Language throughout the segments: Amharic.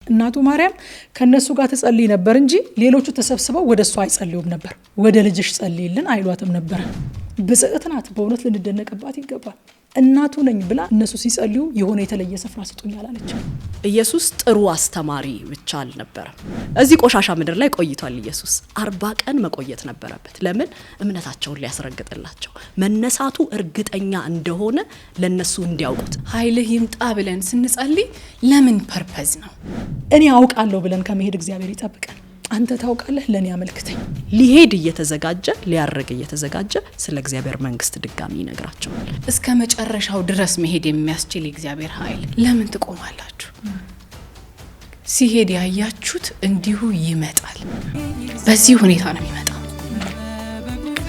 እናቱ ማርያም ከነሱ ጋር ትጸልይ ነበር እንጂ ሌሎቹ ተሰብስበው ወደሷ አይጸልዩም ነበር። ወደ ልጅሽ ጸልይልን አይሏትም ነበር። ብጽዕት ናት፣ በእውነት ልንደነቅባት ይገባል። እናቱ ነኝ ብላ እነሱ ሲጸልዩ የሆነ የተለየ ስፍራ ስጡኝ አላለች። ኢየሱስ ጥሩ አስተማሪ ብቻ አልነበረም። እዚህ ቆሻሻ ምድር ላይ ቆይቷል። ኢየሱስ 40 ቀን መቆየት ነበረበት። ለምን? እምነታቸውን ሊያስረግጥላቸው፣ መነሳቱ እርግጠኛ እንደሆነ ለነሱ እንዲያውቁት። ኃይልህ ይምጣ ብለን ስንጸልይ ለምን ፐርፐዝ ነው? እኔ አውቃለሁ ብለን ከመሄድ እግዚአብሔር ይጠብቀን። አንተ ታውቃለህ ለኔ አመልክተኝ። ሊሄድ እየተዘጋጀ ሊያርግ እየተዘጋጀ ስለ እግዚአብሔር መንግስት ድጋሚ ይነግራቸዋል። እስከ መጨረሻው ድረስ መሄድ የሚያስችል እግዚአብሔር ኃይል ለምን ትቆማላችሁ? ሲሄድ ያያችሁት እንዲሁ ይመጣል። በዚህ ሁኔታ ነው የሚመጣው።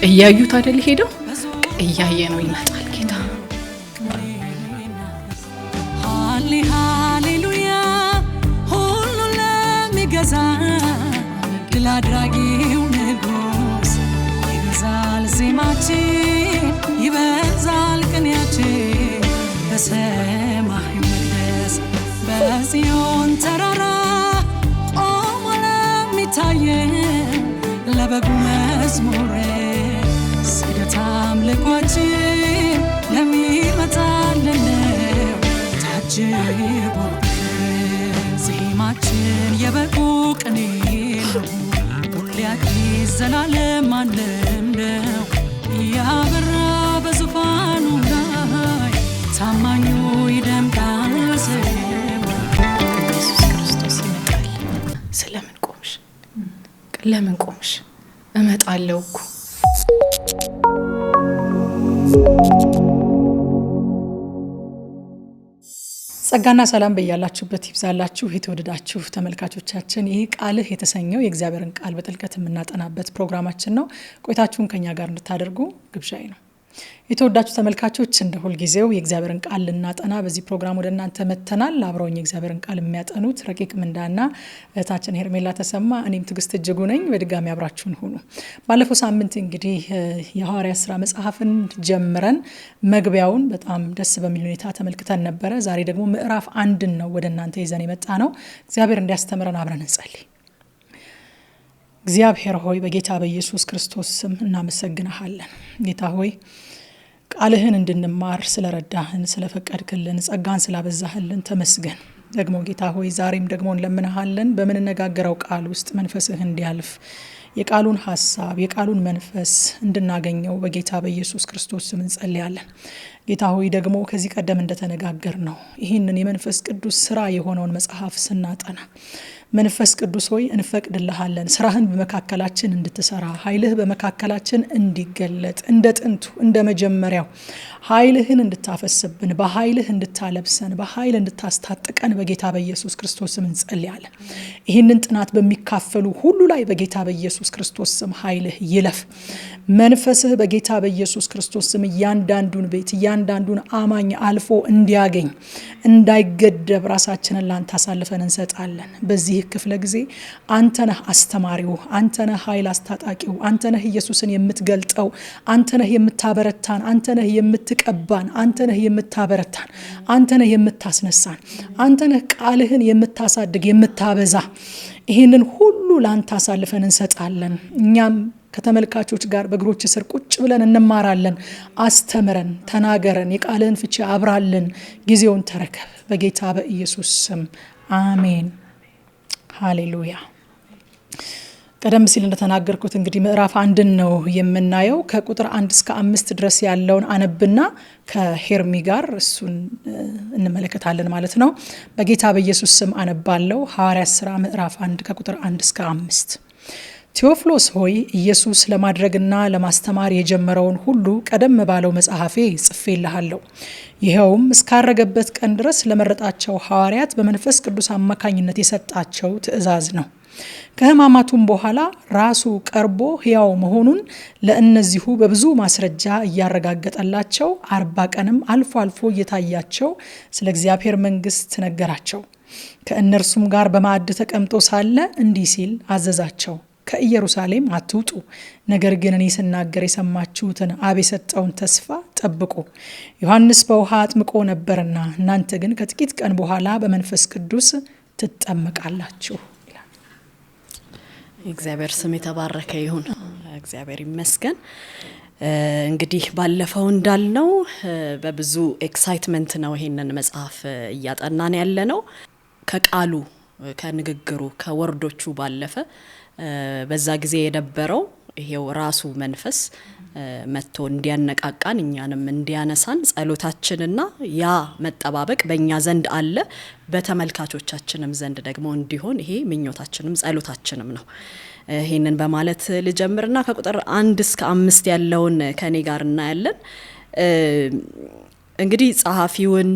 እያዩት አይደል ሄደው እያየ ነው ይመጣል ጌታ። ሃሌሉያ ሁሉ ለሚገዛ ለአድራጊው ንጉስ ይበዛል ዜማችን ይበዛል ቅኔያችን በሰማይ መቅደስ በጽዮን ተራራ ቆሞ ለሚታየን ለበጉ መዝሙር ስግደት አምልኳችን ለሚመጣልን ታጅቦ ዜማችን የበጉ ቅኔ ዘላለም ማንም ነው ያበራ በዙፋኑ ላይ ታማኙ ይደምቃል። ኢየሱስ ክርስቶስ ይመጣል። ስለምን ቆምሽ? ለምን ቆምሽ? እመጣለሁ እኮ። ጸጋና ሰላም በያላችሁበት ይብዛላችሁ የተወደዳችሁ ተመልካቾቻችን። ይህ ቃልህ የተሰኘው የእግዚአብሔርን ቃል በጥልቀት የምናጠናበት ፕሮግራማችን ነው። ቆይታችሁን ከኛ ጋር እንድታደርጉ ግብዣዬ ነው። የተወዳችሁ ተመልካቾች እንደ ሁል ጊዜው የእግዚአብሔርን ቃል ልናጠና በዚህ ፕሮግራም ወደ እናንተ መተናል። አብረውኝ የእግዚአብሔርን ቃል የሚያጠኑት ረቂቅ ምንዳና እህታችን ሄርሜላ ተሰማ፣ እኔም ትዕግስት እጅጉ ነኝ። በድጋሚ አብራችሁን ሁኑ። ባለፈው ሳምንት እንግዲህ የሐዋርያት ሥራ መጽሐፍን ጀምረን መግቢያውን በጣም ደስ በሚል ሁኔታ ተመልክተን ነበረ። ዛሬ ደግሞ ምዕራፍ 1 ነው ወደ እናንተ ይዘን የመጣ ነው። እግዚአብሔር እንዲያስተምረን አብረን እንጸልይ። እግዚአብሔር ሆይ በጌታ በኢየሱስ ክርስቶስ ስም እናመሰግንሃለን። ጌታ ሆይ ቃልህን እንድንማር ስለረዳህን ስለፈቀድክልን ጸጋን ስላበዛህልን ተመስገን። ደግሞ ጌታ ሆይ ዛሬም ደግሞ እንለምንሃለን በምንነጋገረው ቃል ውስጥ መንፈስህ እንዲያልፍ የቃሉን ሐሳብ የቃሉን መንፈስ እንድናገኘው በጌታ በኢየሱስ ክርስቶስ ስም እንጸልያለን። ጌታ ሆይ ደግሞ ከዚህ ቀደም እንደተነጋገር ነው ይህንን የመንፈስ ቅዱስ ስራ የሆነውን መጽሐፍ ስናጠና መንፈስ ቅዱስ ሆይ እንፈቅድልሃለን ስራህን በመካከላችን እንድትሰራ ኃይልህ በመካከላችን እንዲገለጥ እንደ ጥንቱ እንደ መጀመሪያው ኃይልህን እንድታፈስብን በኃይልህ እንድታለብሰን በኃይል እንድታስታጥቀን በጌታ በኢየሱስ ክርስቶስ ስም እንጸልያለን። ይህንን ጥናት በሚካፈሉ ሁሉ ላይ በጌታ በኢየሱስ ክርስቶስ ስም ኃይልህ ይለፍ። መንፈስህ በጌታ በኢየሱስ ክርስቶስ ስም እያንዳንዱን ቤት እያንዳንዱን አማኝ አልፎ እንዲያገኝ እንዳይገደብ ራሳችንን ላንተ አሳልፈን እንሰጣለን። በዚህ ክፍለ ጊዜ አንተ ነህ አስተማሪው፣ አንተ ነህ ኃይል አስታጣቂው፣ አንተ ነህ ኢየሱስን የምትገልጠው፣ አንተ ነህ የምታበረታን፣ አንተ ነህ የምትቀባን፣ አንተ ነህ የምታበረታን፣ አንተ ነህ የምታስነሳን፣ አንተ ነህ ቃልህን የምታሳድግ የምታበዛ። ይህንን ሁሉ ላንተ አሳልፈን እንሰጣለን። እኛም ከተመልካቾች ጋር በእግሮች ስር ቁጭ ብለን እንማራለን። አስተምረን፣ ተናገረን፣ የቃልህን ፍቺ አብራልን፣ ጊዜውን ተረከብ በጌታ በኢየሱስ ስም አሜን። ሃሌሉያ። ቀደም ሲል እንደተናገርኩት እንግዲህ ምዕራፍ 1 ነው የምናየው። ከቁጥር 1 እስከ 5 ድረስ ያለውን አነብና ከሄርሚ ጋር እሱን እንመለከታለን ማለት ነው። በጌታ በኢየሱስ ስም አነባለሁ። ሐዋርያት ሥራ ምዕራፍ 1 ከቁጥር 1 እስከ 5። ቴዎፍሎስ ሆይ ኢየሱስ ለማድረግና ለማስተማር የጀመረውን ሁሉ ቀደም ባለው መጽሐፌ ጽፌልሃለሁ። ይኸውም እስካረገበት ቀን ድረስ ለመረጣቸው ሐዋርያት በመንፈስ ቅዱስ አማካኝነት የሰጣቸው ትእዛዝ ነው። ከሕማማቱም በኋላ ራሱ ቀርቦ ሕያው መሆኑን ለእነዚሁ በብዙ ማስረጃ እያረጋገጠላቸው 40 ቀንም አልፎ አልፎ እየታያቸው ስለ እግዚአብሔር መንግሥት ነገራቸው። ከእነርሱም ጋር በማዕድ ተቀምጦ ሳለ እንዲህ ሲል አዘዛቸው። ከኢየሩሳሌም አትውጡ፣ ነገር ግን እኔ ስናገር የሰማችሁትን አብ የሰጠውን ተስፋ ጠብቁ። ዮሐንስ በውሃ አጥምቆ ነበርና እናንተ ግን ከጥቂት ቀን በኋላ በመንፈስ ቅዱስ ትጠመቃላችሁ ይላል። እግዚአብሔር ስም የተባረከ ይሁን። እግዚአብሔር ይመስገን። እንግዲህ ባለፈው እንዳልነው በብዙ ኤክሳይትመንት ነው ይሄንን መጽሐፍ እያጠናን ያለ ነው። ከቃሉ ከንግግሩ ከወርዶቹ ባለፈ በዛ ጊዜ የነበረው ይሄው ራሱ መንፈስ መጥቶ እንዲያነቃቃን እኛንም እንዲያነሳን ጸሎታችንና ያ መጠባበቅ በእኛ ዘንድ አለ፣ በተመልካቾቻችንም ዘንድ ደግሞ እንዲሆን ይሄ ምኞታችንም ጸሎታችንም ነው። ይሄንን በማለት ልጀምርና ከቁጥር 1 እስከ 5 ያለውን ከኔ ጋር እናያለን። እንግዲህ ጸሐፊውን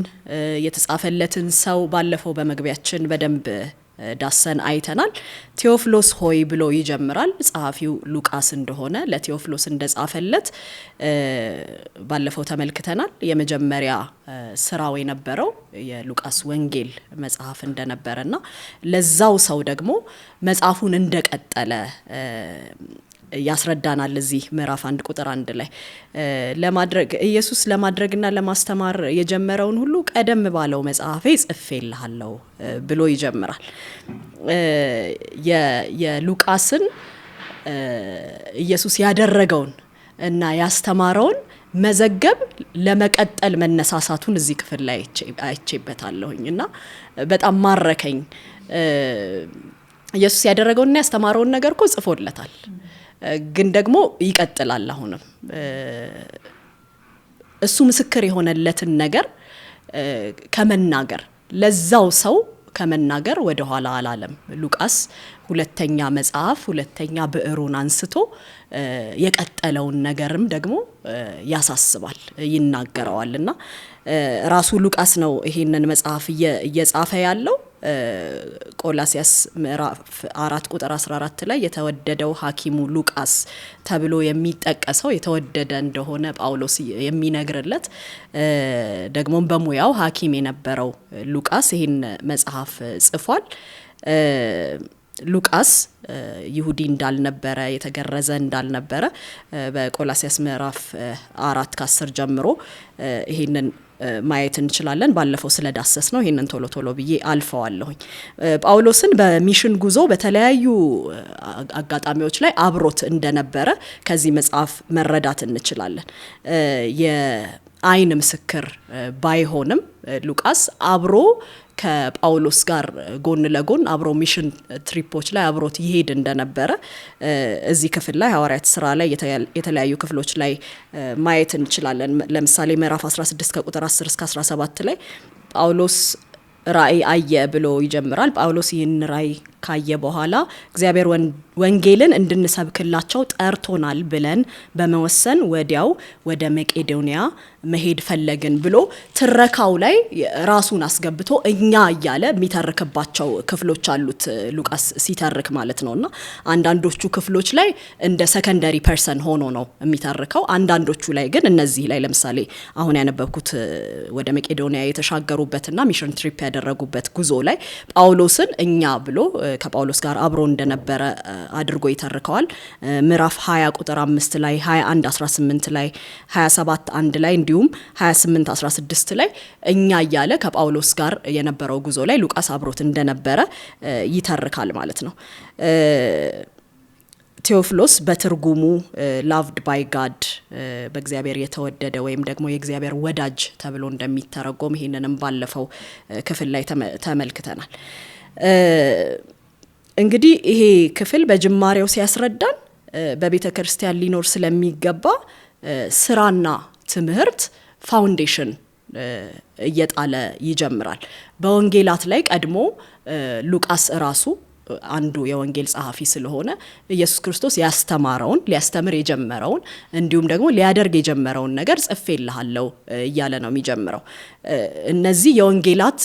የተጻፈለትን ሰው ባለፈው በመግቢያችን በደንብ ዳሰን አይተናል። ቴዎፍሎስ ሆይ ብሎ ይጀምራል። ጸሐፊው ሉቃስ እንደሆነ ለቴዎፍሎስ እንደጻፈለት ባለፈው ተመልክተናል። የመጀመሪያ ስራው የነበረው የሉቃስ ወንጌል መጽሐፍ እንደነበረና ለዛው ሰው ደግሞ መጽሐፉን እንደቀጠለ ያስረዳናል። እዚህ ምዕራፍ 1 ቁጥር 1 ላይ ለማድረግ ኢየሱስ ለማድረግና ለማስተማር የጀመረውን ሁሉ ቀደም ባለው መጽሐፌ ጽፌልሃለሁ ብሎ ይጀምራል። የሉቃስን ኢየሱስ ያደረገውን እና ያስተማረውን መዘገብ ለመቀጠል መነሳሳቱን እዚህ ክፍል ላይ አይቼበታለሁኝ እና በጣም ማረከኝ። ኢየሱስ ያደረገውንና ያስተማረውን ነገር እኮ ጽፎለታል፣ ግን ደግሞ ይቀጥላል። አሁንም እሱ ምስክር የሆነለትን ነገር ከመናገር ለዛው ሰው ከመናገር ወደ ኋላ አላለም። ሉቃስ ሁለተኛ መጽሐፍ ሁለተኛ ብዕሩን አንስቶ የቀጠለውን ነገርም ደግሞ ያሳስባል፣ ይናገረዋልና ራሱ ሉቃስ ነው ይሄንን መጽሐፍ እየጻፈ ያለው። ቆላስያስ ምዕራፍ 4 ቁጥር 14 ላይ የተወደደው ሐኪሙ ሉቃስ ተብሎ የሚጠቀሰው የተወደደ እንደሆነ ጳውሎስ የሚነግርለት ደግሞ በሙያው ሐኪም የነበረው ሉቃስ ይሄን መጽሐፍ ጽፏል። ሉቃስ ይሁዲ እንዳልነበረ የተገረዘ እንዳልነበረ በቆላስያስ ምዕራፍ 4 ከ10 ጀምሮ ይሄንን ማየት እንችላለን። ባለፈው ስለዳሰስ ነው ይሄንን ቶሎ ቶሎ ብዬ አልፈዋለሁኝ። ጳውሎስን በሚሽን ጉዞ በተለያዩ አጋጣሚዎች ላይ አብሮት እንደነበረ ከዚህ መጽሐፍ መረዳት እንችላለን። የአይን ምስክር ባይሆንም ሉቃስ አብሮ ከጳውሎስ ጋር ጎን ለጎን አብሮ ሚሽን ትሪፖች ላይ አብሮት ይሄድ እንደነበረ እዚህ ክፍል ላይ ሐዋርያት ሥራ ላይ የተለያዩ ክፍሎች ላይ ማየት እንችላለን። ለምሳሌ ምዕራፍ 16 ከቁጥር 10 እስከ 17 ላይ ጳውሎስ ራእይ አየ ብሎ ይጀምራል። ጳውሎስ ይህን ራእይ ካየ በኋላ እግዚአብሔር ወንጌልን እንድንሰብክላቸው ጠርቶናል ብለን በመወሰን ወዲያው ወደ መቄዶንያ መሄድ ፈለግን ብሎ ትረካው ላይ ራሱን አስገብቶ እኛ እያለ የሚተርክባቸው ክፍሎች አሉት ሉቃስ ሲተርክ ማለት ነውና አንዳንዶቹ ክፍሎች ላይ እንደ ሰከንደሪ ፐርሰን ሆኖ ነው የሚተርከው። አንዳንዶቹ ላይ ግን እነዚህ ላይ ለምሳሌ አሁን ያነበብኩት ወደ መቄዶንያ የተሻገሩበትና ሚሽን ትሪፕ ያደረጉበት ጉዞ ላይ ጳውሎስን እኛ ብሎ ከጳውሎስ ጋር አብሮ እንደነበረ አድርጎ ይተርከዋል። ምዕራፍ 20 ቁጥር 5 ላይ 21 18 ላይ 27 1 ላይ እንዲሁም 28 16 ላይ እኛ እያለ ከጳውሎስ ጋር የነበረው ጉዞ ላይ ሉቃስ አብሮት እንደነበረ ይተርካል ማለት ነው። ቴዎፍሎስ በትርጉሙ ላቭድ ባይ ጋድ በእግዚአብሔር የተወደደ ወይም ደግሞ የእግዚአብሔር ወዳጅ ተብሎ እንደሚተረጎም ይሄንንም ባለፈው ክፍል ላይ ተመልክተናል። እንግዲህ ይሄ ክፍል በጅማሬው ሲያስረዳን በቤተ ክርስቲያን ሊኖር ስለሚገባ ስራና ትምህርት ፋውንዴሽን እየጣለ ይጀምራል። በወንጌላት ላይ ቀድሞ ሉቃስ ራሱ አንዱ የወንጌል ጸሐፊ ስለሆነ ኢየሱስ ክርስቶስ ያስተማረውን ሊያስተምር የጀመረውን እንዲሁም ደግሞ ሊያደርግ የጀመረውን ነገር ጽፌልሃለሁ እያለ ነው የሚጀምረው። እነዚህ የወንጌላት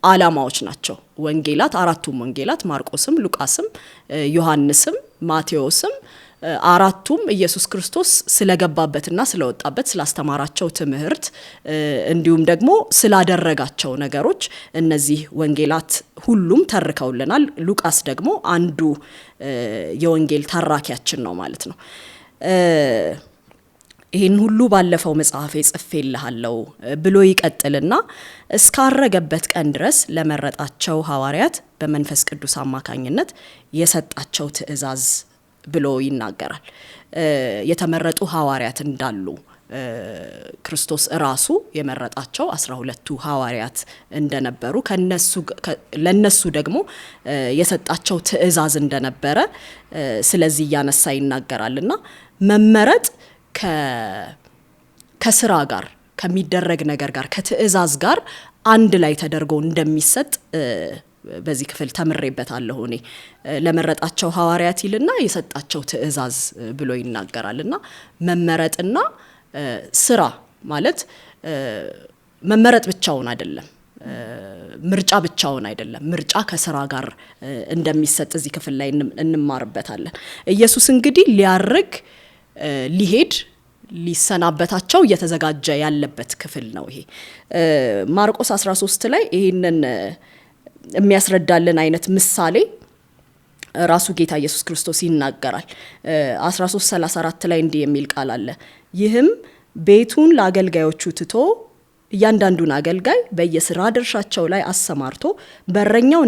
ዓላማዎች ናቸው። ወንጌላት አራቱም ወንጌላት ማርቆስም፣ ሉቃስም፣ ዮሐንስም፣ ማቴዎስም አራቱም ኢየሱስ ክርስቶስ ስለገባበትና ስለወጣበት ስላስተማራቸው ትምህርት እንዲሁም ደግሞ ስላደረጋቸው ነገሮች እነዚህ ወንጌላት ሁሉም ተርከውልናል። ሉቃስ ደግሞ አንዱ የወንጌል ተራኪያችን ነው ማለት ነው። ይህን ሁሉ ባለፈው መጽሐፌ ጽፌልሃለሁ ብሎ ይቀጥልና እስካረገበት ቀን ድረስ ለመረጣቸው ሐዋርያት በመንፈስ ቅዱስ አማካኝነት የሰጣቸው ትእዛዝ ብሎ ይናገራል። የተመረጡ ሐዋርያት እንዳሉ ክርስቶስ ራሱ የመረጣቸው 12ቱ ሐዋርያት እንደነበሩ ለነሱ ደግሞ የሰጣቸው ትእዛዝ እንደነበረ ስለዚህ ያነሳ ይናገራልና መመረጥ ከስራ ጋር ከሚደረግ ነገር ጋር ከትእዛዝ ጋር አንድ ላይ ተደርጎ እንደሚሰጥ በዚህ ክፍል ተምሬበታለሁ። እኔ ለመረጣቸው ሐዋርያት ይልና የሰጣቸው ትእዛዝ ብሎ ይናገራልና መመረጥና ስራ ማለት መመረጥ ብቻውን አይደለም፣ ምርጫ ብቻውን አይደለም። ምርጫ ከስራ ጋር እንደሚሰጥ እዚህ ክፍል ላይ እንማርበታለን። ኢየሱስ እንግዲህ ሊያርግ ሊሄድ ሊሰናበታቸው እየተዘጋጀ ያለበት ክፍል ነው ይሄ። ማርቆስ 13 ላይ ይሄንን የሚያስረዳልን አይነት ምሳሌ ራሱ ጌታ ኢየሱስ ክርስቶስ ይናገራል። 13:34 ላይ እንዲህ የሚል ቃል አለ። ይህም ቤቱን ለአገልጋዮቹ ትቶ እያንዳንዱን አገልጋይ በየስራ ድርሻቸው ላይ አሰማርቶ በረኛው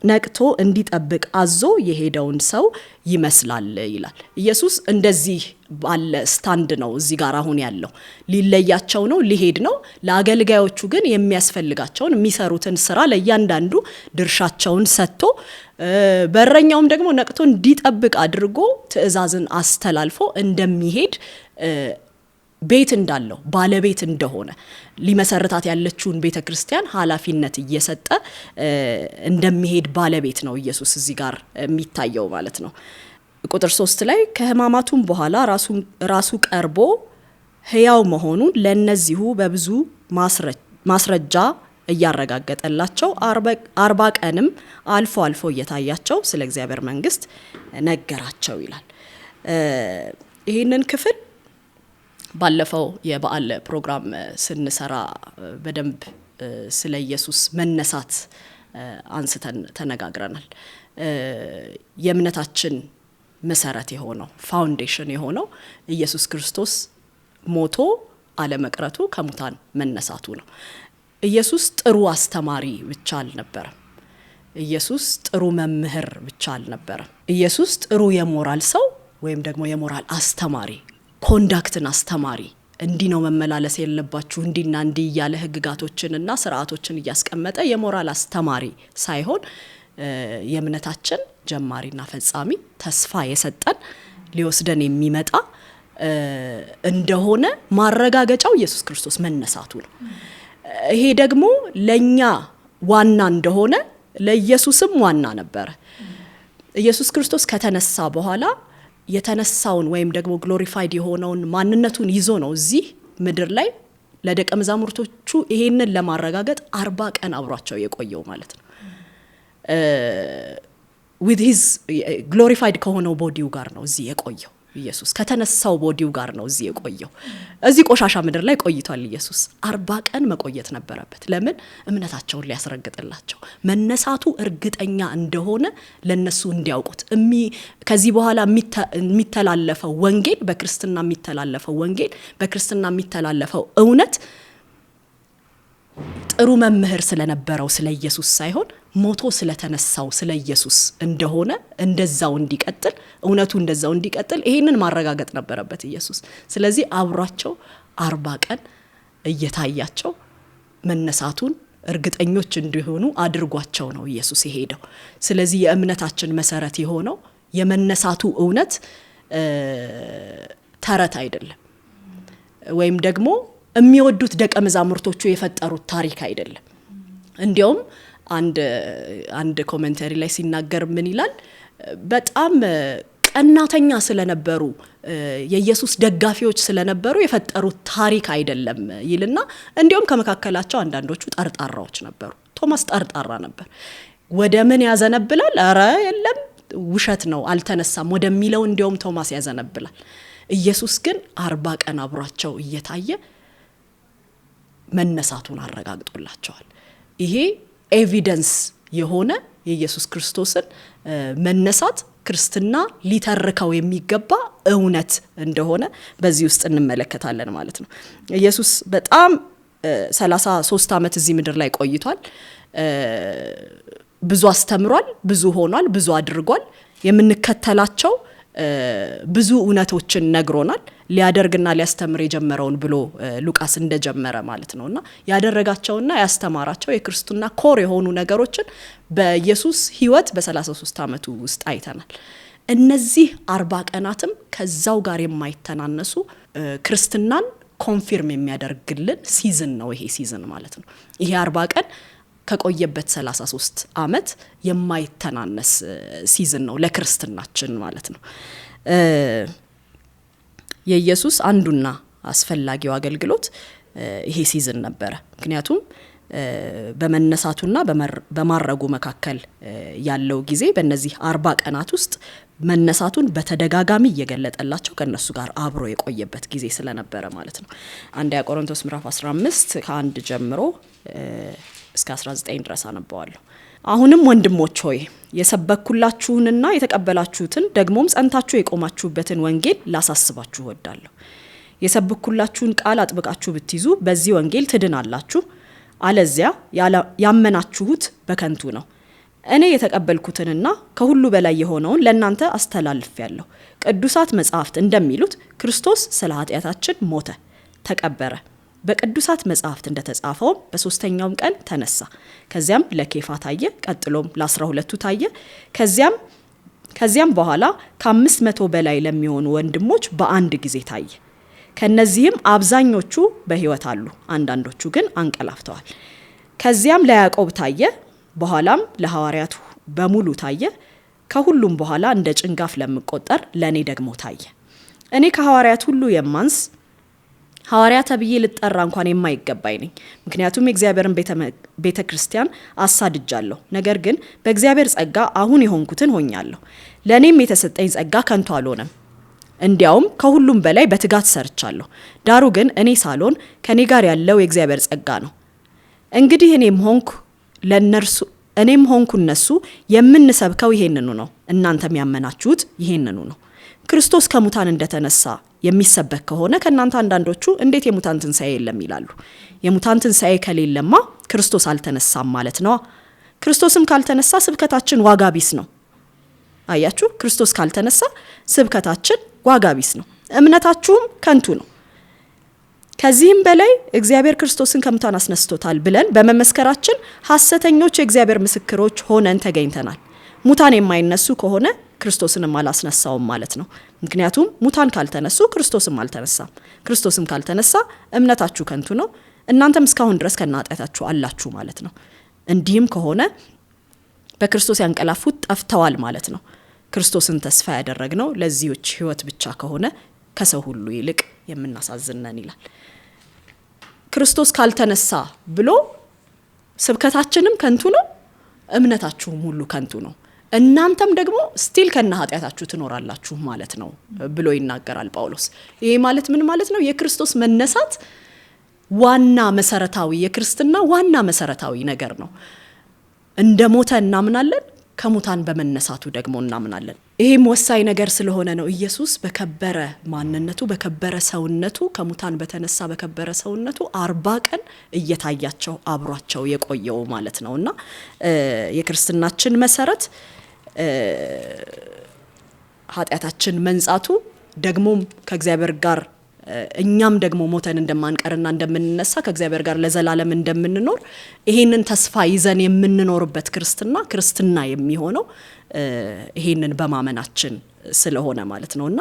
ነቅቶ እንዲጠብቅ አዞ የሄደውን ሰው ይመስላል ይላል። ኢየሱስ እንደዚህ ባለ ስታንድ ነው እዚህ ጋር አሁን ያለው። ሊለያቸው ነው፣ ሊሄድ ነው። ለአገልጋዮቹ ግን የሚያስፈልጋቸውን የሚሰሩትን ስራ ለእያንዳንዱ ድርሻቸውን ሰጥቶ በረኛውም ደግሞ ነቅቶ እንዲጠብቅ አድርጎ ትእዛዝን አስተላልፎ እንደሚሄድ ቤት እንዳለው ባለቤት እንደሆነ ሊመሰርታት ያለችውን ቤተክርስቲያን ኃላፊነት እየሰጠ እንደሚሄድ ባለቤት ነው ኢየሱስ እዚህ ጋር የሚታየው ማለት ነው። ቁጥር 3 ላይ ከሕማማቱም በኋላ ራሱ ቀርቦ ሕያው መሆኑን ለነዚሁ በብዙ ማስረጃ እያረጋገጠላቸው 40 ቀንም አልፎ አልፎ እየታያቸው ስለ እግዚአብሔር መንግስት ነገራቸው ይላል። ይህንን ክፍል ባለፈው የበዓል ፕሮግራም ስንሰራ በደንብ ስለ ኢየሱስ መነሳት አንስተን ተነጋግረናል። የእምነታችን መሰረት የሆነው ፋውንዴሽን የሆነው ኢየሱስ ክርስቶስ ሞቶ አለመቅረቱ ከሙታን መነሳቱ ነው። ኢየሱስ ጥሩ አስተማሪ ብቻ አልነበረም። ኢየሱስ ጥሩ መምህር ብቻ አልነበረም። ኢየሱስ ጥሩ የሞራል ሰው ወይም ደግሞ የሞራል አስተማሪ፣ ኮንዳክትን አስተማሪ፣ እንዲህ ነው መመላለስ ያለባችሁ እንዲና እንዲህ ያለ ህግጋቶችንና ስርዓቶችን እያስቀመጠ የሞራል አስተማሪ ሳይሆን የእምነታችን ጀማሪና ፈጻሚ ተስፋ የሰጠን ሊወስደን የሚመጣ እንደሆነ ማረጋገጫው ኢየሱስ ክርስቶስ መነሳቱ ነው። ይሄ ደግሞ ለኛ ዋና እንደሆነ ለኢየሱስም ዋና ነበረ። ኢየሱስ ክርስቶስ ከተነሳ በኋላ የተነሳውን ወይም ደግሞ ግሎሪፋይድ የሆነውን ማንነቱን ይዞ ነው እዚህ ምድር ላይ ለደቀ መዛሙርቶቹ ይሄንን ለማረጋገጥ 40 ቀን አብሯቸው የቆየው ማለት ነው። with his glorified ከሆነው ቦዲው ጋር ነው እዚህ የቆየው ኢየሱስ። ከተነሳው ቦዲው ጋር ነው እዚህ የቆየው። እዚህ ቆሻሻ ምድር ላይ ቆይቷል ኢየሱስ። 40 ቀን መቆየት ነበረበት። ለምን? እምነታቸውን ሊያስረግጥላቸው፣ መነሳቱ እርግጠኛ እንደሆነ ለነሱ እንዲያውቁት። ከዚህ በኋላ የሚተላለፈው ወንጌል፣ በክርስትና የሚተላለፈው ወንጌል፣ በክርስትና የሚተላለፈው እውነት ጥሩ መምህር ስለነበረው ስለ ኢየሱስ ሳይሆን ሞቶ ስለተነሳው ስለ ኢየሱስ እንደሆነ እንደዛው እንዲቀጥል፣ እውነቱ እንደዛው እንዲቀጥል ይሄንን ማረጋገጥ ነበረበት ኢየሱስ። ስለዚህ አብሯቸው 40 ቀን እየታያቸው መነሳቱን እርግጠኞች እንዲሆኑ አድርጓቸው ነው ኢየሱስ የሄደው። ስለዚህ የእምነታችን መሰረት የሆነው የመነሳቱ እውነት ተረት አይደለም፣ ወይም ደግሞ የሚወዱት ደቀ መዛሙርቶቹ የፈጠሩት ታሪክ አይደለም። እንዲያውም አንድ ኮሜንታሪ ላይ ሲናገር ምን ይላል? በጣም ቀናተኛ ስለነበሩ የኢየሱስ ደጋፊዎች ስለነበሩ የፈጠሩት ታሪክ አይደለም ይልና እንዲያውም ከመካከላቸው አንዳንዶቹ ጠርጣራዎች ነበሩ። ቶማስ ጠርጣራ ነበር። ወደ ምን ያዘነብላል? አረ የለም ውሸት ነው አልተነሳም ወደሚለው እንዲያውም ቶማስ ያዘነብላል። ኢየሱስ ግን 40 ቀን አብሯቸው እየታየ መነሳቱን አረጋግጦላቸዋል። ይሄ ኤቪደንስ የሆነ የኢየሱስ ክርስቶስን መነሳት ክርስትና ሊተርከው የሚገባ እውነት እንደሆነ በዚህ ውስጥ እንመለከታለን ማለት ነው። ኢየሱስ በጣም 33 ዓመት እዚህ ምድር ላይ ቆይቷል። ብዙ አስተምሯል፣ ብዙ ሆኗል፣ ብዙ አድርጓል። የምንከተላቸው ብዙ እውነቶችን ነግሮናል። ሊያደርግና ሊያስተምር የጀመረውን ብሎ ሉቃስ እንደጀመረ ማለት ነውና ያደረጋቸውና ያስተማራቸው የክርስትና ኮር የሆኑ ነገሮችን በኢየሱስ ሕይወት በ33 ዓመቱ ውስጥ አይተናል። እነዚህ 40 ቀናትም ከዛው ጋር የማይተናነሱ ክርስትናን ኮንፊርም የሚያደርግልን ሲዝን ነው ይሄ ሲዝን ማለት ነው። ይሄ 40 ቀን ከቆየበት 33 ዓመት የማይተናነስ ሲዝን ነው ለክርስትናችን ማለት ነው። የኢየሱስ አንዱና አስፈላጊው አገልግሎት ይሄ ሲዝን ነበረ። ምክንያቱም በመነሳቱና በማረጉ መካከል ያለው ጊዜ በእነዚህ 40 ቀናት ውስጥ መነሳቱን በተደጋጋሚ እየገለጠላቸው ከነሱ ጋር አብሮ የቆየበት ጊዜ ስለነበረ ማለት ነው። አንደኛ ቆሮንቶስ ምዕራፍ 15 ከ1 ጀምሮ እስከ 19 ድረስ አነበዋለሁ። አሁንም ወንድሞች ሆይ የሰበኩላችሁንና የተቀበላችሁትን ደግሞም ጸንታችሁ የቆማችሁበትን ወንጌል ላሳስባችሁ እወዳለሁ። የሰበኩላችሁን ቃል አጥብቃችሁ ብትይዙ በዚህ ወንጌል ትድናላችሁ፣ አለዚያ ያመናችሁት በከንቱ ነው። እኔ የተቀበልኩትንና ከሁሉ በላይ የሆነውን ለእናንተ አስተላልፌያለሁ። ቅዱሳት መጻሕፍት እንደሚሉት ክርስቶስ ስለ ኃጢአታችን ሞተ፣ ተቀበረ፣ በቅዱሳት መጻሕፍት እንደተጻፈው በሶስተኛውም ቀን ተነሳ። ከዚያም ለኬፋ ታየ፣ ቀጥሎም ለ12 ታየ። ከዚያም በኋላ ከ500 በላይ ለሚሆኑ ወንድሞች በአንድ ጊዜ ታየ። ከነዚህም አብዛኞቹ በሕይወት አሉ፣ አንዳንዶቹ ግን አንቀላፍተዋል። ከዚያም ለያዕቆብ ታየ፣ በኋላም ለሐዋርያቱ በሙሉ ታየ። ከሁሉም በኋላ እንደ ጭንጋፍ ለምቆጠር ለኔ ደግሞ ታየ። እኔ ከሐዋርያት ሁሉ የማንስ ሐዋርያ ተብዬ ልጠራ እንኳን የማይገባኝ ነኝ። ምክንያቱም የእግዚአብሔርን ቤተ ክርስቲያን አሳድጃለሁ። ነገር ግን በእግዚአብሔር ጸጋ አሁን የሆንኩትን ሆኛለሁ። ለእኔም የተሰጠኝ ጸጋ ከንቱ አልሆነም፣ እንዲያውም ከሁሉም በላይ በትጋት ሰርቻለሁ። ዳሩ ግን እኔ ሳልሆን ከኔ ጋር ያለው የእግዚአብሔር ጸጋ ነው። እንግዲህ እኔም ሆንኩ እነሱ የምንሰብከው ይሄንኑ ነው፣ እናንተም ያመናችሁት ይሄንኑ ነው። ክርስቶስ ከሙታን እንደተነሳ የሚሰበክ ከሆነ ከእናንተ አንዳንዶቹ እንዴት የሙታን ትንሣኤ የለም ይላሉ? የሙታን ትንሣኤ ከሌለማ ክርስቶስ አልተነሳም ማለት ነው። ክርስቶስም ካልተነሳ ስብከታችን ዋጋ ቢስ ነው። አያችሁ፣ ክርስቶስ ካልተነሳ ስብከታችን ዋጋ ቢስ ነው፣ እምነታችሁም ከንቱ ነው። ከዚህም በላይ እግዚአብሔር ክርስቶስን ከሙታን አስነስቶታል ብለን በመመስከራችን ሐሰተኞች የእግዚአብሔር ምስክሮች ሆነን ተገኝተናል። ሙታን የማይነሱ ከሆነ ክርስቶስንም አላስነሳውም ማለት ነው። ምክንያቱም ሙታን ካልተነሱ ክርስቶስም አልተነሳም። ክርስቶስም ካልተነሳ እምነታችሁ ከንቱ ነው፣ እናንተም እስካሁን ድረስ ከናጣታችሁ አላችሁ ማለት ነው። እንዲህም ከሆነ በክርስቶስ ያንቀላፉት ጠፍተዋል ማለት ነው። ክርስቶስን ተስፋ ያደረግነው ለዚህች ሕይወት ብቻ ከሆነ ከሰው ሁሉ ይልቅ የምናሳዝነን ይላል። ክርስቶስ ካልተነሳ ብሎ ስብከታችንም ከንቱ ነው፣ እምነታችሁም ሁሉ ከንቱ ነው፣ እናንተም ደግሞ ስቲል ከነ ኃጢአታችሁ ትኖራላችሁ ማለት ነው ብሎ ይናገራል ጳውሎስ። ይሄ ማለት ምን ማለት ነው? የክርስቶስ መነሳት ዋና መሰረታዊ የክርስትና ዋና መሰረታዊ ነገር ነው። እንደ ሞተ እናምናለን፣ ከሙታን በመነሳቱ ደግሞ እናምናለን። ይሄም ወሳኝ ነገር ስለሆነ ነው ኢየሱስ በከበረ ማንነቱ በከበረ ሰውነቱ ከሙታን በተነሳ በከበረ ሰውነቱ 40 ቀን እየታያቸው አብሯቸው የቆየው ማለት ነውና የክርስትናችን መሰረት ኃጢአታችን መንጻቱ ደግሞም ከእግዚአብሔር ጋር እኛም ደግሞ ሞተን እንደማንቀርና እንደምንነሳ ከእግዚአብሔር ጋር ለዘላለም እንደምንኖር ይሄንን ተስፋ ይዘን የምንኖርበት ክርስትና የሚሆነው ይሄንን በማመናችን ስለሆነ ማለት ነውና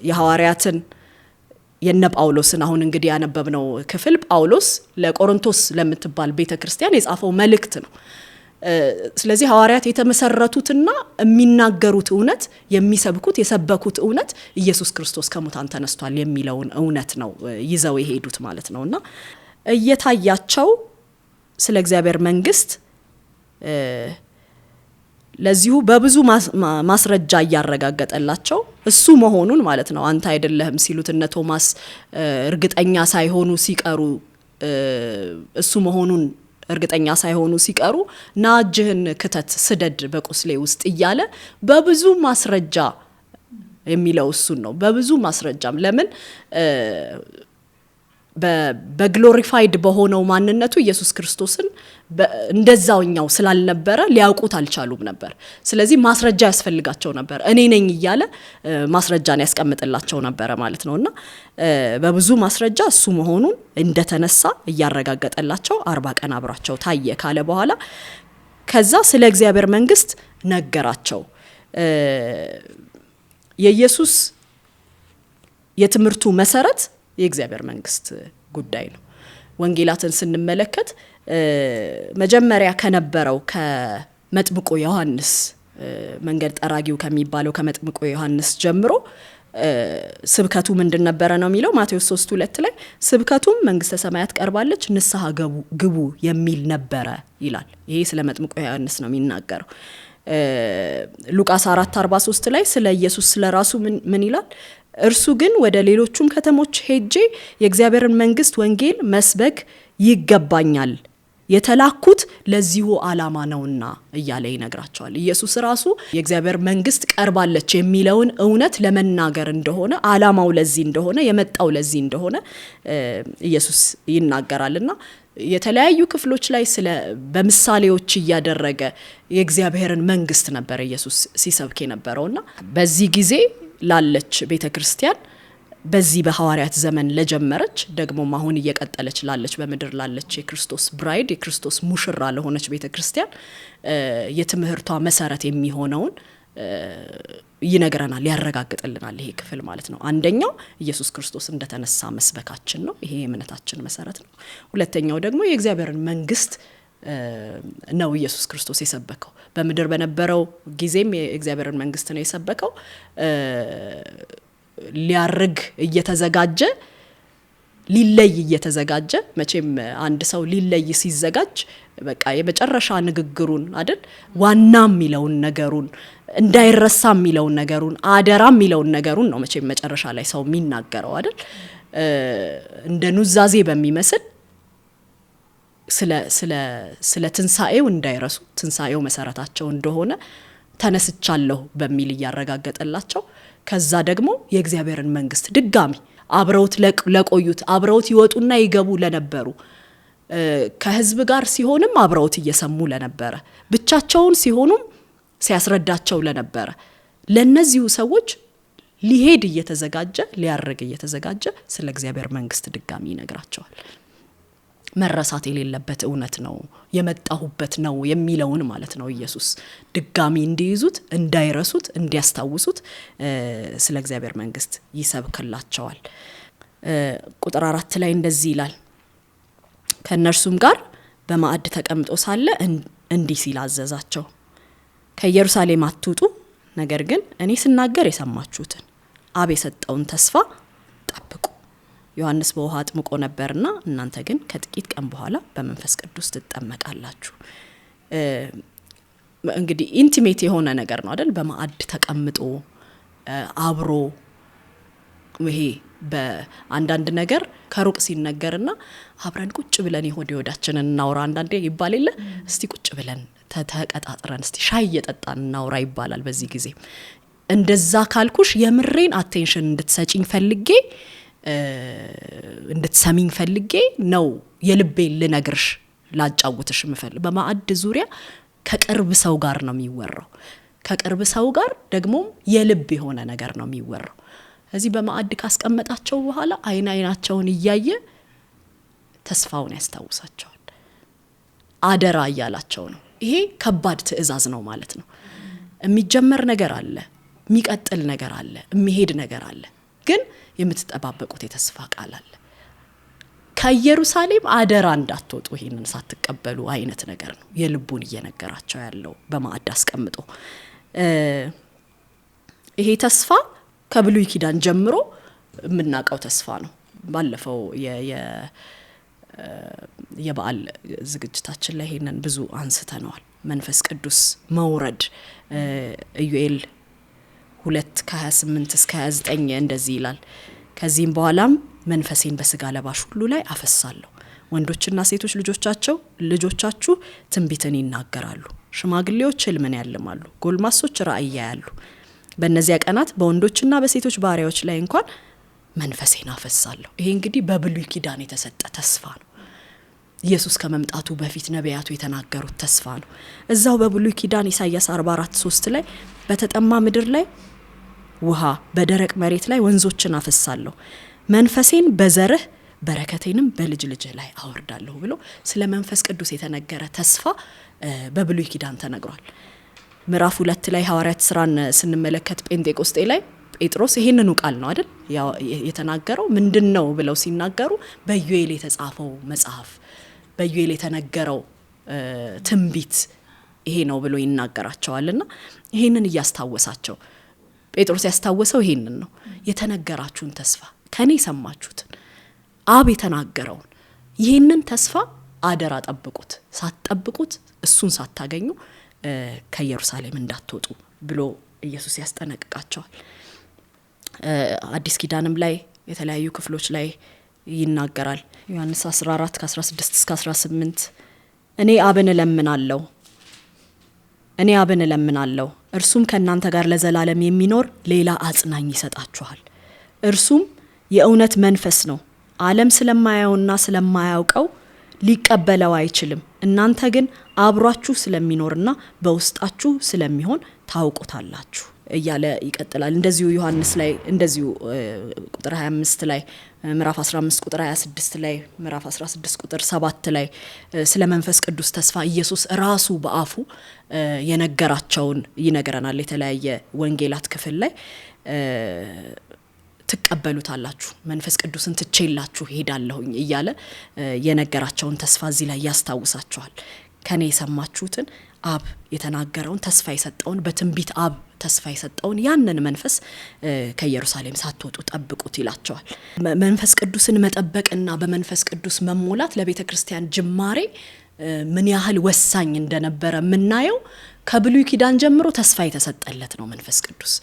የሐዋርያትን የነ ጳውሎስን አሁን እንግዲህ ያነበብነው ክፍል ጳውሎስ ለቆሮንቶስ ለምትባል ቤተክርስቲያን የጻፈው መልእክት ነው። ስለዚህ ሐዋርያት የተመሰረቱትና የሚናገሩት እውነት የሚሰብኩት የሰበኩት እውነት ኢየሱስ ክርስቶስ ከሙታን ተነስቷል የሚለውን እውነት ነው ይዘው የሄዱት ማለት ነውና እየታያቸው ስለ እግዚአብሔር መንግስት ለዚሁ በብዙ ማስረጃ እያረጋገጠላቸው እሱ መሆኑን ማለት ነው። አንተ አይደለህም ሲሉት እነ ቶማስ እርግጠኛ ሳይሆኑ ሲቀሩ እሱ መሆኑን እርግጠኛ ሳይሆኑ ሲቀሩ ና እጅህን ክተት ስደድ በቁስሌ ውስጥ እያለ በብዙ ማስረጃ የሚለው እሱን ነው። በብዙ ማስረጃም ለምን በግሎሪፋይድ በሆነው ማንነቱ ኢየሱስ ክርስቶስን እንደዛውኛው ስላልነበረ ሊያውቁት አልቻሉም ነበር። ስለዚህ ማስረጃ ያስፈልጋቸው ነበር። እኔ ነኝ እያለ ማስረጃን ያስቀምጥላቸው ነበር ማለት ነውና በብዙ ማስረጃ እሱ መሆኑን እንደተነሳ እያረጋገጠላቸው 40 ቀን አብራቸው ታየ ካለ በኋላ ከዛ ስለ እግዚአብሔር መንግስት ነገራቸው። የኢየሱስ የትምህርቱ መሰረት የእግዚአብሔር መንግስት ጉዳይ ነው። ወንጌላትን ስንመለከት መጀመሪያ ከነበረው ከመጥምቁ ዮሐንስ መንገድ ጠራጊው ከሚባለው ከመጥምቁ ዮሐንስ ጀምሮ ስብከቱ ምንድን ነበረ ነው የሚለው ማቴዎስ 3:2 ላይ ስብከቱም መንግስተ ሰማያት ቀርባለች ንስሐ ግቡ የሚል ነበረ ይላል። ይሄ ስለ መጥምቁ ዮሐንስ ነው የሚናገረው። ሉቃስ 4:43 ላይ ስለ ኢየሱስ ስለ ራሱ ምን ይላል? እርሱ ግን ወደ ሌሎቹም ከተሞች ሄጄ የእግዚአብሔርን መንግስት ወንጌል መስበክ ይገባኛል የተላኩት ለዚሁ ዓላማ ነውና እያለ ይነግራቸዋል። ኢየሱስ ራሱ የእግዚአብሔር መንግስት ቀርባለች የሚለውን እውነት ለመናገር እንደሆነ ዓላማው ለዚህ እንደሆነ የመጣው ለዚህ እንደሆነ ኢየሱስ ይናገራልና የተለያዩ ክፍሎች ላይ ስለ በምሳሌዎች እያደረገ የእግዚአብሔርን መንግስት ነበር ኢየሱስ ሲሰብክ የነበረውና በዚህ ጊዜ ላለች ቤተክርስቲያን በዚህ በሐዋርያት ዘመን ለጀመረች ደግሞ አሁን እየቀጠለች ላለች በመድር ላለች የክርስቶስ ብራይድ የክርስቶስ ሙሽራ ለሆነች ቤተክርስቲያን የትምህርቷ መሰረት የሚሆነውን ይነግረናል ያረጋግጥልናል ይሄ ክፍል ማለት ነው። አንደኛው ኢየሱስ ክርስቶስ እንደተነሳ መስበካችን ነው። ይሄ የእምነታችን መሰረት ነው። ሁለተኛው ደግሞ የእግዚአብሔርን መንግስት ነው ኢየሱስ ክርስቶስ የሰበከው። በመድር በነበረው ጊዜም የእግዚአብሔርን መንግስት ነው የሰበከው። ሊያርግ እየተዘጋጀ ሊለይ እየተዘጋጀ መቼም አንድ ሰው ሊለይ ሲዘጋጅ በቃ የመጨረሻ ንግግሩን አይደል ዋናም የሚለውን ነገሩን እንዳይረሳ የሚለውን ነገሩን አደራም የሚለውን ነገሩን ነው መቼም መጨረሻ ላይ ሰው የሚናገረው አይደል እንደ ኑዛዜ በሚመስል ስለ ትንሳኤው እንዳይረሱ ትንሳኤው መሰረታቸው እንደሆነ ተነስቻለሁ በሚል ያረጋገጠላቸው ከዛ ደግሞ የእግዚአብሔርን መንግስት ድጋሚ አብረውት ለቆዩት አብረውት ይወጡና ይገቡ ለነበሩ ከህዝብ ጋር ሲሆንም አብረውት እየሰሙ ለነበረ ብቻቸውን ሲሆኑም ሲያስረዳቸው ለነበረ ለነዚሁ ሰዎች ሊሄድ እየተዘጋጀ ሊያርግ እየተዘጋጀ ስለ እግዚአብሔር መንግስት ድጋሚ ይነግራቸዋል። መረሳት የሌለበት እውነት ነው የመጣሁበት ነው የሚለውን ማለት ነው ኢየሱስ ድጋሚ እንዲይዙት እንዳይረሱት እንዲያስታውሱት ስለ እግዚአብሔር መንግስት ይሰብክላቸዋል። ቁጥር 4 ላይ እንደዚህ ይላል ከነርሱም ጋር በማዕድ ተቀምጦ ሳለ እንዲህ ሲል አዘዛቸው ከኢየሩሳሌም አትውጡ ነገር ግን እኔ ስናገር የሰማችሁትን አብ የሰጠውን ተስፋ ጠብቁ። ዮሐንስ በውሃ አጥምቆ ነበርና እናንተ ግን ከጥቂት ቀን በኋላ በመንፈስ ቅዱስ ትጠመቃላችሁ። እንግዲህ ኢንቲሜት የሆነ ነገር ነው አይደል በማዕድ ተቀምጦ አብሮ ይሄ በአንዳንድ ነገር ከሩቅ ሲነገርና አብረን ቁጭ ብለን ይወዳችንን እናውራ አንዳንዴ ይባል የለ እስቲ ቁጭ ብለን ተቀጣጥረን እስቲ ሻይ እየጠጣን እናውራ ይባላል። በዚህ ጊዜ እንደዛ ካልኩሽ የምሬን አቴንሽን እንድትሰጪኝ ፈልጌ እንድትሰሚኝ ፈልጌ ነው የልቤን ልነግርሽ ላጫውትሽ ምፈልግ። በማዕድ ዙሪያ ከቅርብ ሰው ጋር ነው የሚወራው። ከቅርብ ሰው ጋር ደግሞ የልብ የሆነ ነገር ነው የሚወራው። እዚህ በማዕድ ካስቀመጣቸው በኋላ አይናቸውን እያየ ተስፋውን ያስታውሳቸዋል። አደራ እያላቸው ነው። ይሄ ከባድ ትዕዛዝ ነው ማለት ነው። የሚጀመር ነገር አለ፣ የሚቀጥል ነገር አለ፣ የሚሄድ ነገር አለ። ግን የምትጠባበቁት የተስፋ ቃል አለ። ከኢየሩሳሌም አደራ እንዳትወጡ ይሄንን ሳትቀበሉ አይነት ነገር ነው የልቡን እየነገራቸው ያለው በማዕድ አስቀምጦ። ይሄ ተስፋ ከብሉይ ኪዳን ጀምሮ የምናውቀው ተስፋ ነው። ባለፈው የበዓል ዝግጅታችን ላይ ይሄንን ብዙ አንስተነዋል። መንፈስ ቅዱስ መውረድ ኢዩኤል 2:28 እስከ 29 እንደዚህ ይላል። ከዚህም በኋላም መንፈሴን በስጋ ለባሽ ሁሉ ላይ አፈሳለሁ፣ ወንዶችና ሴቶች ልጆቻችሁ ትንቢትን ይናገራሉ፣ ሽማግሌዎች ሕልምን ያልማሉ፣ ጎልማሶች ራእይ ያያሉ። በእነዚያ ቀናት በወንዶችና በሴቶች ባሪያዎች ላይ እንኳን መንፈሴን አፈሳለሁ። ይሄ እንግዲህ በብሉይ ኪዳን የተሰጠ ተስፋ ነው። ኢየሱስ ከመምጣቱ በፊት ነቢያቱ የተናገሩት ተስፋ ነው። እዛው በብሉይ ኪዳን ኢሳይያስ 44:3 ላይ በተጠማ ምድር ላይ ውሃ፣ በደረቅ መሬት ላይ ወንዞችን አፈሳለሁ፣ መንፈሴን በዘርህ በረከቴንም በልጅ ልጅህ ላይ አወርዳለሁ ብሎ ስለ መንፈስ ቅዱስ የተነገረ ተስፋ በብሉይ ኪዳን ተነግሯል። ምዕራፍ 2 ላይ ሐዋርያት ሥራን ስንመለከት ጴንጤቆስጤ ላይ ጴጥሮስ ይሄንኑ ቃል ነው አይደል የተናገረው። ምንድነው ብለው ሲናገሩ በዩኤል የተጻፈው መጽሐፍ፣ በዩኤል የተነገረው ትንቢት ይሄ ነው ብሎ ይናገራቸዋልና ይሄንን እያስታወሳቸው ጴጥሮስ ያስታወሰው ይሄንን ነው። የተነገራችሁን ተስፋ ከኔ ሰማችሁትን አብ የተናገረውን ይሄንን ተስፋ አደራ ጠብቁት፣ ሳትጠብቁት እሱን ሳታገኙ ከኢየሩሳሌም እንዳትወጡ ብሎ ኢየሱስ ያስጠነቅቃቸዋል። አዲስ ኪዳንም ላይ የተለያዩ ክፍሎች ላይ ይናገራል። ዮሐንስ 14:16-18 እኔ አብን እለምናለሁ እርሱም ከእናንተ ጋር ለዘላለም የሚኖር ሌላ አጽናኝ ይሰጣችኋል። እርሱም የእውነት መንፈስ ነው። ዓለም ስለማያየውና ስለማያውቀው ሊቀበለው አይችልም። እናንተ ግን አብሯችሁ ስለሚኖርና በውስጣችሁ ስለሚሆን ታውቁታላችሁ እያለ ይቀጥላል። እንደዚሁ ዮሐንስ ላይ እንደዚሁ ቁጥር 25 ላይ ምዕራፍ 15 ቁጥር 26 ላይ ምዕራፍ 16 ቁጥር 7 ላይ ስለ መንፈስ ቅዱስ ተስፋ ኢየሱስ ራሱ በአፉ የነገራቸውን ይነግረናል። የተለያየ ወንጌላት ክፍል ላይ ትቀበሉታላችሁ፣ መንፈስ ቅዱስን ትቼላችሁ ሄዳለሁኝ እያለ የነገራቸውን ተስፋ እዚህ ላይ ያስታውሳቸዋል። ከኔ የሰማችሁትን አብ የተናገረውን ተስፋ የሰጠውን በትንቢት አብ ተስፋ የሰጠውን ያንን መንፈስ ከኢየሩሳሌም ሳትወጡ ጠብቁት ይላቸዋል። መንፈስ ቅዱስን መጠበቅና በመንፈስ ቅዱስ መሞላት ለቤተ ክርስቲያን ጅማሬ ምን ያህል ወሳኝ እንደነበረ የምናየው ከብሉይ ኪዳን ጀምሮ ተስፋ የተሰጠለት ነው። መንፈስ ቅዱስ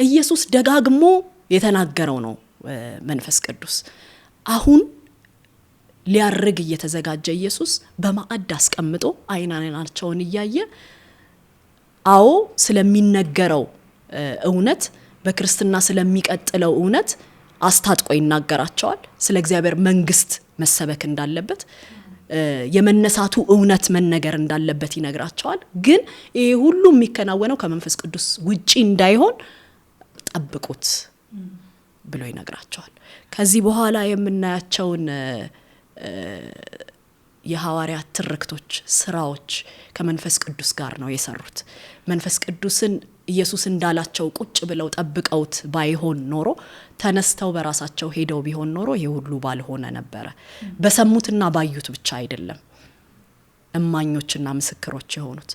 ኢየሱስ ደጋግሞ የተናገረው ነው። መንፈስ ቅዱስ አሁን ሊያርግ እየተዘጋጀ ኢየሱስ በማዕድ አስቀምጦ አይናቸውን እያየ አዎ ስለሚነገረው እውነት በክርስትና ስለሚቀጥለው እውነት አስታጥቆ ይናገራቸዋል። ስለ እግዚአብሔር መንግስት መሰበክ እንዳለበት የመነሳቱ እውነት መነገር እንዳለበት ይነግራቸዋል። ግን ይሄ ሁሉ የሚከናወነው ከመንፈስ ቅዱስ ውጪ እንዳይሆን ጠብቁት ብሎ ይነግራቸዋል። ከዚህ በኋላ የምናያቸውን የሐዋርያት ትርክቶች፣ ስራዎች ከመንፈስ ቅዱስ ጋር ነው የሰሩት። መንፈስ ቅዱስን ኢየሱስ እንዳላቸው ቁጭ ብለው ጠብቀውት ባይሆን ኖሮ ተነስተው በራሳቸው ሄደው ቢሆን ኖሮ ይሄ ሁሉ ባልሆነ ነበረ። በሰሙትና ባዩት ብቻ አይደለም እማኞችና ምስክሮች የሆኑት።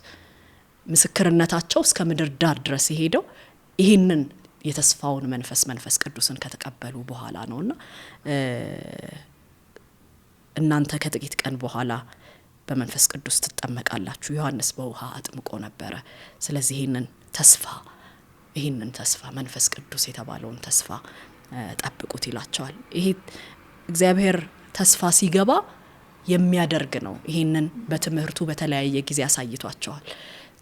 ምስክርነታቸው እስከ ምድር ዳር ድረስ ሄደው ይሄንን የተስፋውን መንፈስ ቅዱስን ከተቀበሉ በኋላ ነውና እናንተ ከጥቂት ቀን በኋላ በመንፈስ ቅዱስ ትጠመቃላችሁ። ዮሐንስ በውሃ አጥምቆ ነበረ። ስለዚህ ይሄንን ተስፋ መንፈስ ቅዱስ የተባለውን ተስፋ ጠብቁት ይላቸዋል። ይሄ እግዚአብሔር ተስፋ ሲገባ የሚያደርግ ነው። ይሄንን በትምህርቱ በተለያየ ጊዜ አሳይቷቸዋል።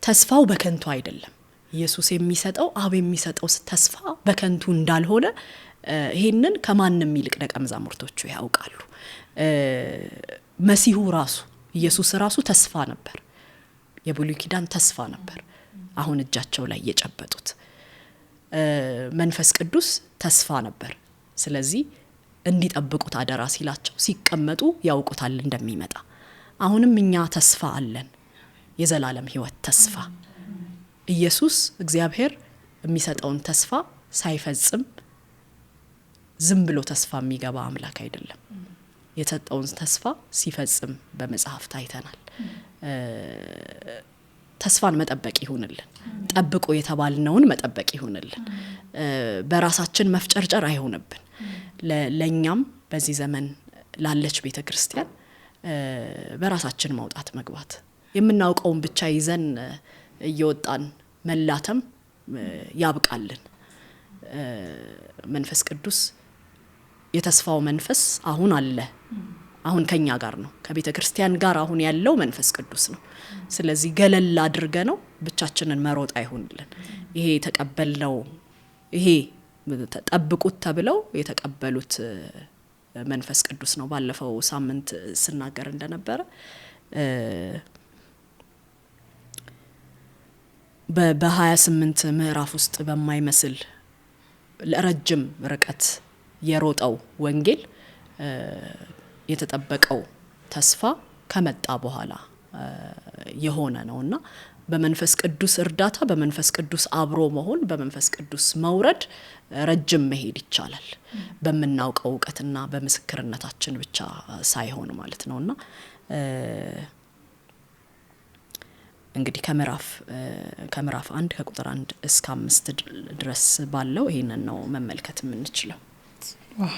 ተስፋው በከንቱ አይደለም። ኢየሱስ የሚሰጠው አብ የሚሰጠው ተስፋ በከንቱ እንዳልሆነ ይሄንን ከማንም ይልቅ ደቀ መዛሙርቶቹ ያውቃሉ። መሲሁ ራሱ ኢየሱስ ራሱ ተስፋ ነበር። የብሉይ ኪዳን ተስፋ ነበር አሁን እጃቸው ላይ የጨበጡት። መንፈስ ቅዱስ ተስፋ ነበር። ስለዚህ እንዲጠብቁት አደራ ሲላቸው ሲቀመጡ ያውቁታል እንደሚመጣ። አሁንም እኛ ተስፋ አለን፣ የዘላለም ሕይወት ተስፋ። ኢየሱስ እግዚአብሔር የሚሰጠውን ተስፋ ሳይፈጽም ዝም ብሎ ተስፋ የሚገባ አምላክ አይደለም። የተሰጠውን ተስፋ ሲፈጽም በመጽሐፍት አይተናል። ተስፋን መጠበቅ ይሁንልን። ጠብቆ የተባልነውን መጠበቅ ይሁንልን። በራሳችን መፍጨርጨር አይሆንብን። ለኛም በዚህ ዘመን ላለች ቤተ ክርስቲያን በራሳችን መውጣት መግባት፣ የምናውቀውን ብቻ ይዘን እየወጣን መላተም ያብቃልን። መንፈስ ቅዱስ የተስፋው መንፈስ አሁን አለ። አሁን ከኛ ጋር ነው፣ ከቤተ ክርስቲያን ጋር አሁን ያለው መንፈስ ቅዱስ ነው። ስለዚህ ገለል አድርገ ነው ብቻችንን መሮጥ አይሆንልን። ይሄ የተቀበልነው ይሄ ተጠብቁት ተብለው የተቀበሉት መንፈስ ቅዱስ ነው። ባለፈው ሳምንት ስናገር እንደነበረ በ28 ምዕራፍ ውስጥ በማይመስል ለረጅም ርቀት የሮጠው ወንጌል የተጠበቀው ተስፋ ከመጣ በኋላ የሆነ ነውና በመንፈስ ቅዱስ እርዳታ፣ በመንፈስ ቅዱስ አብሮ መሆን፣ በመንፈስ ቅዱስ መውረድ ረጅም መሄድ ይቻላል። በመናውቀው ዕውቀትና በምስክርነታችን ብቻ ሳይሆን ማለት ነውና እንግዲህ ከምዕራፍ 1 ከቁጥር 1 እስከ 5 ድረስ ባለው ይሄንን ነው መመልከት የምንችለው። ዋው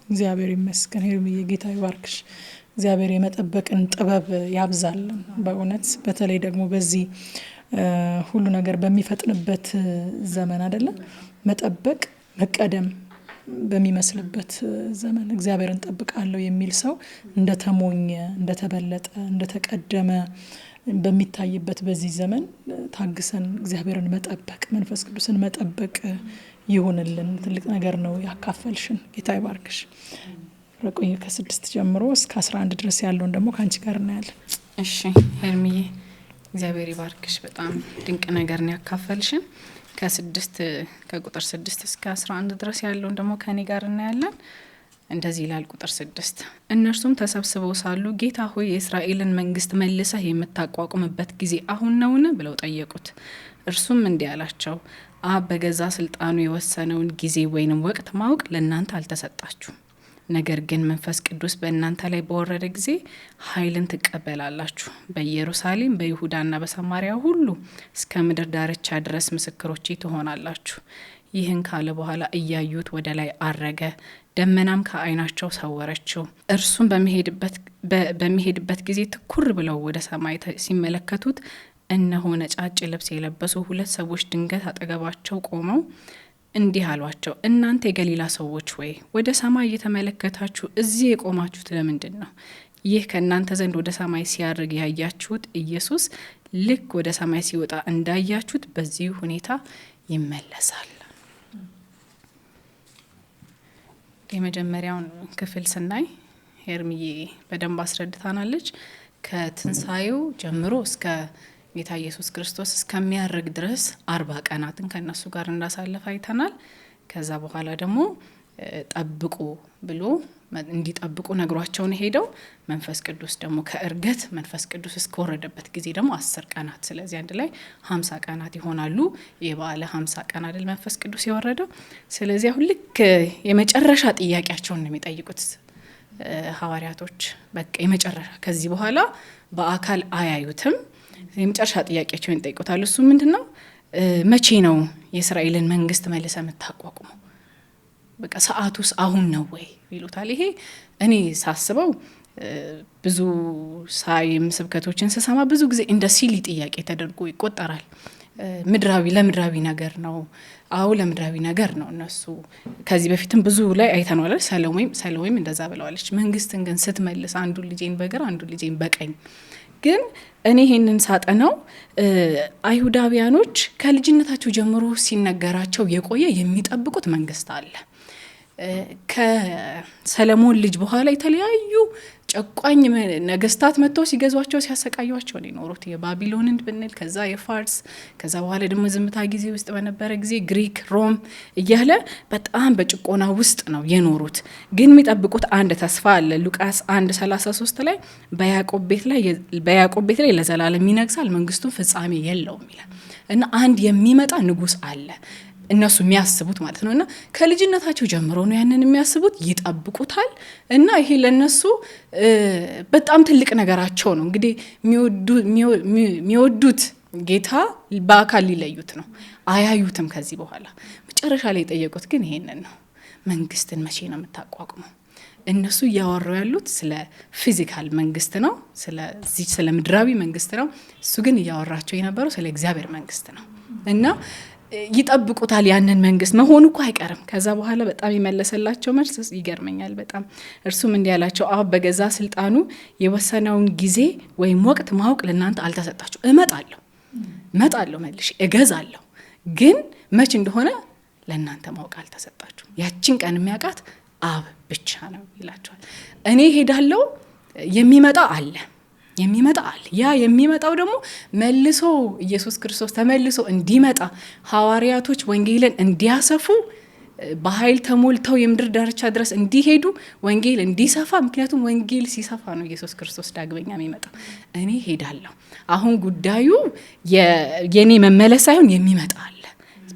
እግዚአብሔር ይመስገን። ሄርሚዬ ጌታ ይባርክሽ። እግዚአብሔር የመጠበቅን ጥበብ ያብዛልን። በእውነት በተለይ ደግሞ በዚህ ሁሉ ነገር በሚፈጥንበት ዘመን አይደለ መጠበቅ መቀደም በሚመስልበት ዘመን እግዚአብሔርን ጠብቃለሁ የሚል ሰው እንደተሞኘ፣ እንደተበለጠ፣ እንደተቀደመ በሚታይበት በዚህ ዘመን ታግሰን እግዚአብሔርን መጠበቅ፣ መንፈስ ቅዱስን መጠበቅ ይሁንልን። ትልቅ ነገር ነው ያካፈልሽን። ጌታ ይባርክሽ። ረቆይ ከ6 ጀምሮ እስከ 11 ድረስ ያለውን ደግሞ ካንቺ ጋር እናያለን። እሺ ሄርሚዬ እግዚአብሔር ይባርክሽ። በጣም ድንቅ ነገር ነው ያካፈልሽን። ከቁጥር 6 እስከ 11 ድረስ ያለውን ደግሞ ከኔ ጋር እናያለን። እንደዚህ ይላል ቁጥር 6 እነርሱም ተሰብስበው ሳሉ ጌታ ሆይ የእስራኤልን መንግስት መልሰህ የምታቋቁምበት ጊዜ አሁን ነውን ብለው ጠየቁት። እርሱም እንዲህ አላቸው፣ አብ በገዛ ስልጣኑ የወሰነውን ጊዜ ወይንም ወቅት ማወቅ ለእናንተ አልተሰጣችሁም። ነገር ግን መንፈስ ቅዱስ በእናንተ ላይ በወረደ ጊዜ ኃይልን ትቀበላላችሁ። በኢየሩሳሌም በይሁዳና በሰማሪያ ሁሉ እስከ ምድር ዳርቻ ድረስ ምስክሮቼ ትሆናላችሁ። ይህን ካለ በኋላ እያዩት ወደ ላይ አረገ፣ ደመናም ከዓይናቸው ሰወረችው። እርሱም በሚሄድበት ጊዜ ትኩር ብለው ወደ ሰማይ ሲመለከቱት እነሆ ነጫጭ ልብስ የለበሱ 2 ሰዎች ድንገት አጠገባቸው ቆመው እንዲህ አሏቸው፣ እናንተ የገሊላ ሰዎች ወይ ወደ ሰማይ እየተመለከታችሁ እዚህ የቆማችሁት ለምንድን ነው? ይህ ከእናንተ ዘንድ ወደ ሰማይ ሲያርግ ያያችሁት ኢየሱስ ልክ ወደ ሰማይ ሲወጣ እንዳያችሁት በዚህ ሁኔታ ይመለሳል። የመጀመሪያውን ክፍል ስናይ ሄርሚዬ በደንብ አስረድታናለች። ከትንሳኤው ጀምሮ እስከ ጌታ ኢየሱስ ክርስቶስ እስከሚያርግ ድረስ 40 ቀናትን ከነሱ ጋር እንዳሳለፈ አይተናል። ከዛ በኋላ ደግሞ ጠብቁ ብሎ እንዲጠብቁ ነግሯቸውን ሄደው መንፈስ ቅዱስ ደግሞ ከእርገት መንፈስ ቅዱስ እስከወረደበት ጊዜ ደግሞ 10 ቀናት፣ ስለዚህ አንድ ላይ 50 ቀናት ይሆናሉ። የበዓለ 50 ቀን አይደል መንፈስ ቅዱስ የወረደው። ስለዚህ አሁን ልክ የመጨረሻ ጥያቄያቸውን ነው የሚጠይቁት ሐዋርያቶች። በቃ የመጨረሻ ከዚህ በኋላ በአካል አያዩትም። የመጨረሻ ጥያቄያቸውን ይጠይቁታል። እሱ ምንድነው? መቼ ነው የእስራኤልን መንግስት መልሰ የምታቋቁመው? በቃ ሰዓቱስ አሁን ነው ወይ ይሉታል። ይሄ እኔ ሳስበው ብዙ ሳይም ስብከቶችን ስሰማ ብዙ ጊዜ እንደ ሲሊ ጥያቄ ተደርጎ ይቆጠራል። ለምድራዊ ነገር ነው። አው ለምድራዊ ነገር ነው። እነሱ ከዚህ በፊትም ብዙ ላይ አይተናል። ሰሎሜም እንደዛ ብለዋለች። መንግስትን ግን ስትመልስ አንዱ ልጄን በግራ አንዱ ልጄን በቀኝ። ግን እኔ ይሄንን ሳጠናው አይሁዳውያኖች ከልጅነታቸው ጀምሮ ሲነገራቸው የቆየ የሚጠብቁት መንግስት አለ። ከሰለሞን ልጅ በኋላ የተለያዩ ጨቋኝ ነገስታት መጥተው ሲገዟቸው ሲያሰቃዩቸው ነው የኖሩት። የባቢሎንን ብንል፣ ከዛ የፋርስ፣ ከዛ በኋላ ደግሞ ዝምታ ጊዜ ውስጥ በነበረ ጊዜ ግሪክ፣ ሮም እያለ በጣም በጭቆና ውስጥ ነው የኖሩት። ግን የሚጠብቁት አንድ ተስፋ አለ። ሉቃስ 1:33 ላይ በያዕቆብ ቤት ላይ ለዘላለም ይነግሳል፣ መንግስቱን ፍጻሜ የለውም ይላል እና አንድ የሚመጣ ንጉስ አለ እነሱ የሚያስቡት ማለት ነው። እና ከልጅነታቸው ጀምሮ ነው ያንን የሚያስቡት፣ ይጠብቁታል። እና ይሄ ለነሱ በጣም ትልቅ ነገራቸው ነው። እንግዲህ የሚወዱት ጌታ በአካል ሊለዩት ነው፣ አያዩትም ከዚህ በኋላ። መጨረሻ ላይ የጠየቁት ግን ይሄንን ነው፣ መንግስትን መቼ ነው የምታቋቁመው? እነሱ እያወሩ ያሉት ስለ ፊዚካል መንግስት ነው፣ ስለ ምድራዊ መንግስት ነው። እሱ ግን እያወራቸው የነበረው ስለ እግዚአብሔር መንግስት ነው። እና ይጠብቁታል ያንን መንግስት መሆኑ እኮ አይቀርም። ከዛ በኋላ በጣም ይመለሰላቸው መልስ ይገርመኛል በጣም። እርሱም እንዲህ ያላቸው አብ በገዛ ስልጣኑ የወሰነውን ጊዜ ወይም ወቅት ማወቅ ለእናንተ አልተሰጣችሁ። እመጣለሁ መልሼ እገዛለሁ፣ ግን መች እንደሆነ ለእናንተ ማወቅ አልተሰጣችሁ። ያችን ቀን የሚያውቃት አብ ብቻ ነው ይላቸዋል። እኔ ሄዳለሁ፣ የሚመጣ አለ። ያ የሚመጣው ደግሞ መልሶ ኢየሱስ ክርስቶስ ተመልሶ እንዲመጣ ሐዋርያቶች ወንጌልን እንዲያሰፉ በኃይል ተሞልተው የምድር ዳርቻ ድረስ እንዲሄዱ ወንጌል እንዲሰፋ። ምክንያቱም ወንጌል ሲሰፋ ነው ኢየሱስ ክርስቶስ ዳግመኛ የሚመጣው። እኔ ሄዳለሁ፣ አሁን ጉዳዩ የኔ መመለስ ሳይሆን የሚመጣ አለ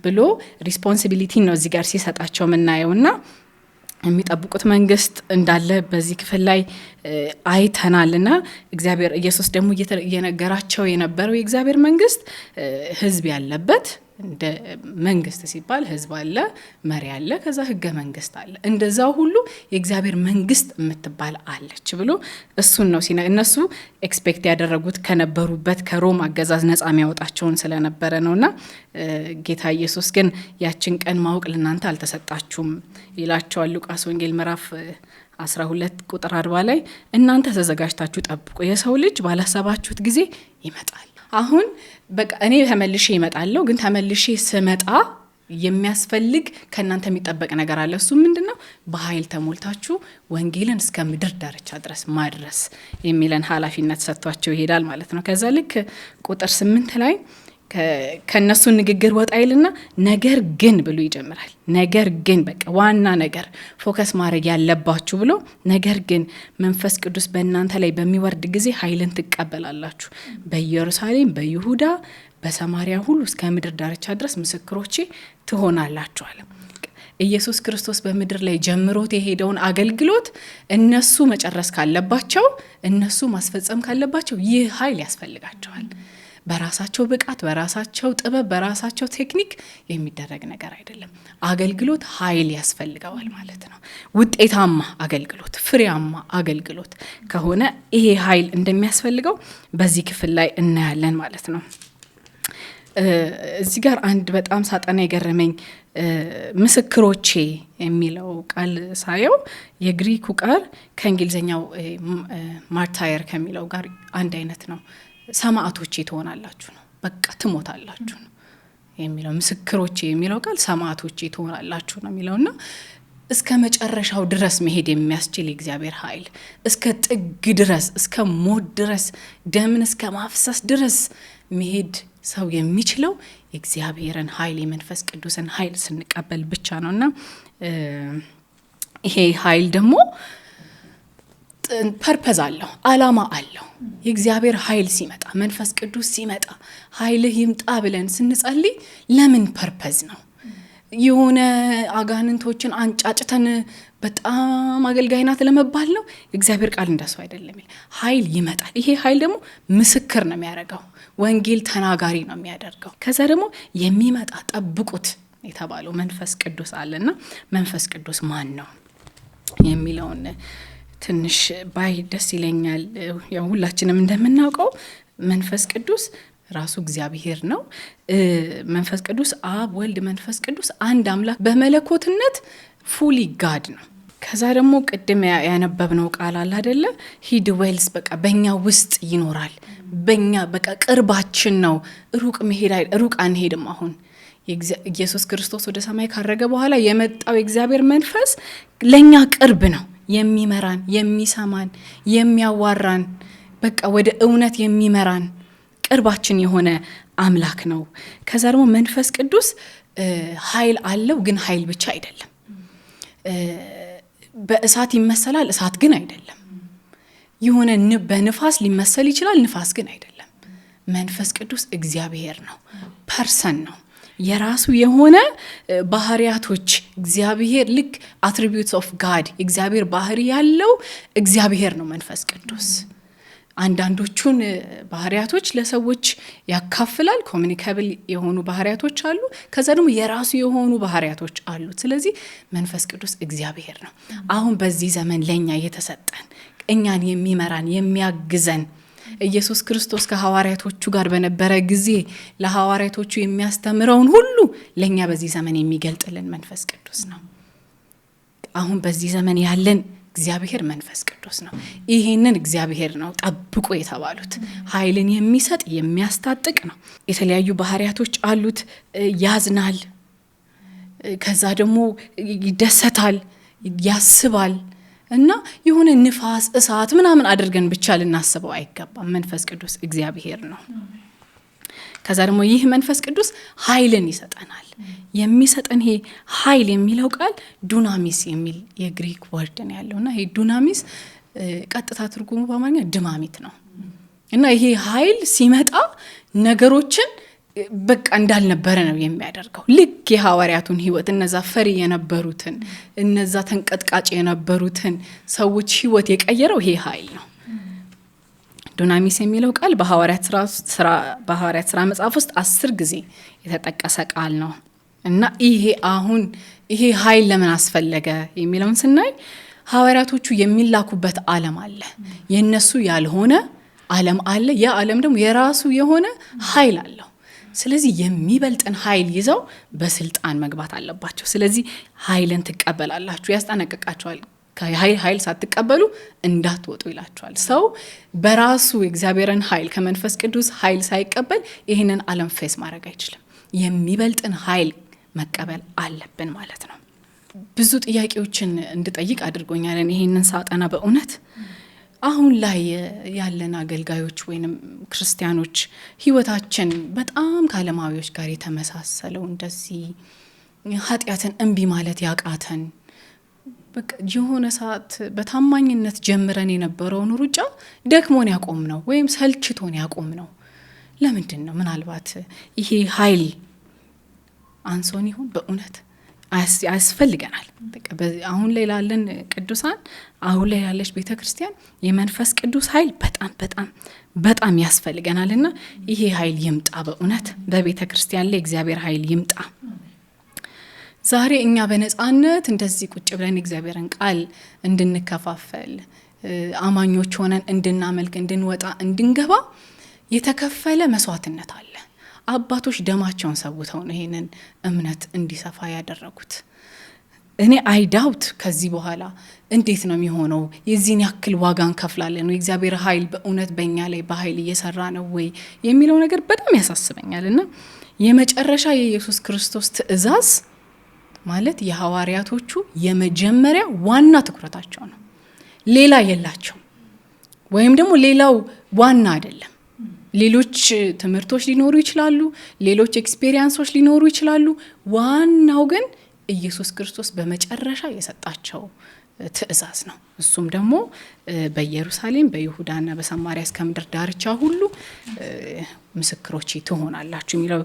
ብሎ ሪስፖንሲቢሊቲ ነው እዚህ ጋር ሲሰጣቸው የምናየውና የሚጠብቁት መንግስት እንዳለ በዚህ ክፍል ላይ አይተናልና እግዚአብሔር ኢየሱስ ደግሞ እየነገራቸው የነበረው የእግዚአብሔር መንግስት ህዝብ ያለበት እንደ መንግስት ሲባል ህዝብ አለ፣ መሪ አለ፣ ከዛ ህገ መንግስት አለ። እንደዛው ሁሉ የእግዚአብሔር መንግስት የምትባል አለች ብሎ እሱን ነው እነሱ ኤክስፔክት ያደረጉት ከነበሩበት ከሮም አገዛዝ ነፃ የሚያወጣቸውን ስለነበረ ነውና ጌታ ኢየሱስ ግን ያችን ቀን ማወቅ ለእናንተ አልተሰጣችሁም ይላቸዋል። ሉቃስ ወንጌል ምዕራፍ 12 ቁጥር 40 ላይ እናንተ ተዘጋጅታችሁ ጠብቁ፣ የሰው ልጅ ባላሰባችሁት ጊዜ ይመጣል። አሁን በቃ እኔ ተመልሼ ይመጣለሁ፣ ግን ተመልሼ ስመጣ የሚያስፈልግ ከእናንተ የሚጠበቅ ነገር አለ። እሱ ምንድነው? በኃይል ተሞልታችሁ ወንጌልን እስከ ምድር ዳርቻ ድረስ ማድረስ የሚለን ኃላፊነት ሰጥቷቸው ይሄዳል ማለት ነው። ከዛ ልክ ቁጥር 8 ላይ ከነሱ ንግግር ወጣ ይልና ነገር ግን ብሎ ይጀምራል። ነገር ግን በቃ ዋና ነገር ፎከስ ማድረግ ያለባችሁ ብሎ ነገር ግን መንፈስ ቅዱስ በእናንተ ላይ በሚወርድ ጊዜ ኃይልን ትቀበላላችሁ፣ በኢየሩሳሌም፣ በይሁዳ፣ በሰማሪያ ሁሉ እስከ ምድር ዳርቻ ድረስ ምስክሮቼ ትሆናላችሁ አለ። ኢየሱስ ክርስቶስ በምድር ላይ ጀምሮት የሄደውን አገልግሎት እነሱ መጨረስ ካለባቸው፣ እነሱ ማስፈጸም ካለባቸው ይህ ኃይል ያስፈልጋቸዋል። በራሳቸው ብቃት፣ በራሳቸው ጥበብ፣ በራሳቸው ቴክኒክ የሚደረግ ነገር አይደለም። አገልግሎት ኃይል ያስፈልገዋል ማለት ነው። ውጤታማ አገልግሎት፣ ፍሬያማ አገልግሎት ከሆነ ይሄ ኃይል እንደሚያስፈልገው በዚህ ክፍል ላይ እናያለን ማለት ነው። እዚህ ጋር አንድ በጣም ሳጠና የገረመኝ ምስክሮቼ የሚለው ቃል ሳየው የግሪኩ ቃል ከእንግሊዝኛው ማርታየር ከሚለው ጋር አንድ አይነት ነው። ሰማዕቶቼ ትሆናላችሁ ነው፣ በቃ ትሞታላችሁ ነው የሚለው። ምስክሮቼ የሚለው ቃል ሰማዕቶቼ ትሆናላችሁ ነው የሚለውና እስከ መጨረሻው ድረስ መሄድ የሚያስችል የእግዚአብሔር ኃይል፣ እስከ ጥግ ድረስ፣ እስከ ሞት ድረስ፣ ደምን እስከ ማፍሰስ ድረስ መሄድ ሰው የሚችለው የእግዚአብሔርን ኃይል፣ የመንፈስ ቅዱስን ኃይል ስንቀበል ብቻ ነውና ይሄ ኃይል ደግሞ ፐርፐዝ አለው፣ አላማ አለው። የእግዚአብሔር ኃይል ሲመጣ፣ መንፈስ ቅዱስ ሲመጣ፣ ኃይልህ ይምጣ ብለን ስንጸልይ ለምን ፐርፐዝ ነው? የሆነ አጋንንቶችን አንጫጭተን በጣም አገልጋይ ናት ለመባል ነው? እግዚአብሔር ቃል እንደሱ አይደለም። ኃይል ይመጣል። ይሄ ኃይል ደግሞ ምስክር ነው የሚያደርገው፣ ወንጌል ተናጋሪ ነው የሚያደርገው። ከዛ ደግሞ የሚመጣ ጠብቁት የተባለው መንፈስ ቅዱስ አለና መንፈስ ቅዱስ ማን ነው የሚለውን ትንሽ ባይ ደስ ይለኛል። ያው ሁላችንም እንደምናውቀው መንፈስ ቅዱስ ራሱ እግዚአብሔር ነው። መንፈስ ቅዱስ አብ፣ ወልድ፣ መንፈስ ቅዱስ አንድ አምላክ በመለኮትነት ፉሊ ጋድ ነው። ከዛ ደግሞ ቅድም ያነበብነው ቃል አለ አይደለ? ሂ ድዌልስ በቃ በእኛ ውስጥ ይኖራል። በእኛ በቃ ቅርባችን ነው። ሩቅ አንሄድም። አሁን ኢየሱስ ክርስቶስ ወደ ሰማይ ካረገ በኋላ የመጣው የእግዚአብሔር መንፈስ ለኛ ቅርብ ነው። የሚመራን፣ የሚሰማን፣ የሚያዋራን፣ በቃ ወደ እውነት የሚመራን ቅርባችን የሆነ አምላክ ነው። ከዛ ደግሞ መንፈስ ቅዱስ ኃይል አለው፣ ግን ኃይል ብቻ አይደለም። በእሳት ይመሰላል፣ እሳት ግን አይደለም። የሆነ በንፋስ ሊመሰል ይችላል፣ ንፋስ ግን አይደለም። መንፈስ ቅዱስ እግዚአብሔር ነው፣ ፐርሰን ነው። የራሱ የሆነ ባህሪያቶች እግዚአብሔር ልክ አትሪቢዩትስ ኦፍ ጋድ እግዚአብሔር ባህሪ ያለው እግዚአብሔር ነው መንፈስ ቅዱስ። አንዳንዶቹን ባህሪያቶች ለሰዎች ያካፍላል፣ ኮሚኒካብል የሆኑ ባህሪያቶች አሉ። ከዛ ደግሞ የራሱ የሆኑ ባህሪያቶች አሉ። ስለዚህ መንፈስ ቅዱስ እግዚአብሔር ነው። አሁን በዚህ ዘመን ለኛ የተሰጠን እኛን የሚመራን የሚያግዘን ኢየሱስ ክርስቶስ ከሐዋርያቶቹ ጋር በነበረ ጊዜ ለሐዋርያቶቹ የሚያስተምረውን ሁሉ ለኛ በዚህ ዘመን የሚገልጥልን መንፈስ ቅዱስ ነው። አሁን በዚህ ዘመን ያለን እግዚአብሔር መንፈስ ቅዱስ ነው። ይሄንን እግዚአብሔር ነው ጠብቆ የተባሉት ኃይልን የሚሰጥ የሚያስታጥቅ ነው። የተለያዩ ባህሪያቶች አሉት። ያዝናል፣ ከዛ ደግሞ ይደሰታል፣ ያስባል እና የሆነ ንፋስ እሳት ምናምን አድርገን ብቻ ልናስበው አይገባም። መንፈስ ቅዱስ እግዚአብሔር ነው። ከዛ ደግሞ ይህ መንፈስ ቅዱስ ኃይልን ይሰጠናል። የሚሰጠን ይሄ ኃይል የሚለው ቃል ዱናሚስ የሚል የግሪክ ወርድ ነው ያለውና ይሄ ዱናሚስ ቀጥታ ትርጉሙ በአማርኛ ድማሚት ነው እና ይሄ ኃይል ሲመጣ ነገሮችን በቃ እንዳልነበረ ነው የሚያደርገው። ልክ የሐዋርያቱን ህይወት እነዛ ፈሪ የነበሩትን እነዛ ተንቀጥቃጭ የነበሩትን ሰዎች ህይወት የቀየረው ይሄ ኃይል ነው። ዱናሚስ የሚለው ቃል በሐዋርያት ስራ መጽሐፍ ውስጥ 10 ጊዜ የተጠቀሰ ቃል ነው እና ይሄ ኃይል ለምን አስፈለገ የሚለውን ስናይ ሐዋርያቶቹ የሚላኩበት ዓለም አለ፣ የነሱ ያልሆነ ዓለም አለ። ያ ዓለም ደግሞ የራሱ የሆነ ኃይል አለው። ስለዚህ የሚበልጥን ኃይል ይዘው በስልጣን መግባት አለባቸው። ስለዚህ ኃይልን ትቀበላላችሁ፣ ያስጠነቅቃቸዋል። ኃይል ሳትቀበሉ እንዳትወጡ ይላቸዋል። ሰው በራሱ የእግዚአብሔርን ኃይል ከመንፈስ ቅዱስ ኃይል ሳይቀበል ይህንን ዓለም ፌስ ማድረግ አይችልም። የሚበልጥን ኃይል መቀበል አለብን ማለት ነው። ብዙ ጥያቄዎችን እንድጠይቅ አድርጎኛል ይህንን ሳጠና። በእውነት አሁን ላይ ያለን አገልጋዮች ወይንም ክርስቲያኖች ህይወታችን በጣም ከዓለማዊዎች ጋር የተመሳሰለው እንደዚህ ኃጢአትን እንቢ ማለት ያቃተን በቃ የሆነ ሰዓት በታማኝነት ጀምረን የነበረውን ሩጫ ደክሞን ያቆም ነው ወይም ሰልችቶን ያቆም ነው። ለምንድን ነው? ምናልባት ይሄ ኃይል አንሶን ይሁን? በእውነት ያስፈልገናል። በቃ አሁን ላይ ላለን ቅዱሳን፣ አሁን ላይ ያለች ቤተክርስቲያን የመንፈስ ቅዱስ ኃይል በጣም በጣም በጣም ያስፈልገናልና ይሄ ኃይል ይምጣ። በእውነት በቤተክርስቲያን ላይ እግዚአብሔር ኃይል ይምጣ። ዛሬ እኛ በነጻነት እንደዚህ ቁጭ ብለን እግዚአብሔርን ቃል እንድንከፋፈል አማኞች ሆነን እንድናመልክ እንድንወጣ እንድንገባ የተከፈለ መስዋዕትነት አለ። አባቶች ደማቸውን ሰውተው ነው ይሄንን እምነት እንዲሰፋ ያደረጉት። እኔ አይዳውት ከዚህ በኋላ እንዴት ነው የሚሆነው? የዚህን ያክል ዋጋ እንከፍላለን ወይ? እግዚአብሔር ኃይል በእውነት በእኛ ላይ በኃይል እየሰራ ነው ወይ የሚለው ነገር በጣም ያሳስበኛልና የመጨረሻ የኢየሱስ ክርስቶስ ትእዛዝ ማለት የሐዋርያቶቹ የመጀመሪያ ዋና ትኩረታቸው ነው። ሌላ የላቸው ወይም ደግሞ ሌላው ዋና አይደለም። ሌሎች ትምህርቶች ሊኖሩ ይችላሉ፣ ሌሎች ኤክስፔሪየንሶች ሊኖሩ ይችላሉ። ዋናው ግን ኢየሱስ ክርስቶስ በመጨረሻ የሰጣቸው ትእዛዝ ነው። እሱም ደግሞ በኢየሩሳሌም በይሁዳና በሰማርያ እስከ ምድር ዳርቻ ሁሉ ምስክሮች ትሆናላችሁ የሚለው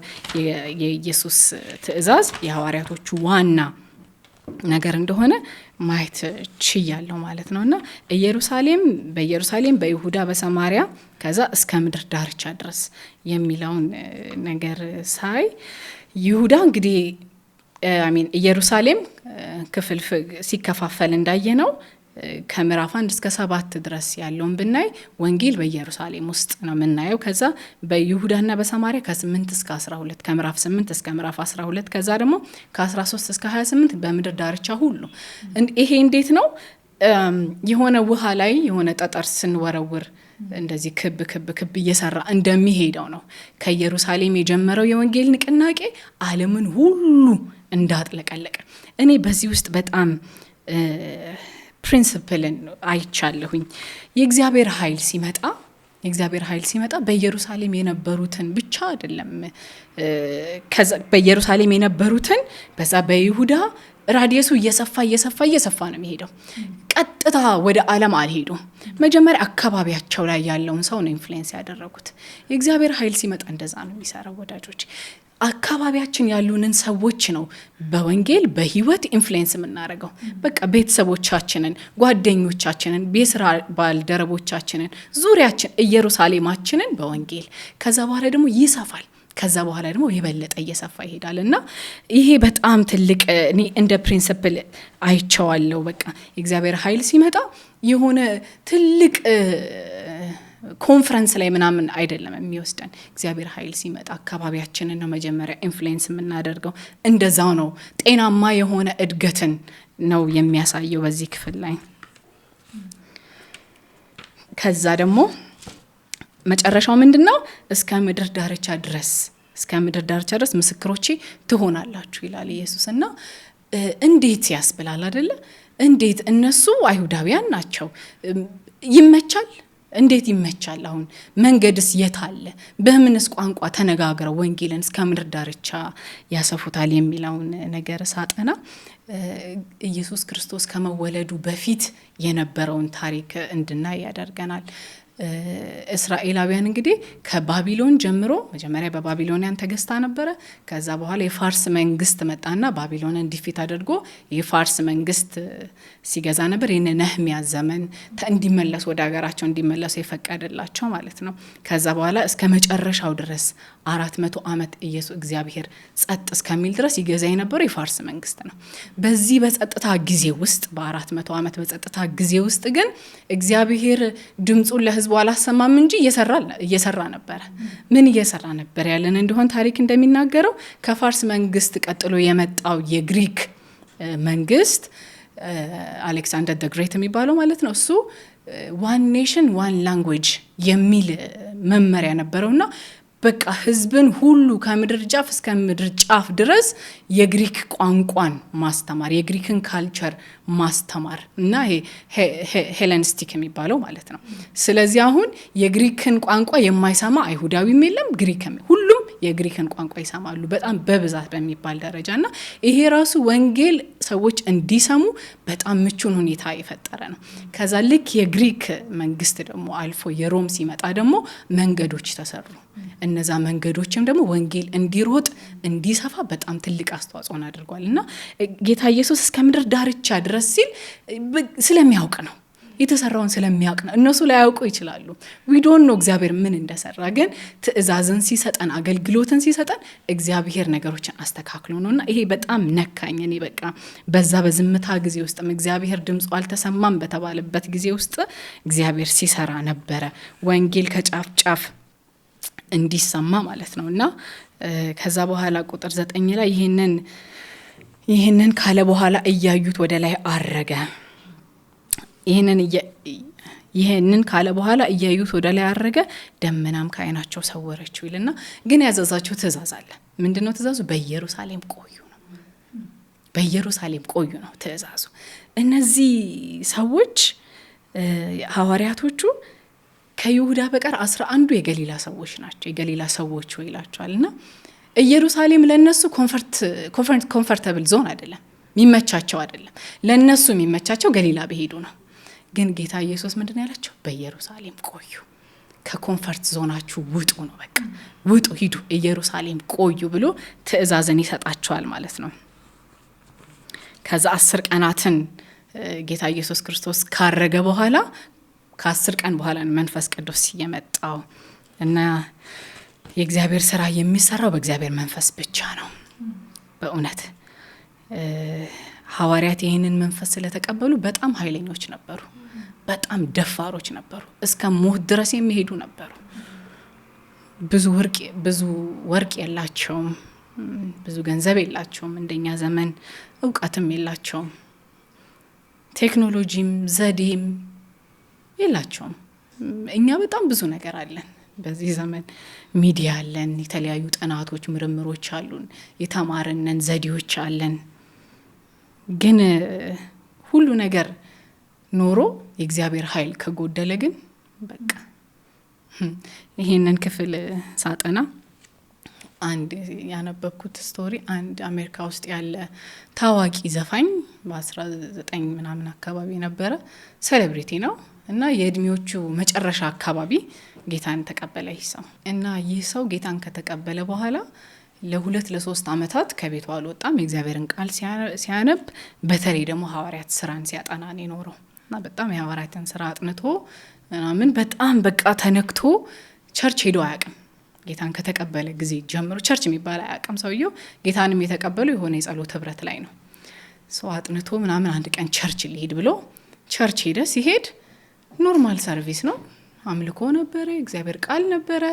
የኢየሱስ ትእዛዝ የሐዋርያቶቹ ዋና ነገር እንደሆነ ማየት ችያለሁ ማለት ነውና በኢየሩሳሌም በይሁዳ በሰማርያ ከዛ እስከ ምድር ዳርቻ ድረስ የሚለውን ነገር ሳይ ይሁዳ እንግዲህ ኢየሩሳሌም ክፍል ሲከፋፈል እንዳየነው ከምዕራፍ 1 እስከ 7 ድረስ ያለውን ብናይ ወንጌል በኢየሩሳሌም ውስጥ ነው የምናየው። ከዛ በይሁዳና በሰማርያ ከ8 እስከ 12 ከምዕራፍ 8 እስከ ምዕራፍ 12 ከዛ ደግሞ ከ13 እስከ 28 በምድር ዳርቻ ሁሉ። ይሄ እንዴት ነው? የሆነ ውሃ ላይ የሆነ ጠጠር ስንወረውር እንደዚህ ክብ ክብ ክብ እየሰራ እንደሚሄደው ነው ከኢየሩሳሌም የጀመረው የወንጌል ንቅናቄ ዓለምን ሁሉ እንዳጥለቀለቀ። እኔ በዚህ ውስጥ በጣም ፕሪንሲፕልን አይቻለሁኝ። የእግዚአብሔር ኃይል ሲመጣ በኢየሩሳሌም የነበሩትን ብቻ አይደለም፣ በኢየሩሳሌም የነበሩትን በዛ በይሁዳ ራዲየሱ እየሰፋ ነው የሚሄደው። ቀጥታ ወደ ዓለም አልሄዱም። መጀመሪያ አካባቢያቸው ላይ ያለውን ሰው ነው ኢንፍሉዌንስ ያደረጉት። የእግዚአብሔር ኃይል ሲመጣ እንደዛ ነው የሚሰራው ወዳጆች። አካባቢያችን ያሉንን ሰዎች ነው በወንጌል በህይወት ኢንፍሉዌንስ የምናደርገው። በቃ ቤተሰቦቻችንን፣ ጓደኞቻችንን፣ የሥራ ባልደረቦቻችንን፣ ዙሪያችን ኢየሩሳሌማችንን በወንጌል ከዛ በኋላ ደግሞ ይሰፋል። ከዛ በኋላ ደግሞ የበለጠ እየሰፋ ይሄዳልና ይሄ በጣም ትልቅ እኔ እንደ ፕሪንሲፕል አይቼዋለሁ። በቃ የእግዚአብሔር ኃይል ሲመጣ የሆነ ትልቅ ኮንፈረንስ ላይ ምናምን አይደለም የሚወስደን። እግዚአብሔር ኃይል ሲመጣ አካባቢያችንን ነው መጀመሪያ ኢንፍሉዌንስ የምናደርገው። እንደዛው ነው ጤናማ የሆነ እድገትን ነው የሚያሳየው በዚህ ክፍል ላይ። ከዛ ደግሞ መጨረሻው ምንድነው? እስከ ምድር ዳርቻ ድረስ ምስክሮቼ ትሆናላችሁ ይላል ኢየሱስና እንዴት ያስብላል አይደለ? እንዴት እነሱ አይሁዳውያን ናቸው። ይመቻል? እንዴት ይመቻል? አሁን መንገድስ የት አለ? በምንስ ቋንቋ ተነጋግረው ወንጌልን እስከ ምድር ዳርቻ ያሰፉታል የሚለውን ነገር ሳጠና ኢየሱስ ክርስቶስ ከመወለዱ በፊት የነበረውን ታሪክ እንድናይ ያደርገናል። እስራኤላውያን እንግዲህ ከባቢሎን ጀምሮ መጀመሪያ በባቢሎኒያን ተገዝታ ነበረ። ከዛ በኋላ የፋርስ መንግስት መጣና ባቢሎንን ዲፊት አድርጎ የፋርስ መንግስት ሲገዛ ነበር። የነ ነህምያ ዘመን እንዲመለሱ ወደ ሀገራቸው እንዲመለሱ የፈቀደላቸው ማለት ነው። ከዛ በኋላ እስከ መጨረሻው ድረስ 400 ዓመት እግዚአብሔር ጸጥ እስከሚል ድረስ ይገዛ የነበረው የፋርስ መንግስት ነው። በዚህ በጸጥታ ጊዜ ውስጥ በ400 ዓመት በጸጥታ ጊዜ ውስጥ ግን እግዚአብሔር ድምጹን ለህዝቡ አላሰማም እንጂ እየሰራ ነበር። ምን እየሰራ ነበር ያለን እንደሆነ ታሪክ እንደሚናገረው ከፋርስ መንግስት ቀጥሎ የመጣው የግሪክ መንግስት አሌክሳንደር ዘ ግሬት የሚባለው ማለት ነው። እሱ ዋን ኔሽን ዋን ላንጉዌጅ የሚል መመሪያ ነበረውና በቃ ህዝብን ሁሉ ከምድር ጫፍ እስከ ምድር ጫፍ ድረስ የግሪክ ቋንቋን ማስተማር፣ የግሪክን ካልቸር ማስተማር እና ሄለኒስቲክ የሚባለው ማለት ነው። ስለዚህ አሁን የግሪክን ቋንቋ የማይሰማ አይሁዳዊም የለም፣ ግሪክም ሁሉም የግሪክን ቋንቋ ይሰማሉ በጣም በብዛት በሚባል ደረጃና ይሄ ራሱ ወንጌል ሰዎች እንዲሰሙ በጣም ምቹን ሁኔታ የፈጠረ ነው። ከዛ ልክ የግሪክ መንግስት ደግሞ አልፎ የሮም ሲመጣ ደግሞ መንገዶች ተሰሩ። እነዛ መንገዶችም ደግሞ ወንጌል እንዲሮጥ እንዲሰፋ በጣም ትልቅ አስተዋጽኦን አድርጓልና ጌታ ኢየሱስ እስከ ምድር ዳርቻ ድረስ ሲል ስለሚያውቅ ነው፣ የተሰራውን ስለሚያውቅ ነው። እነሱ ላይ ያውቁ ይችላሉ። we don't know እግዚአብሔር ምን እንደሰራ፣ ግን ትእዛዝን ሲሰጠን አገልግሎትን ሲሰጠን እግዚአብሔር ነገሮችን አስተካክሎ ነውና ይሄ በጣም ነካኝ። እኔ በቃ በዛ በዝምታ ጊዜ ውስጥ እግዚአብሔር ድምጹ አልተሰማም በተባለበት ጊዜ ውስጥ እግዚአብሔር ሲሰራ ነበረ ወንጌል ከጫፍ ጫፍ እንዲሰማ ማለት ነውና ከዛ በኋላ ቁጥር 9 ላይ ይሄንን ካለ በኋላ እያዩት ወደ ላይ አረገ። ይሄንን ካለ በኋላ እያዩት ወደ ላይ አረገ፣ ደመናም ከዓይናቸው ሰወረችው ይልና ግን ያዘዛቸው ትእዛዝ አለ። ምንድነው ትእዛዙ? በኢየሩሳሌም ቆዩ ነው። በኢየሩሳሌም ቆዩ ነው ትእዛዙ። እነዚህ ሰዎች ሐዋርያቶቹ ከይሁዳ በቀር 11 የገሊላ ሰዎች ናቸው። የገሊላ ሰዎች ይላቸዋልና ኢየሩሳሌም ለነሱ ኮምፎርታብል ዞን አይደለም፣ የሚመቻቸው አይደለም። ለነሱ የሚመቻቸው ገሊላ በሄዱ ነው። ግን ጌታ ኢየሱስ ምንድነው ያላቸው? በኢየሩሳሌም ቆዩ፣ ከኮምፎርት ዞናችሁ ውጡ ነው። በቃ ውጡ፣ ሂዱ፣ ኢየሩሳሌም ቆዩ ብሎ ትእዛዝን ይሰጣቸዋል ማለት ነው። ከዛ 10 ቀናትን ጌታ ኢየሱስ ክርስቶስ ካረገ በኋላ ከ10 ቀን በኋላ መንፈስ ቅዱስ የመጣው እና የእግዚአብሔር ስራ የሚሰራው በእግዚአብሔር መንፈስ ብቻ ነው። በእውነት ሐዋርያት ይህንን መንፈስ ስለተቀበሉ በጣም ኃይለኞች ነበሩ፣ በጣም ደፋሮች ነበሩ፣ እስከ ሞት ድረስ የሚሄዱ ነበሩ። ብዙ ወርቅ የላቸውም፣ ብዙ ገንዘብ የላቸውም፣ እንደኛ ዘመን እውቀትም የላቸውም፣ ቴክኖሎጂም ዘዴም የላቸውም። እኛ በጣም ብዙ ነገር አለን በዚህ ዘመን፣ ሚዲያ አለን፣ የተለያዩ ጥናቶች ምርምሮች አሉን፣ የተማረነን ዘዴዎች አለን። ግን ሁሉ ነገር ኖሮ የእግዚአብሔር ኃይል ከጎደለ ግን በቃ ይሄንን ክፍል ሳጠና አንድ ያነበብኩት ስቶሪ፣ አንድ አሜሪካ ውስጥ ያለ ታዋቂ ዘፋኝ በ19 ምናምን አካባቢ ነበረ፣ ሴሌብሪቲ ነው እና የእድሜዎቹ መጨረሻ አካባቢ ጌታን ተቀበለ ይሰው እና ይህ ሰው ጌታን ከተቀበለ በኋላ ለ2-3 አመታት ከቤቱ አልወጣም። የእግዚአብሔርን ቃል ሲያነብ በተለይ ደግሞ ሐዋርያት ስራን ሲያጠና ነው የኖረው እና በጣም የሐዋርያትን ስራ አጥንቶ ምናምን በጣም በቃ ተነክቶ ቸርች ሄዶ አያውቅም። ጌታን ከተቀበለ ጊዜ ጀምሮ ቸርች የሚባል አያውቅም ሰውየው። ጌታንም የተቀበለው የሆነ የጸሎት ህብረት ላይ ነው። ሰው አጥንቶ ምናምን አንድ ቀን ቸርች ሊሄድ ብሎ ቸርች ሄደ። ሲሄድ ኖርማል ሰርቪስ ነው፣ አምልኮ ነበረ፣ እግዚአብሔር ቃል ነበረ።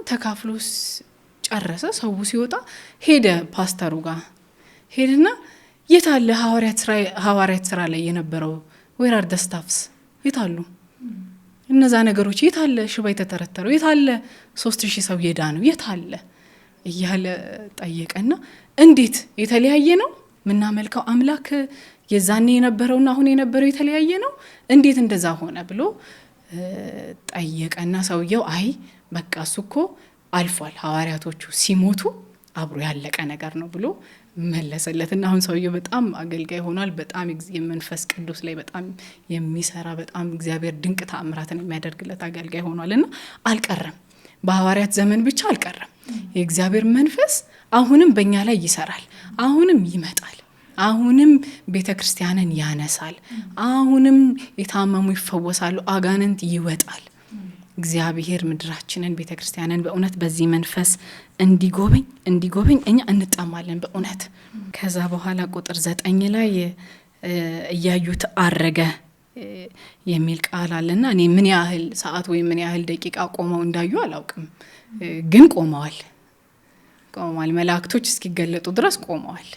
ተካፍሎስ ጨረሰ። ሰው ሲወጣ ሄደ፣ ፓስተሩ ጋር ሄደና የታለ ሐዋርያት ስራ ላይ የነበረው where are the staffs የታሉ እነዛ ነገሮች? የታለ ሽባ የተተረተረው? የታለ 3000 ሰው የዳነው? የታለ እያለ ጠየቀና እንዴት የተለያየ ነው ምናመልከው አምላክ የዛኔ የነበረውና አሁን የነበረው የተለያየ ነው እንዴት እንደዛ ሆነ ብሎ ጠየቀና ሰውየው አይ በቃ እሱኮ አልፏል፣ ሐዋርያቶቹ ሲሞቱ አብሮ ያለቀ ነገር ነው ብሎ መለሰለትና አሁን ሰውየው በጣም አገልጋይ ሆኗል። በጣም የመንፈስ ቅዱስ ላይ በጣም የሚሰራ በጣም እግዚአብሔር ድንቅ ተአምራትን የሚያደርግለት አገልጋይ ሆኗልና አልቀረም፣ በሐዋርያት ዘመን ብቻ አልቀረም። የእግዚአብሔር መንፈስ አሁንም በእኛ ላይ ይሰራል፣ አሁንም ይመጣል፣ አሁንም ቤተክርስቲያንን ያነሳል፣ አሁንም የታመሙ ይፈወሳሉ፣ አጋንንት ይወጣል። እግዚአብሔር ምድራችንን ቤተክርስቲያንን በእውነት በዚህ መንፈስ እንዲጎበኝ እኛ እንጣማለን በእውነት። ከዛ በኋላ ቁጥር 9 ላይ እያዩት አረገ የሚል ቃል አለና እኔ ምን ያህል ሰዓት ወይ ምን ያህል ደቂቃ ቆመው እንዳዩ አላውቅም፣ ግን ቆመዋል። መላእክቶች እስኪገለጡ ድረስ ቆመዋል።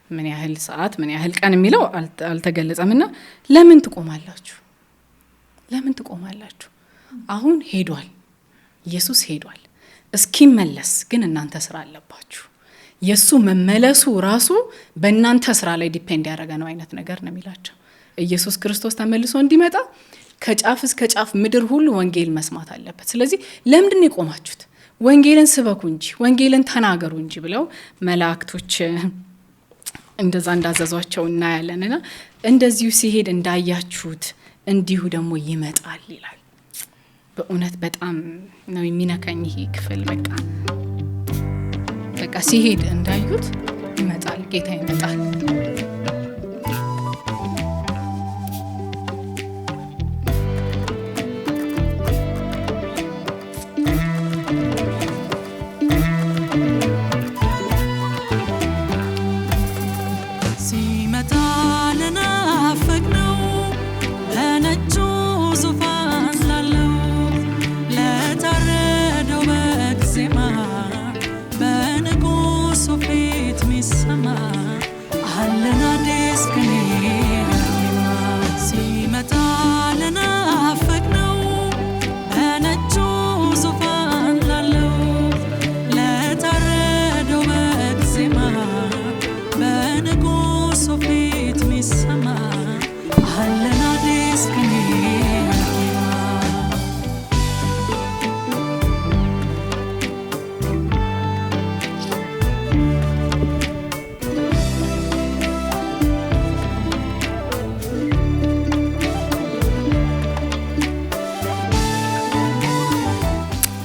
ምን ያህል ሰዓት ምን ያህል ቀን የሚለው አልተገለጸምና ለምን ትቆማላችሁ? አሁን ሄዷል፣ ኢየሱስ ሄዷል። እስኪመለስ ግን እናንተ ስራ አለባችሁ። የሱ መመለሱ ራሱ በእናንተ ስራ ላይ ዲፔንድ ያደረገ ነው አይነት ነገር ነው የሚላቸው። ኢየሱስ ክርስቶስ ተመልሶ እንዲመጣ ከጫፍ እስከ ጫፍ ምድር ሁሉ ወንጌል መስማት አለበት። ስለዚህ ለምንድን ነው የቆማችሁት? ወንጌልን ስበኩ እንጂ ወንጌልን ተናገሩ እንጂ ብለው መላእክቶች እንደዛ እንዳዘዟቸው እናያለንና እንደዚሁ ሲሄድ እንዳያችሁት እንዲሁ ደግሞ ይመጣል ይላል። በእውነት በጣም ነው የሚነካኝ ይሄ ክፍል። በቃ ሲሄድ እንዳዩት ይመጣል፣ ጌታ ይመጣል።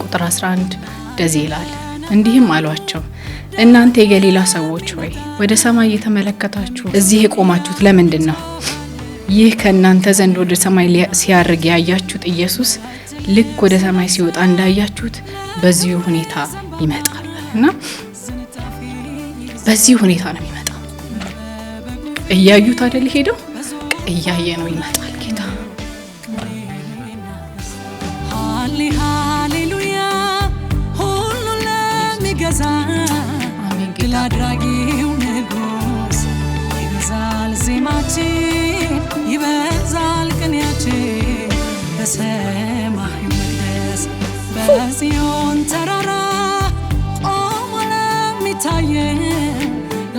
ቁጥር 11 እንደዚህ ይላል፣ እንዲህም አሏቸው እናንተ የገሊላ ሰዎች ሆይ ወደ ሰማይ እየተመለከታችሁ እዚህ የቆማችሁት ለምንድን ነው? ይህ ከእናንተ ዘንድ ወደ ሰማይ ሲያርግ ያያችሁት ኢየሱስ ልክ ወደ ሰማይ ሲወጣ እንዳያችሁት በዚህ ሁኔታ ይመጣል እና በዚህ ሁኔታ ነው የሚመጣው። እያዩት አይደል ሄደው እያየ ነው ይመጣል ጌታ። ሃሌሉያ ሁሉ ለሚገዛ አሜን። ድል አድራጊው ንጉስ ይበዛል ዜማችን ይበዛል ቅኔያችን በሰማይ መቅደስ በጽዮን ተራራ ቆሞ ለሚታየን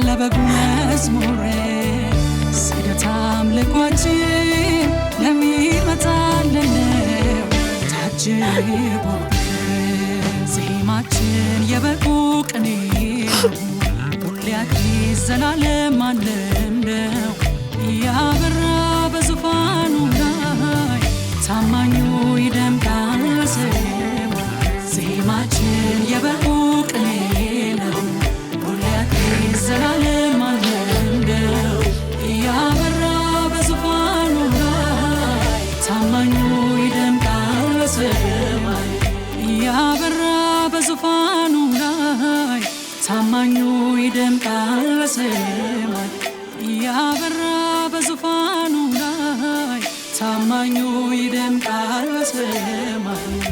ለበጉ መዝሙር ስግደት አምልኳችን ለሚመጣልን ታጅቦ ዜማችን የበጉ ቅኔ ሁሌ አዲስ ዘላለም አንድም ነው ያበራ በዙፋኑ ላይ ታማኙ ይደምቃል ዜማችን የበጉ ቅኔ ነው ሁሌ አዲስ ዘላለም አንድም ነው ያበራ በዙፋኑ ላይ ታማኙ ይደምቃል ያበራ በዙፋኑ ላይ ታማኙ ይደምቃል በሰማይ ያበራ በዙፋኑ ላይ ታማኙ ይደምቃል በሰማይ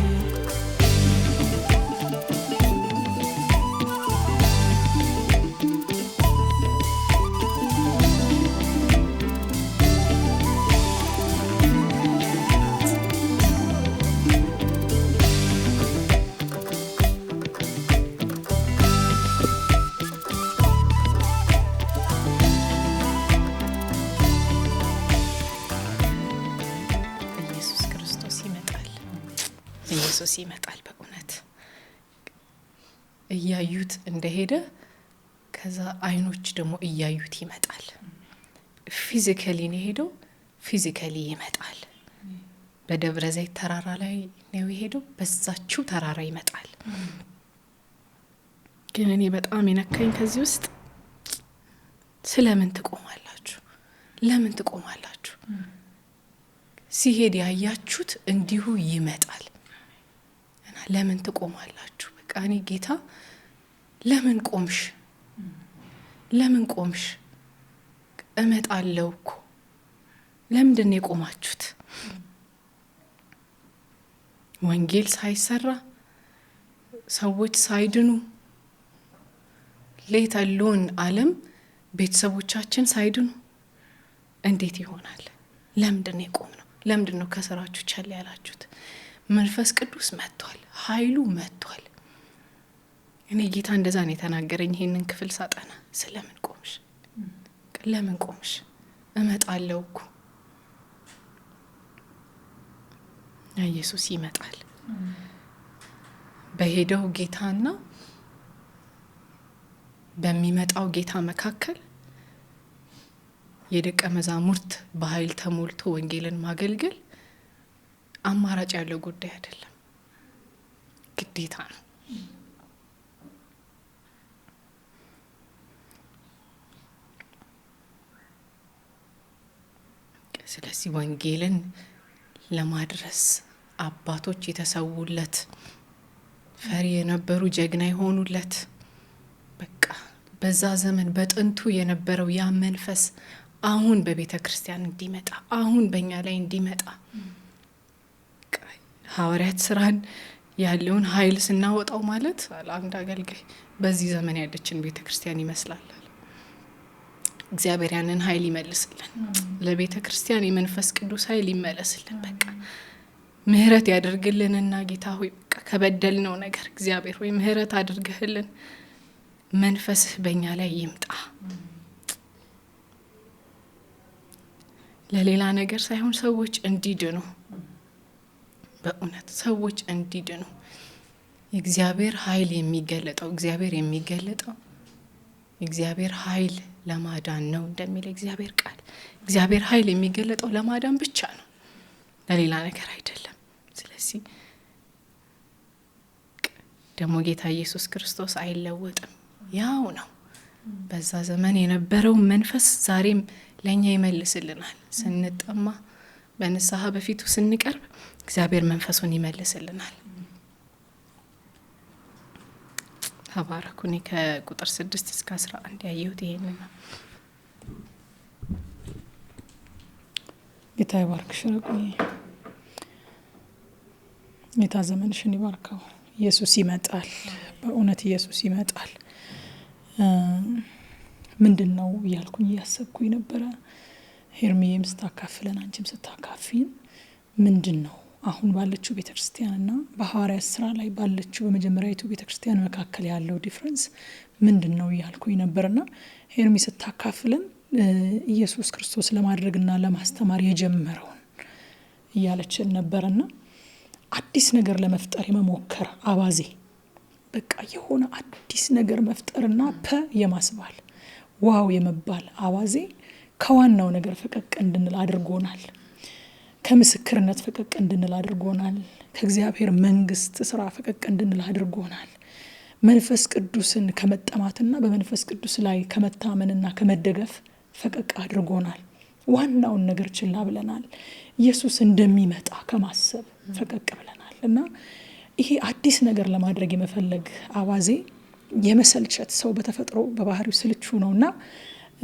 ኢየሱስ ይመጣል። በእውነት እያዩት እንደሄደ ከዛ አይኖች ደግሞ እያዩት ይመጣል። ፊዚካሊ ነው ሄደው ፊዚካሊ ይመጣል። በደብረ ዘይት ተራራ ላይ ነው ሄደው በዛችው ተራራ ይመጣል። ግን እኔ በጣም የነካኝ ከዚህ ውስጥ ስለምን ትቆማላችሁ? ለምን ትቆማላችሁ? ሲሄድ ያያችሁት እንዲሁ ይመጣል። ለምን ትቆማላችሁ? በቃ እኔ ጌታ ለምን ቆምሽ? ለምን ቆምሽ? እመጣለሁ እኮ። ለምንድን ነው የቆማችሁት? ወንጌል ሳይሰራ ሰዎች ሳይድኑ ሌት አሎን ዓለም ቤተሰቦቻችን ሳይድኑ እንዴት ይሆናል? ለምንድን ነው የቆምነው? ለምንድን ነው ከስራችሁ ቸል ያላችሁት? መንፈስ ቅዱስ መጥቷል። ኃይሉ መጥቷል። እኔ ጌታ እንደዛ ነው የተናገረኝ ይሄንን ክፍል ሳጠና። ስለምን ቆምሽ? ለምን ቆምሽ? እመጣለሁ እኮ። ኢየሱስ ይመጣል። በሄደው ጌታና በሚመጣው ጌታ መካከል የደቀ መዛሙርት በኃይል ተሞልቶ ወንጌልን ማገልገል አማራጭ ያለው ጉዳይ አይደለም፣ ግዴታ ነው። ስለዚህ ወንጌልን ለማድረስ አባቶች የተሰውለት ፈሪ የነበሩ ጀግና የሆኑለት በቃ በዛ ዘመን በጥንቱ የነበረው ያ መንፈስ አሁን በቤተ ክርስቲያን እንዲመጣ አሁን በእኛ ላይ እንዲመጣ ሐዋርያት ስራን ያለውን ኃይል ስናወጣው ማለት አንድ አገልጋይ በዚህ ዘመን ያለችን ቤተ ክርስቲያን ይመስላል። እግዚአብሔር ያንን ኃይል ይመልስልን። ለቤተ ክርስቲያን የመንፈስ ቅዱስ ኃይል ይመለስልን። በቃ ምህረት ያደርግልንና ጌታ ሆይ በቃ ከበደልነው ነገር እግዚአብሔር ሆይ ምህረት አድርገህልን መንፈስህ በእኛ ላይ ይምጣ። ለሌላ ነገር ሳይሆን ሰዎች እንዲድኑ፣ በእውነት ሰዎች እንዲድኑ የእግዚአብሔር ኃይል የሚገለጠው እግዚአብሔር ኃይል ለማዳን ነው እንደሚል እግዚአብሔር ቃል። እግዚአብሔር ኃይል የሚገለጠው ለማዳን ብቻ ነው፣ ለሌላ ነገር አይደለም። ስለዚህ ደግሞ ጌታ ኢየሱስ ክርስቶስ አይለወጥም፣ ያው ነው። በዛ ዘመን የነበረው መንፈስ ዛሬም ለኛ ይመልስልናል። ስንጠማ በንስሐ በፊቱ ስንቀርብ እግዚአብሔር መንፈሱን ይመልስልናል። ተባረኩኒ። ከቁጥር 6 እስከ 11 ያየሁት ይሄንን ነው። ጌታ ይባርክሽ። ጌታ ዘመንሽን ይባርከው። ኢየሱስ ይመጣል። በእውነት ኢየሱስ ይመጣል። ምንድነው እያልኩኝ እያሰብኩኝ ነበረ። ሄርሚዬም ስታካፍለን አንቺም ስታካፊን ምንድነው አሁን ባለችው ቤተክርስቲያንና በሐዋርያት ስራ ላይ ባለችው በመጀመሪያዊቱ ቤተክርስቲያን መካከል ያለው ዲፍረንስ ምንድነው እያልኩኝ ነበርና ሄርሚ ስታካፍለን ኢየሱስ ክርስቶስ ለማድረግና ለማስተማር የጀመረውን እያለችን ነበርና አዲስ ነገር ለመፍጠር የመሞከር አባዜ፣ በቃ የሆነ አዲስ ነገር መፍጠርና የማስባል ዋው የመባል አባዜ ከዋናው ነገር ፈቀቅ እንድንል አድርጎናል። ከምስክርነት ፈቀቅ እንድንል አድርጎናል። ከእግዚአብሔር መንግስት ስራ ፈቀቅ እንድንል አድርጎናል። መንፈስ ቅዱስን ከመጠማትና በመንፈስ ቅዱስ ላይ ከመታመንና ከመደገፍ ፈቀቅ አድርጎናል። ዋናውን ነገር ችላ ብለናል። ኢየሱስ እንደሚመጣ ከማሰብ ፈቀቅ ብለናል እና ይሄ አዲስ ነገር ለማድረግ የመፈለግ አባዜ የመሰልቸት ሰው በተፈጥሮ በባህሪው ስልቹ ነውና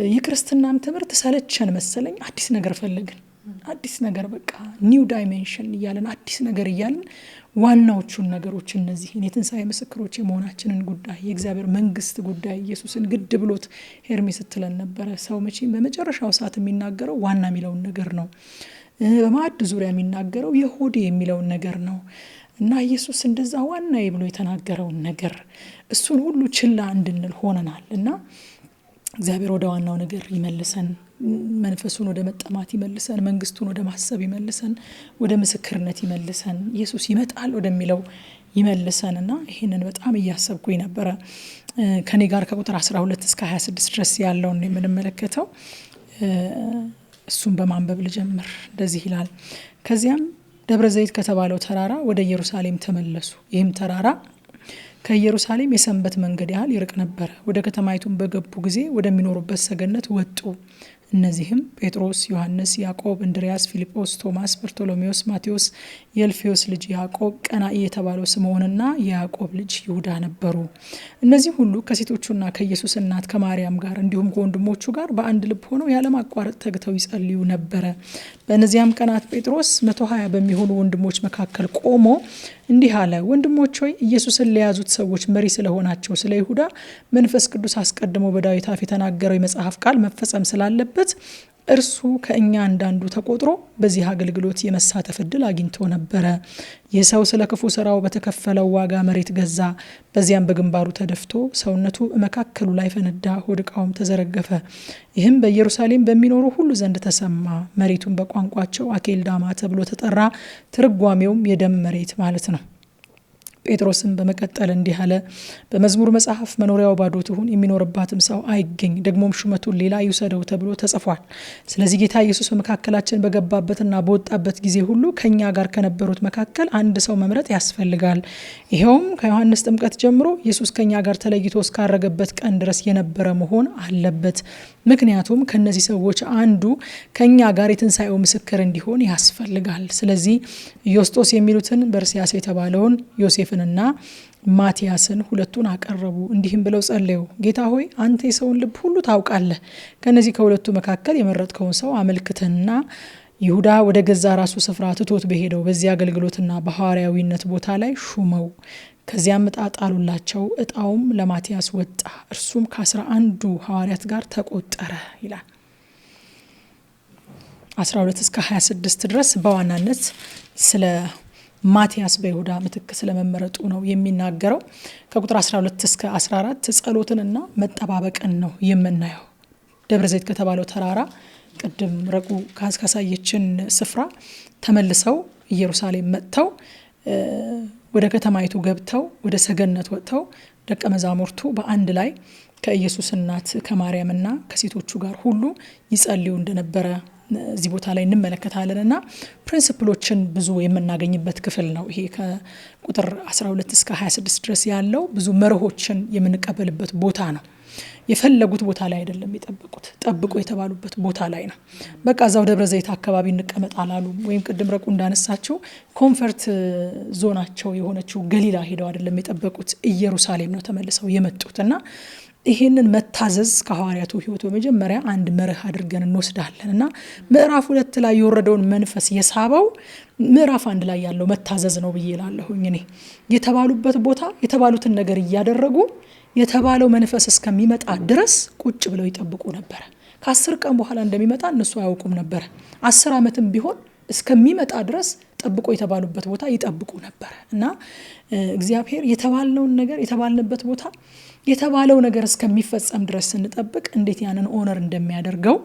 የክርስትናም ትምህርት ሰለቸን መሰለኝ። አዲስ ነገር ፈለግን። አዲስ ነገር በቃ ኒው ዳይሜንሽን እያለን አዲስ ነገር እያለን ዋናዎቹን ነገሮች እነዚህን የትንሣኤ ምስክሮች የመሆናችንን ጉዳይ የእግዚአብሔር መንግስት ጉዳይ ኢየሱስን ግድ ብሎት ሄርሜ ስትለን ነበረ። ሰው መቼም በመጨረሻው ሰዓት የሚናገረው ዋና የሚለውን ነገር ነው። በማዕድ ዙሪያ የሚናገረው የሆዴ የሚለውን ነገር ነው እና ኢየሱስ እንደዛ ዋና ብሎ የተናገረውን ነገር እሱን ሁሉ ችላ እንድንል ሆነናል። እና እግዚአብሔር ወደ ዋናው ነገር ይመልሰን፣ መንፈሱን ወደ መጠማት ይመልሰን፣ መንግስቱን ወደ ማሰብ ይመልሰን፣ ወደ ምስክርነት ይመልሰን፣ ኢየሱስ ይመጣል ወደሚለው ይመልሰን። እና ይህንን በጣም እያሰብኩኝ ነበረ። ከኔ ጋር ከቁጥር 12 እስከ 26 ድረስ ያለውን የምንመለከተው እሱን በማንበብ ልጀምር። እንደዚህ ይላል። ከዚያም ደብረ ዘይት ከተባለው ተራራ ወደ ኢየሩሳሌም ተመለሱ። ይህም ተራራ ከኢየሩሳሌም የሰንበት መንገድ ያህል ይርቅ ነበር። ወደ ከተማይቱም በገቡ ጊዜ ወደሚኖሩበት ሰገነት ወጡ። እነዚህም ጴጥሮስ፣ ዮሐንስ፣ ያዕቆብ፣ እንድርያስ፣ ፊልጶስ፣ ቶማስ፣ በርቶሎሜዎስ፣ ማቴዎስ፣ የእልፌዎስ ልጅ ያዕቆብ፣ ቀናኢ የተባለው ስምዖንና የያዕቆብ ልጅ ይሁዳ ነበሩ። እነዚህ ሁሉ ከሴቶቹና ከኢየሱስ እናት ከማርያም ጋር እንዲሁም ከወንድሞቹ ጋር በአንድ ልብ ሆነው ያለማቋረጥ ተግተው ይጸልዩ ነበረ። በእነዚያም ቀናት ጴጥሮስ 120 በሚሆኑ ወንድሞች መካከል ቆሞ እንዲህ አለ። ወንድሞች ሆይ ኢየሱስን ለያዙት ሰዎች መሪ ስለሆናቸው ስለ ይሁዳ መንፈስ ቅዱስ አስቀድሞ በዳዊት አፍ የተናገረው የመጽሐፍ ቃል መፈጸም ስላለበት እርሱ ከእኛ አንዳንዱ ተቆጥሮ በዚህ አገልግሎት የመሳተፍ ዕድል አግኝቶ ነበረ። ይህ ሰው ስለ ክፉ ስራው በተከፈለው ዋጋ መሬት ገዛ። በዚያም በግንባሩ ተደፍቶ ሰውነቱ መካከሉ ላይ ፈነዳ፣ ሆድ ዕቃውም ተዘረገፈ። ይህም በኢየሩሳሌም በሚኖሩ ሁሉ ዘንድ ተሰማ። መሬቱን በቋንቋቸው አኬልዳማ ተብሎ ተጠራ። ትርጓሜውም የደም መሬት ማለት ነው። ጴጥሮስም በመቀጠል እንዲህ አለ። በመዝሙር መጽሐፍ መኖሪያው ባዶ ትሁን፣ የሚኖርባትም ሰው አይገኝ፣ ደግሞም ሹመቱን ሌላ ይውሰደው ተብሎ ተጽፏል። ስለዚህ ጌታ ኢየሱስ በመካከላችን በገባበትና በወጣበት ጊዜ ሁሉ ከኛ ጋር ከነበሩት መካከል አንድ ሰው መምረጥ ያስፈልጋል። ይኸውም ከዮሐንስ ጥምቀት ጀምሮ ኢየሱስ ከኛ ጋር ተለይቶ እስካረገበት ቀን ድረስ የነበረ መሆን አለበት። ምክንያቱም ከነዚህ ሰዎች አንዱ ከኛ ጋር የትንሣኤው ምስክር እንዲሆን ያስፈልጋል። ስለዚህ ዮስጦስ የሚሉትን በርሲያስ የተባለውን ዮሴፍንና ማቲያስን ሁለቱን አቀረቡ። እንዲህም ብለው ጸለዩ። ጌታ ሆይ አንተ የሰውን ልብ ሁሉ ታውቃለህ። ከነዚህ ከሁለቱ መካከል የመረጥከውን ሰው አመልክተንና ይሁዳ ወደ ገዛ ራሱ ስፍራ ትቶት በሄደው በዚህ አገልግሎትና በሐዋርያዊነት ቦታ ላይ ሹመው። ከዚያም ዕጣ ጣሉላቸው። ዕጣውም ለማቲያስ ወጣ። እርሱም ከ11 ሐዋርያት ጋር ተቆጠረ ይላል። 12 እስከ 26 ድረስ በዋናነት ስለ ማቲያስ በይሁዳ ምትክ ስለመመረጡ ነው የሚናገረው። ከቁጥር 12 እስከ 14 ጸሎትንና መጠባበቅን ነው የምናየው። ደብረ ዘይት ከተባለው ተራራ ቅድም ረቁ ካሳየችን ስፍራ ተመልሰው ኢየሩሳሌም መጥተው ወደ ከተማይቱ ገብተው ወደ ሰገነት ወጥተው ደቀ መዛሙርቱ በአንድ ላይ ከኢየሱስ እናት ከማርያምና ከሴቶቹ ጋር ሁሉ ይጸልዩ እንደነበረ እዚህ ቦታ ላይ እንመለከታለን። እና ፕሪንሲፕሎችን ብዙ የምናገኝበት ክፍል ነው ይሄ። ከቁጥር 12 እስከ 26 ድረስ ያለው ብዙ መርሆችን የምንቀበልበት ቦታ ነው። የፈለጉት ቦታ ላይ አይደለም የጠበቁት፣ ጠብቆ የተባሉበት ቦታ ላይ ነው። በቃ እዛው ደብረ ዘይት አካባቢ እንቀመጥ አላሉም። ወይም ቅድም ረቁ እንዳነሳቸው ኮንፈርት ዞናቸው የሆነችው ገሊላ ሄደው አይደለም የጠበቁት፣ ኢየሩሳሌም ነው ተመልሰው የመጡት። እና ይህንን መታዘዝ ከሐዋርያቱ ሕይወት በመጀመሪያ አንድ መርህ አድርገን እንወስዳለን። እና ምዕራፍ 2 ላይ የወረደውን መንፈስ የሳበው ምዕራፍ 1 ላይ ያለው መታዘዝ ነው ብዬ እላለሁኝ እኔ። የተባሉበት ቦታ የተባሉትን ነገር እያደረጉ የተባለው መንፈስ እስከሚመጣ ድረስ ቁጭ ብለው ይጠብቁ ነበር። ከ10 ቀን በኋላ እንደሚመጣ እነሱ አያውቁም ነበር። 10 ዓመትም ቢሆን እስከሚመጣ ድረስ ጠብቆ የተባሉበት ቦታ ይጠብቁ ነበር። እና እግዚአብሔር የተባልነውን ነገር የተባልንበት ቦታ የተባለው ነገር እስከሚፈጸም ድረስ ስንጠብቅ እንዴት ያንን ኦነር እንደሚያደርገው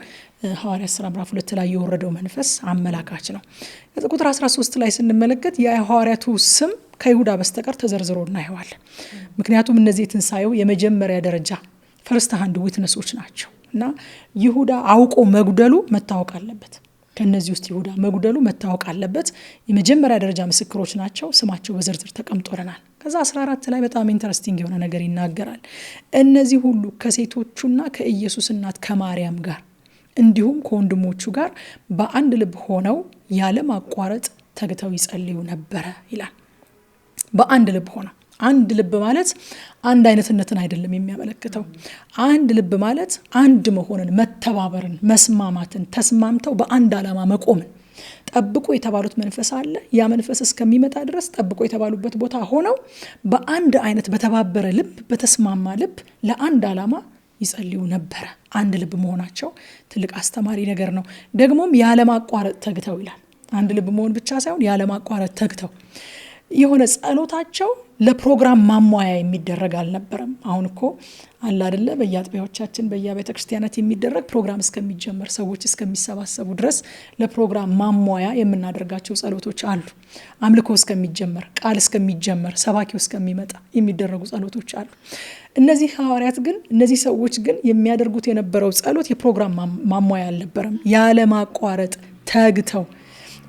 ሐዋርያት ሥራ ምዕራፍ 2 ላይ የወረደው መንፈስ አመላካች ነው። ቁጥር 13 ላይ ስንመለከት የሐዋርያቱ ስም ከይሁዳ በስተቀር ተዘርዝሮ እናየዋለን። ምክንያቱም እነዚህ የትንሣኤው የመጀመሪያ ደረጃ ፈርስት ሃንድ ዊትነሶች ናቸው። እና ይሁዳ አውቆ መጉደሉ መታወቅ አለበት። ከነዚህ ውስጥ ይሁዳ መጉደሉ መታወቅ አለበት። የመጀመሪያ ደረጃ ምስክሮች ናቸው። ስማቸው በዝርዝር ተቀምጦልናል። ከዛ 14 ላይ በጣም ኢንተረስቲንግ የሆነ ነገር ይናገራል። እነዚህ ሁሉ ከሴቶቹና ከኢየሱስ እናት ከማርያም ጋር እንዲሁም ከወንድሞቹ ጋር በአንድ ልብ ሆነው ያለ ማቋረጥ ተግተው ይጸልዩ ነበረ ይላል። በአንድ ልብ ሆነው አንድ ልብ ማለት አንድ አይነትነትን አይደለም የሚያመለክተው። አንድ ልብ ማለት አንድ መሆንን፣ መተባበርን፣ መስማማትን፣ ተስማምተው በአንድ ዓላማ መቆምን ጠብቆ የተባሉት መንፈስ አለ። ያ መንፈስ እስከሚመጣ ድረስ ጠብቆ የተባሉበት ቦታ ሆነው በአንድ አይነት በተባበረ ልብ፣ በተስማማ ልብ ለአንድ ዓላማ ይጸልዩ ነበረ። አንድ ልብ መሆናቸው ትልቅ አስተማሪ ነገር ነው። ደግሞም ያለማቋረጥ ተግተው ይላል። አንድ ልብ መሆን ብቻ ሳይሆን ያለማቋረጥ ተግተው የሆነ ጸሎታቸው ለፕሮግራም ማሟያ የሚደረግ አልነበረም። አሁን እኮ አለ አይደለ በየአጥቢያዎቻችን በየቤተ ክርስቲያናት የሚደረግ ፕሮግራም እስከሚጀመር ሰዎች እስከሚሰባሰቡ ድረስ ለፕሮግራም ማሟያ የምናደርጋቸው ጸሎቶች አሉ። አምልኮ እስከሚጀመር፣ ቃል እስከሚጀመር፣ ሰባኪው እስከሚመጣ የሚደረጉ ጸሎቶች አሉ። እነዚህ ሐዋርያት ግን እነዚህ ሰዎች ግን የሚያደርጉት የነበረው ጸሎት የፕሮግራም ማሟያ አልነበረም። ያለማቋረጥ ተግተው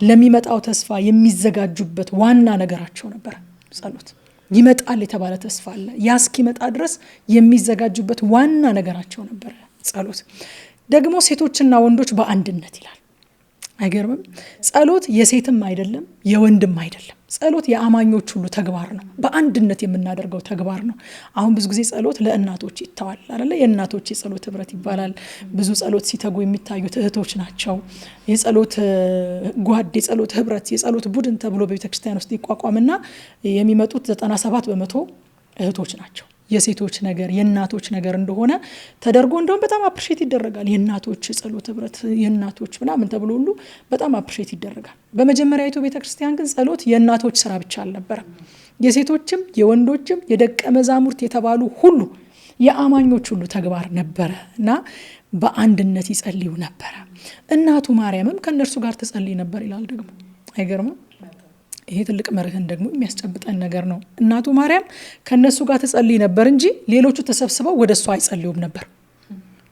ለሚመጣው ተስፋ የሚዘጋጁበት ዋና ነገራቸው ነበር ጸሎት። ይመጣል የተባለ ተስፋ አለ። ያ እስኪመጣ ድረስ የሚዘጋጁበት ዋና ነገራቸው ነበር ጸሎት። ደግሞ ሴቶችና ወንዶች በአንድነት ይላል። አይገርምም? ጸሎት የሴትም አይደለም የወንድም አይደለም። ጸሎት የአማኞች ሁሉ ተግባር ነው። በአንድነት የምናደርገው ተግባር ነው። አሁን ብዙ ጊዜ ጸሎት ለእናቶች ይተዋል አይደለ? የእናቶች የጸሎት ህብረት ይባላል። ብዙ ጸሎት ሲተጉ የሚታዩት እህቶች ናቸው። የጸሎት ጓድ፣ የጸሎት ህብረት፣ የጸሎት ቡድን ተብሎ በቤተክርስቲያን ውስጥ ይቋቋምና የሚመጡት 97% እህቶች ናቸው። የሴቶች ነገር የእናቶች ነገር እንደሆነ ተደርጎ እንደውም በጣም አፕሪሼት ይደረጋል። የእናቶች ጸሎት ህብረት፣ የእናቶች ምናምን ተብሎ ሁሉ በጣም አፕሪሼት ይደረጋል። በመጀመሪያዊቱ ቤተክርስቲያን ግን ጸሎት የእናቶች ስራ ብቻ አልነበረም። የሴቶችም የወንዶችም የደቀ መዛሙርት የተባሉ ሁሉ የአማኞች ሁሉ ተግባር ነበረ እና በአንድነት ይጸልዩ ነበረ። እናቱ ማርያምም ከእነርሱ ጋር ትጸልይ ነበር ይላል። ደግሞ አይገርምም? ይሄ ትልቅ መርህን ደግሞ የሚያስጨብጠን ነገር ነው። እናቱ ማርያም ከነሱ ጋር ትጸልይ ነበር እንጂ ሌሎቹ ተሰብስበው ወደ እሷ አይጸልዩም ነበር።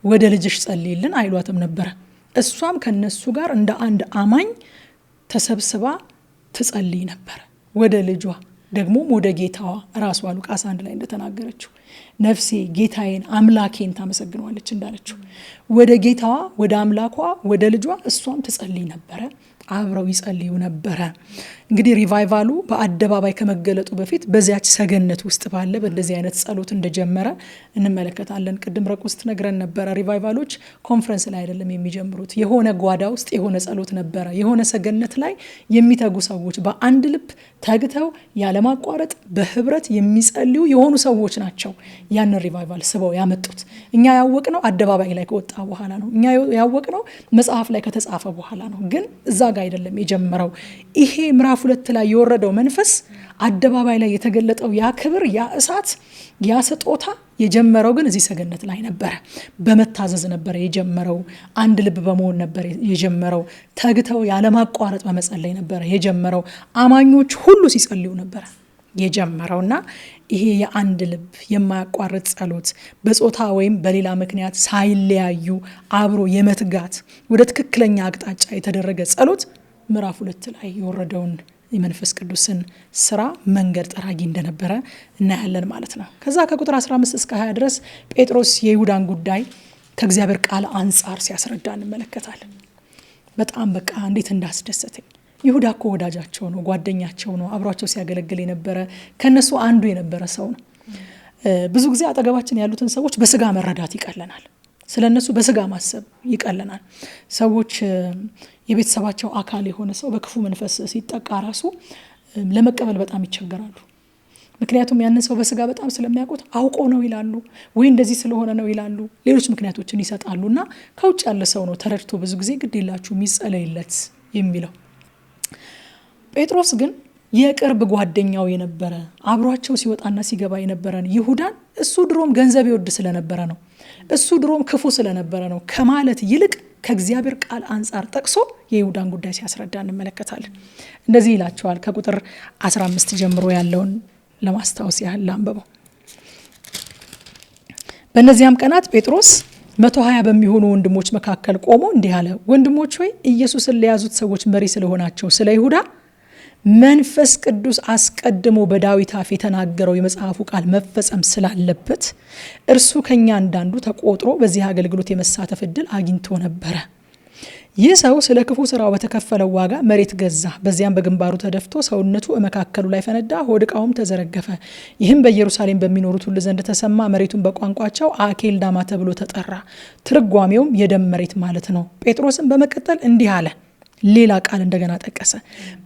ወደ ልጅሽ ጸልይልን አይሏትም ነበረ። እሷም ከነሱ ጋር እንደ አንድ አማኝ ተሰብስባ ትጸልይ ነበር ወደ ልጇ፣ ደግሞም ወደ ጌታዋ። ራሷ ሉቃስ 1 ላይ እንደተናገረችው ነፍሴ ጌታዬን አምላኬን ታመሰግነዋለች እንዳለችው ወደ ጌታዋ፣ ወደ አምላኳ፣ ወደ ልጇ እሷም ትጸልይ ነበረ። አብረው ይጸልዩ ነበረ። እንግዲህ ሪቫይቫሉ በአደባባይ ከመገለጡ በፊት በዚያች ሰገነት ውስጥ ባለ በእንደዚህ አይነት ጸሎት እንደጀመረ እንመለከታለን። ቅድም ረቅ ውስጥ ነግረን ነበረ። ሪቫይቫሎች ኮንፈረንስ ላይ አይደለም የሚጀምሩት። የሆነ ጓዳ ውስጥ የሆነ ጸሎት ነበረ። የሆነ ሰገነት ላይ የሚተጉ ሰዎች በአንድ ልብ ተግተው ያለማቋረጥ በህብረት የሚጸልዩ የሆኑ ሰዎች ናቸው ያንን ሪቫይቫል ስበው ያመጡት። እኛ ያወቅነው አደባባይ ላይ ከወጣ በኋላ ነው። እኛ ያወቅነው መጽሐፍ ላይ ከተጻፈ በኋላ ነው። ግን እዛ ጋር አይደለም የጀመረው። ይሄ ምዕራፍ 2 ላይ የወረደው መንፈስ አደባባይ ላይ የተገለጠው ያ ክብር፣ ያ እሳት፣ ያ ስጦታ የጀመረው ግን እዚህ ሰገነት ላይ ነበረ። በመታዘዝ ነበረ የጀመረው። አንድ ልብ በመሆን ነበር የጀመረው። ተግተው ያለማቋረጥ በመጸለይ ነበረ የጀመረው። አማኞች ሁሉ ሲጸልዩ ነበረ የጀመረውና ይሄ የአንድ ልብ የማያቋርጥ ጸሎት በጾታ ወይም በሌላ ምክንያት ሳይለያዩ አብሮ የመትጋት ወደ ትክክለኛ አቅጣጫ የተደረገ ጸሎት ምዕራፍ 2 ላይ የወረደውን የመንፈስ ቅዱስን ስራ መንገድ ጠራጊ እንደነበረ እናያለን ማለት ነው። ከዛ ከቁጥር 15 እስከ 20 ድረስ ጴጥሮስ የይሁዳን ጉዳይ ከእግዚአብሔር ቃል አንጻር ሲያስረዳ እንመለከታለን። በጣም በቃ እንዴት እንዳስደሰተኝ። ይሁዳ እኮ ወዳጃቸው ነው፣ ጓደኛቸው ነው፣ አብሯቸው ሲያገለግል የነበረ ከነሱ አንዱ የነበረ ሰው ነው። ብዙ ጊዜ አጠገባችን ያሉትን ሰዎች በስጋ መረዳት ይቀለናል። ስለነሱ በስጋ ማሰብ ይቀለናል። ሰዎች የቤተሰባቸው አካል የሆነ ሰው በክፉ መንፈስ ሲጠቃ ራሱ ለመቀበል በጣም ይቸገራሉ። ምክንያቱም ያንን ሰው በስጋ በጣም ስለሚያውቁት አውቆ ነው ይላሉ፣ ወይ እንደዚህ ስለሆነ ነው ይላሉ፣ ሌሎች ምክንያቶችን ይሰጣሉና ከውጭ ያለ ሰው ነው ተረድቶ ብዙ ጊዜ ግድ የላችሁ የሚጸለይለት የሚለው። ጴጥሮስ ግን የቅርብ ጓደኛው የነበረ አብሯቸው ሲወጣና ሲገባ የነበረን ይሁዳን እሱ ድሮም ገንዘብ ይወድ ስለነበረ ነው፣ እሱ ድሮም ክፉ ስለነበረ ነው ከማለት ይልቅ ከእግዚአብሔር ቃል አንጻር ጠቅሶ የይሁዳን ጉዳይ ሲያስረዳ እንመለከታለን። እንደዚህ ይላቸዋል። ከቁጥር 15 ጀምሮ ያለውን ለማስታወስ ያህል ላንብበው። በእነዚያም ቀናት ጴጥሮስ 120 በሚሆኑ ወንድሞች መካከል ቆሞ እንዲህ አለ፣ ወንድሞች ሆይ ኢየሱስን ለያዙት ሰዎች መሪ ስለሆናቸው ስለ ይሁዳ መንፈስ ቅዱስ አስቀድሞ በዳዊት አፍ የተናገረው የመጽሐፉ ቃል መፈጸም ስላለበት እርሱ ከኛ እንዳንዱ ተቆጥሮ በዚህ አገልግሎት የመሳተፍ እድል አግኝቶ ነበረ። ይህ ሰው ስለ ክፉ ስራው በተከፈለው ዋጋ መሬት ገዛ። በዚያም በግንባሩ ተደፍቶ ሰውነቱ መካከሉ ላይ ፈነዳ፣ ሆድ ዕቃውም ተዘረገፈ። ይህም በኢየሩሳሌም በሚኖሩት ሁሉ ዘንድ ተሰማ። መሬቱን በቋንቋቸው አኬልዳማ ተብሎ ተጠራ። ትርጓሜውም የደም መሬት ማለት ነው። ጴጥሮስም በመቀጠል እንዲህ አለ። ሌላ ቃል እንደገና ጠቀሰ።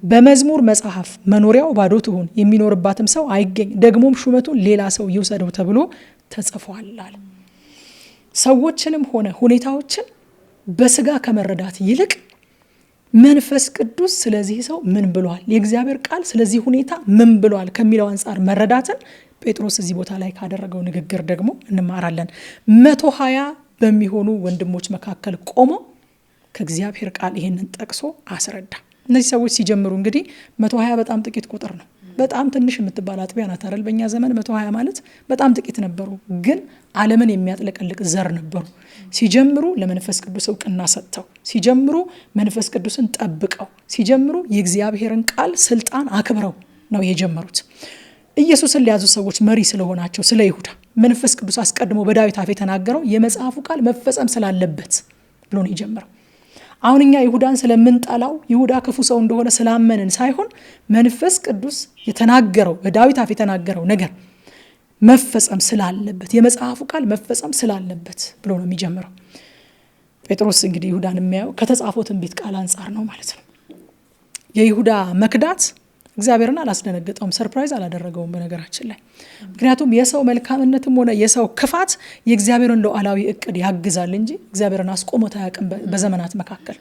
በመዝሙር መጽሐፍ መኖሪያው ባዶ ትሁን፣ የሚኖርባትም ሰው አይገኝ፣ ደግሞም ሹመቱን ሌላ ሰው ይውሰደው ተብሎ ተጽፏል አለ። ሰዎችንም ሆነ ሁኔታዎችን በስጋ ከመረዳት ይልቅ መንፈስ ቅዱስ ስለዚህ ሰው ምን ብሏል፣ የእግዚአብሔር ቃል ስለዚህ ሁኔታ ምን ብሏል ከሚለው አንጻር መረዳትን ጴጥሮስ እዚህ ቦታ ላይ ካደረገው ንግግር ደግሞ እንማራለን። 120 በሚሆኑ ወንድሞች መካከል ቆሞ ከእግዚአብሔር ቃል ይሄንን ጠቅሶ አስረዳ። እነዚህ ሰዎች ሲጀምሩ እንግዲህ 120 በጣም ጥቂት ቁጥር ነው። በጣም ትንሽ የምትባል አጥቢያ ናት አይደል? በእኛ ዘመን 120 ማለት በጣም ጥቂት ነበሩ፣ ግን ዓለምን የሚያጥለቀልቅ ዘር ነበሩ። ሲጀምሩ ለመንፈስ ቅዱስ እውቅና ሰጥተው፣ ሲጀምሩ መንፈስ ቅዱስን ጠብቀው፣ ሲጀምሩ የእግዚአብሔርን ቃል ስልጣን አክብረው ነው የጀመሩት። ኢየሱስን ለያዙ ሰዎች መሪ ስለሆናቸው ስለ ይሁዳ መንፈስ ቅዱስ አስቀድሞ በዳዊት አፍ የተናገረው የመጽሐፉ ቃል መፈጸም ስላለበት ብሎ ነው የጀመረው። አሁን እኛ ይሁዳን ስለምንጠላው ይሁዳ ክፉ ሰው እንደሆነ ስላመንን ሳይሆን መንፈስ ቅዱስ የተናገረው በዳዊት አፍ የተናገረው ነገር መፈጸም ስላለበት የመጽሐፉ ቃል መፈጸም ስላለበት ብሎ ነው የሚጀምረው። ጴጥሮስ እንግዲህ ይሁዳን የሚያየው ከተጻፈው ትንቢት ቃል አንጻር ነው ማለት ነው። የይሁዳ መክዳት እግዚአብሔርን አላስደነገጠውም፣ ሰርፕራይዝ አላደረገውም በነገራችን ላይ። ምክንያቱም የሰው መልካምነትም ሆነ የሰው ክፋት የእግዚአብሔርን ሉዓላዊ እቅድ ያግዛል እንጂ እግዚአብሔርን አስቆሞት አያውቅም በዘመናት መካከል።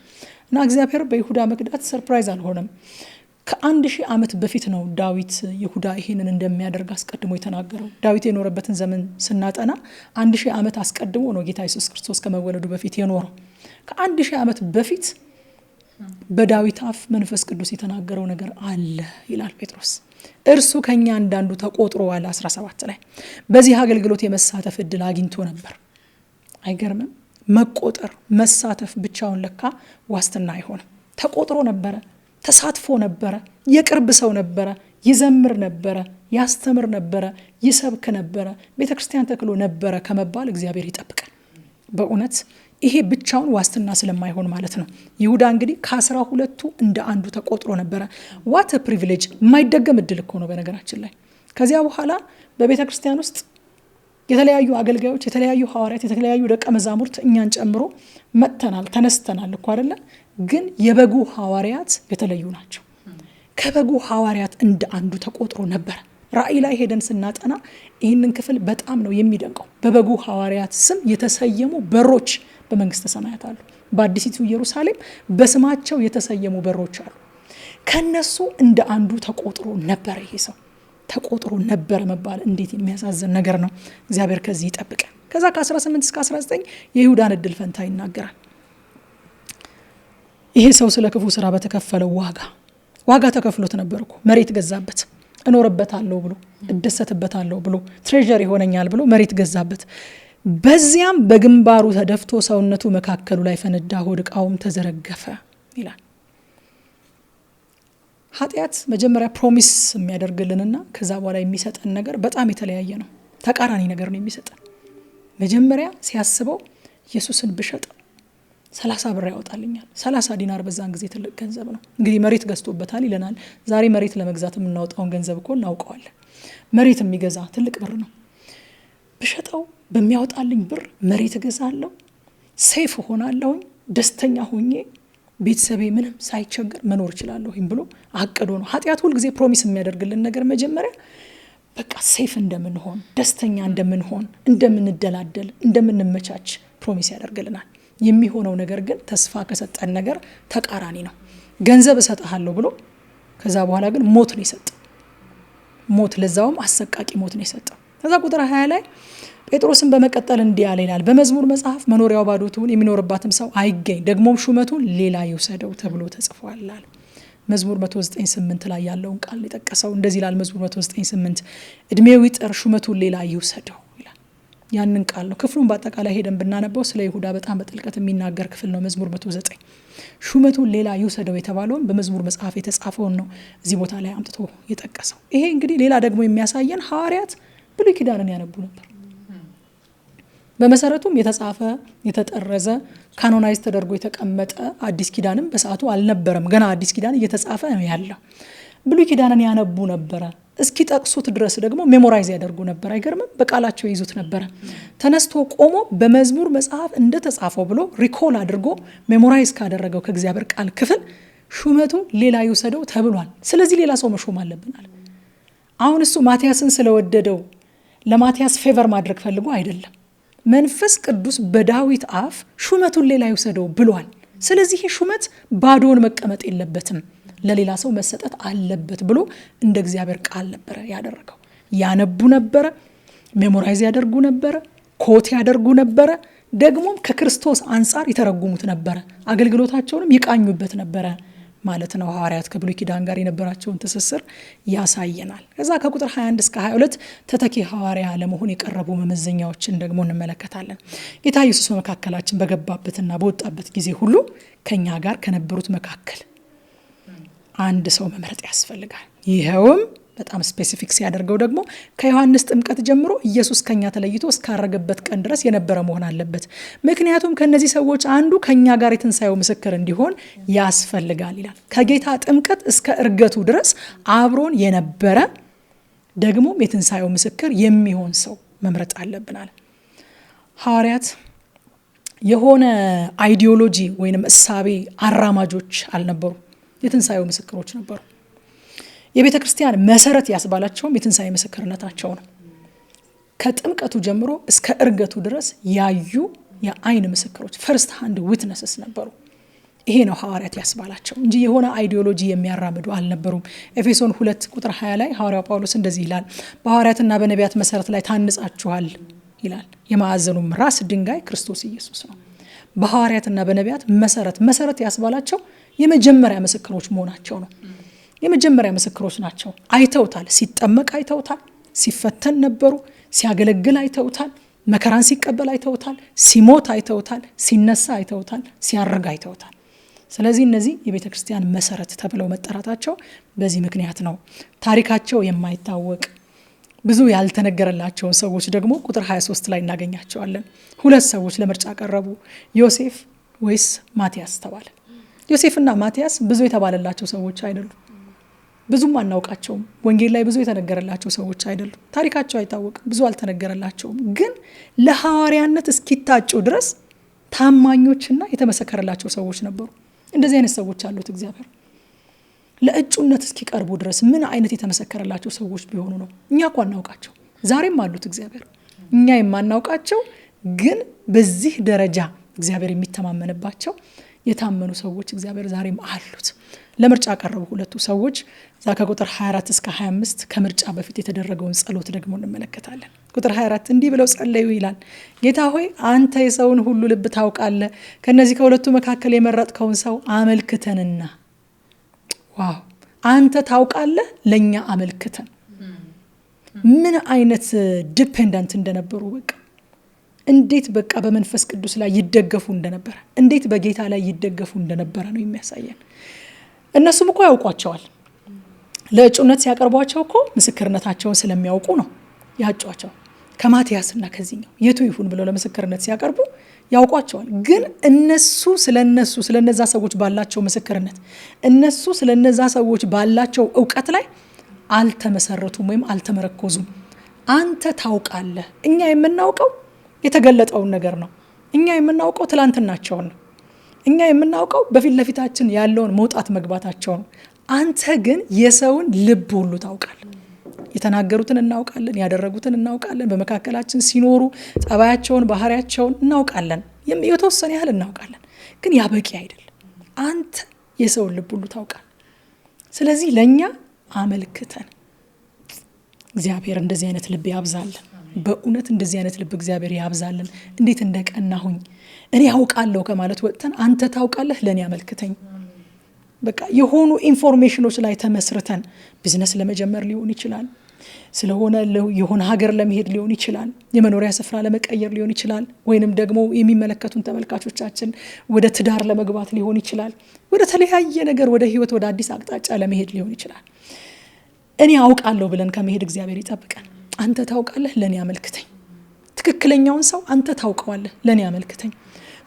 እና እግዚአብሔር በይሁዳ መክዳት ሰርፕራይዝ አልሆነም። ከ1000 ዓመት በፊት ነው ዳዊት ይሁዳ ይሄንን እንደሚያደርግ አስቀድሞ የተናገረው። ዳዊት የኖረበትን ዘመን ስናጠና 1000 ዓመት አስቀድሞ ነው ጌታ ኢየሱስ ክርስቶስ ከመወለዱ በፊት የኖረው። ከ1000 ዓመት በፊት በዳዊት አፍ መንፈስ ቅዱስ የተናገረው ነገር አለ ይላል ጴጥሮስ። እርሱ ከኛ አንዳንዱ ተቆጥሮ አለ 17 ላይ በዚህ አገልግሎት የመሳተፍ እድል አግኝቶ ነበር። አይገርምም? መቆጠር መሳተፍ ብቻውን ለካ ዋስትና አይሆንም። ተቆጥሮ ነበረ፣ ተሳትፎ ነበረ፣ የቅርብ ሰው ነበረ፣ ይዘምር ነበረ፣ ያስተምር ነበረ፣ ይሰብክ ነበረ፣ ቤተክርስቲያን ተክሎ ነበረ ከመባል እግዚአብሔር ይጠብቃል። በእውነት ይሄ ብቻውን ዋስትና ስለማይሆን ማለት ነው። ይሁዳ እንግዲህ ከ12ቱ እንደ አንዱ ተቆጥሮ ነበረ። ዋት ፕሪቪሌጅ! የማይደገም እድል እኮ ነው በነገራችን ላይ። ከዚያ በኋላ በቤተ ክርስቲያን ውስጥ የተለያዩ አገልጋዮች፣ የተለያዩ ሐዋርያት፣ የተለያዩ ደቀ መዛሙርት እኛን ጨምሮ መጥተናል፣ ተነስተናል እኮ አይደለ? ግን የበጉ ሐዋርያት የተለዩ ናቸው። ከበጉ ሐዋርያት እንደ አንዱ ተቆጥሮ ነበረ። ራእይ ላይ ሄደን ስናጠና ይህንን ክፍል በጣም ነው የሚደንቀው። በበጉ ሐዋርያት ስም የተሰየሙ በሮች በመንግስተ ሰማያት አሉ። በአዲሲቱ ኢየሩሳሌም በስማቸው የተሰየሙ በሮች አሉ። ከነሱ እንደ አንዱ ተቆጥሮ ነበረ። ይሄ ሰው ተቆጥሮ ነበረ መባል እንዴት የሚያሳዝን ነገር ነው። እግዚአብሔር ከዚህ ይጠብቀ። ከዛ ከ18 እስከ 19 የይሁዳን እድል ፈንታ ይናገራል። ይሄ ሰው ስለ ክፉ ስራ በተከፈለው ዋጋ ተከፍሎት ነበር እኮ። መሬት ገዛበት፣ እኖርበታለሁ ብሎ እደሰትበታለሁ ብሎ ትሬዠር ይሆነኛል ብሎ መሬት ገዛበት። በዚያም በግንባሩ ተደፍቶ ሰውነቱ መካከሉ ላይ ፈነዳ፣ ሆድ ዕቃውም ተዘረገፈ ይላል። ኃጢአት መጀመሪያ ፕሮሚስ የሚያደርግልንና ከዛ በኋላ የሚሰጠን ነገር በጣም የተለያየ ነው። ተቃራኒ ነገር ነው የሚሰጠን። መጀመሪያ ሲያስበው ኢየሱስን ብሸጥ 30 ብር ያወጣልኛል። 30 ዲናር በዛን ጊዜ ትልቅ ገንዘብ ነው። እንግዲህ መሬት ገዝቶበታል ይለናል። ዛሬ መሬት ለመግዛት የምናወጣውን ገንዘብ እኮ እናውቀዋለን። መሬት የሚገዛ ትልቅ ብር ነው። ብሸጠው በሚያወጣልኝ ብር መሬት እገዛለሁ፣ ሴፍ ሆናለሁ፣ ደስተኛ ሆኜ ቤተሰቤ ምንም ሳይቸገር መኖር እችላለሁ ብሎ አቅዶ ነው። ኃጢአት ሁልጊዜ ፕሮሚስ የሚያደርግልን ነገር መጀመሪያ በቃ ሴፍ እንደምንሆን፣ ደስተኛ እንደምንሆን፣ እንደምንደላደል፣ እንደምንመቻች ፕሮሚስ ያደርግልናል። የሚሆነው ነገር ግን ተስፋ ከሰጠን ነገር ተቃራኒ ነው። ገንዘብ እሰጥሃለሁ ብሎ ከዛ በኋላ ግን ሞት ነው የሰጠው። ሞት፣ ለዛውም አሰቃቂ ሞት ነው የሰጠው። ከዛ ቁጥር 20 ላይ ጴጥሮስን በመቀጠል እንዲህ አለ ይላል። በመዝሙር መጽሐፍ መኖሪያው ባዶ ትሁን፣ የሚኖርባትም ሰው አይገኝ፣ ደግሞም ሹመቱን ሌላ ይውሰደው ተብሎ ተጽፏል አለ። መዝሙር 109:8 ላይ ያለውን ቃል የጠቀሰው እንደዚህ ይላል። መዝሙር 109:8 እድሜው ይጠር፣ ሹመቱን ሌላ ይውሰደው ይላል። ያንን ቃል ነው። ክፍሉን በአጠቃላይ ሄደን ብናነበው ስለ ይሁዳ በጣም በጥልቀት የሚናገር ክፍል ነው። መዝሙር 109 ሹመቱን ሌላ ይውሰደው የተባለውን በመዝሙር መጽሐፍ የተጻፈውን ነው እዚህ ቦታ ላይ አምጥቶ የጠቀሰው። ይሄ እንግዲህ ሌላ ደግሞ የሚያሳየን ሐዋርያት ብሉይ ኪዳንን ያነቡ ነበር። በመሰረቱም የተጻፈ የተጠረዘ ካኖናይዝ ተደርጎ የተቀመጠ አዲስ ኪዳንም በሰዓቱ አልነበረም። ገና አዲስ ኪዳን እየተጻፈ ነው ያለው። ብሉይ ኪዳንን ያነቡ ነበረ። እስኪ ጠቅሱት ድረስ ደግሞ ሜሞራይዝ ያደርጉ ነበር። አይገርምም? በቃላቸው ይዙት ነበረ። ተነስቶ ቆሞ በመዝሙር መጽሐፍ እንደተጻፈው ብሎ ሪኮል አድርጎ ሜሞራይዝ ካደረገው ከእግዚአብሔር ቃል ክፍል ሹመቱ ሌላ ይውሰደው ተብሏል። ስለዚህ ሌላ ሰው መሾም አለብናል። አሁን እሱ ማቲያስን ስለወደደው ለማቲያስ ፌቨር ማድረግ ፈልጎ አይደለም። መንፈስ ቅዱስ በዳዊት አፍ ሹመቱን ሌላ ይውሰደው ብሏል። ስለዚህ ሹመት ባዶውን መቀመጥ የለበትም፣ ለሌላ ሰው መሰጠት አለበት ብሎ እንደ እግዚአብሔር ቃል ነበረ ያደረገው። ያነቡ ነበረ፣ ሜሞራይዝ ያደርጉ ነበረ፣ ኮት ያደርጉ ነበረ። ደግሞም ከክርስቶስ አንጻር ይተረጉሙት ነበረ። አገልግሎታቸውንም ይቃኙበት ነበረ ማለት ነው። ሐዋርያት ከብሉይ ኪዳን ጋር የነበራቸውን ትስስር ያሳየናል። ከዛ ከቁጥር 21 እስከ 22 ተተኪ ሐዋርያ ለመሆን የቀረቡ መመዘኛዎችን ደግሞ እንመለከታለን። ጌታ ኢየሱስ በመካከላችን በገባበትና በወጣበት ጊዜ ሁሉ ከኛ ጋር ከነበሩት መካከል አንድ ሰው መምረጥ ያስፈልጋል። ይኸውም በጣም ስፔሲፊክ ሲያደርገው ደግሞ ከዮሐንስ ጥምቀት ጀምሮ ኢየሱስ ከኛ ተለይቶ እስካረገበት ቀን ድረስ የነበረ መሆን አለበት። ምክንያቱም ከነዚህ ሰዎች አንዱ ከኛ ጋር የትንሣኤው ምስክር እንዲሆን ያስፈልጋል ይላል። ከጌታ ጥምቀት እስከ እርገቱ ድረስ አብሮን የነበረ ደግሞም የትንሣኤው ምስክር የሚሆን ሰው መምረጥ አለብናል። ሐዋርያት የሆነ አይዲዮሎጂ ወይንም እሳቤ አራማጆች አልነበሩ፣ የትንሣኤው ምስክሮች ነበሩ። የቤተ ክርስቲያን መሰረት ያስባላቸውም የትንሣኤ ምስክርነታቸው ነው። ከጥምቀቱ ጀምሮ እስከ እርገቱ ድረስ ያዩ የአይን ምስክሮች ፈርስት ሃንድ ዊትነስስ ነበሩ። ይሄ ነው ሐዋርያት ያስባላቸው እንጂ የሆነ አይዲዮሎጂ የሚያራምዱ አልነበሩም። ኤፌሶን 2 ቁጥር 20 ላይ ሐዋርያው ጳውሎስ እንደዚህ ይላል፣ በሐዋርያትና በነቢያት መሰረት ላይ ታንጻችኋል ይላል። የማዕዘኑም ራስ ድንጋይ ክርስቶስ ኢየሱስ ነው። በሐዋርያትና በነቢያት መሰረት ያስባላቸው የመጀመሪያ ምስክሮች መሆናቸው ነው። የመጀመሪያ ምስክሮች ናቸው። አይተውታል። ሲጠመቅ አይተውታል። ሲፈተን ነበሩ። ሲያገለግል አይተውታል። መከራን ሲቀበል አይተውታል። ሲሞት አይተውታል። ሲነሳ አይተውታል። ሲያርግ አይተውታል። ስለዚህ እነዚህ የቤተ ክርስቲያን መሰረት ተብለው መጠራታቸው በዚህ ምክንያት ነው። ታሪካቸው የማይታወቅ ብዙ ያልተነገረላቸውን ሰዎች ደግሞ ቁጥር 23 ላይ እናገኛቸዋለን። 2 ሰዎች ለምርጫ ቀረቡ። ዮሴፍ ወይስ ማቲያስ ተባለ። ዮሴፍና ማቲያስ ብዙ የተባለላቸው ሰዎች አይደሉም። ብዙም አናውቃቸውም። ወንጌል ላይ ብዙ የተነገረላቸው ሰዎች አይደሉም። ታሪካቸው አይታወቅም። ብዙ አልተነገረላቸውም። ግን ለሐዋርያነት እስኪታጩ ድረስ ታማኞችና የተመሰከረላቸው ሰዎች ነበሩ። እንደዚህ አይነት ሰዎች አሉት እግዚአብሔር። ለእጩነት እስኪቀርቡ ድረስ ምን አይነት የተመሰከረላቸው ሰዎች ቢሆኑ ነው? እኛ እኮ አናውቃቸው። ዛሬም አሉት እግዚአብሔር። እኛ የማናውቃቸው ግን በዚህ ደረጃ እግዚአብሔር የሚተማመንባቸው የታመኑ ሰዎች እግዚአብሔር ዛሬም አሉት። ለምርጫ ቀረቡ 2 ሰዎች። እዛ ከቁጥር 24 እስከ 25 ከምርጫ በፊት የተደረገውን ጸሎት ደግሞ እንመለከታለን። ቁጥር 24 እንዲህ ብለው ጸለዩ ይላል። ጌታ ሆይ አንተ የሰውን ሁሉ ልብ ታውቃለህ። ከነዚህ ከሁለቱ መካከል የመረጥከውን ሰው አመልክተንና። ዋው! አንተ ታውቃለህ፣ ለኛ አመልክተን። ምን አይነት ዲፔንደንት እንደነበሩ በቃ እንዴት በቃ በመንፈስ ቅዱስ ላይ ይደገፉ እንደነበረ፣ እንዴት በጌታ ላይ ይደገፉ እንደነበረ ነው የሚያሳየን። እነሱም እኮ ያውቋቸዋል። ለእጩነት ሲያቀርቧቸው እኮ ምስክርነታቸውን ስለሚያውቁ ነው ያጯቸው። ከማቲያስና ከዚህኛው የቱ ይሁን ብለው ለምስክርነት ሲያቀርቡ ያውቋቸዋል። ግን እነሱ ስለነዛ ሰዎች ባላቸው ምስክርነት፣ እነሱ ስለነዛ ሰዎች ባላቸው እውቀት ላይ አልተመሰረቱም ወይም አልተመረኮዙም። አንተ ታውቃለህ። እኛ የምናውቀው የተገለጠውን ነገር ነው። እኛ የምናውቀው ትላንትናቸውን ነው። እኛ የምናውቀው በፊት ለፊታችን ያለውን መውጣት መግባታቸው ነው። አንተ ግን የሰውን ልብ ሁሉ ታውቃለህ። የተናገሩትን እናውቃለን፣ ያደረጉትን እናውቃለን፣ በመካከላችን ሲኖሩ ጠባያቸውን፣ ባህሪያቸውን እናውቃለን። የተወሰነ ያህል እናውቃለን። ግን ያ በቂ አይደለም። አንተ የሰውን ልብ ሁሉ ታውቃለህ። ስለዚህ ለእኛ አመልክተን። እግዚአብሔር እንደዚህ አይነት ልብ ያብዛልን። በእውነት እንደዚህ አይነት ልብ እግዚአብሔር ያብዛልን። እንዴት እንደቀናሁኝ እኔ ያውቃለሁ ከማለት ወጥተን አንተ ታውቃለህ ለእኔ አመልክተኝ። በቃ የሆኑ ኢንፎርሜሽኖች ላይ ተመስርተን ቢዝነስ ለመጀመር ሊሆን ይችላል፣ ስለሆነ የሆነ ሀገር ለመሄድ ሊሆን ይችላል፣ የመኖሪያ ስፍራ ለመቀየር ሊሆን ይችላል፣ ወይንም ደግሞ የሚመለከቱን ተመልካቾቻችን ወደ ትዳር ለመግባት ሊሆን ይችላል፣ ወደ ተለያየ ነገር፣ ወደ ህይወት፣ ወደ አዲስ አቅጣጫ ለመሄድ ሊሆን ይችላል። እኔ አውቃለሁ ብለን ከመሄድ እግዚአብሔር ይጠብቀን። አንተ ታውቃለህ ለእኔ አመልክተኝ። ትክክለኛውን ሰው አንተ ታውቀዋለህ፣ ለኔ አመልክተኝ።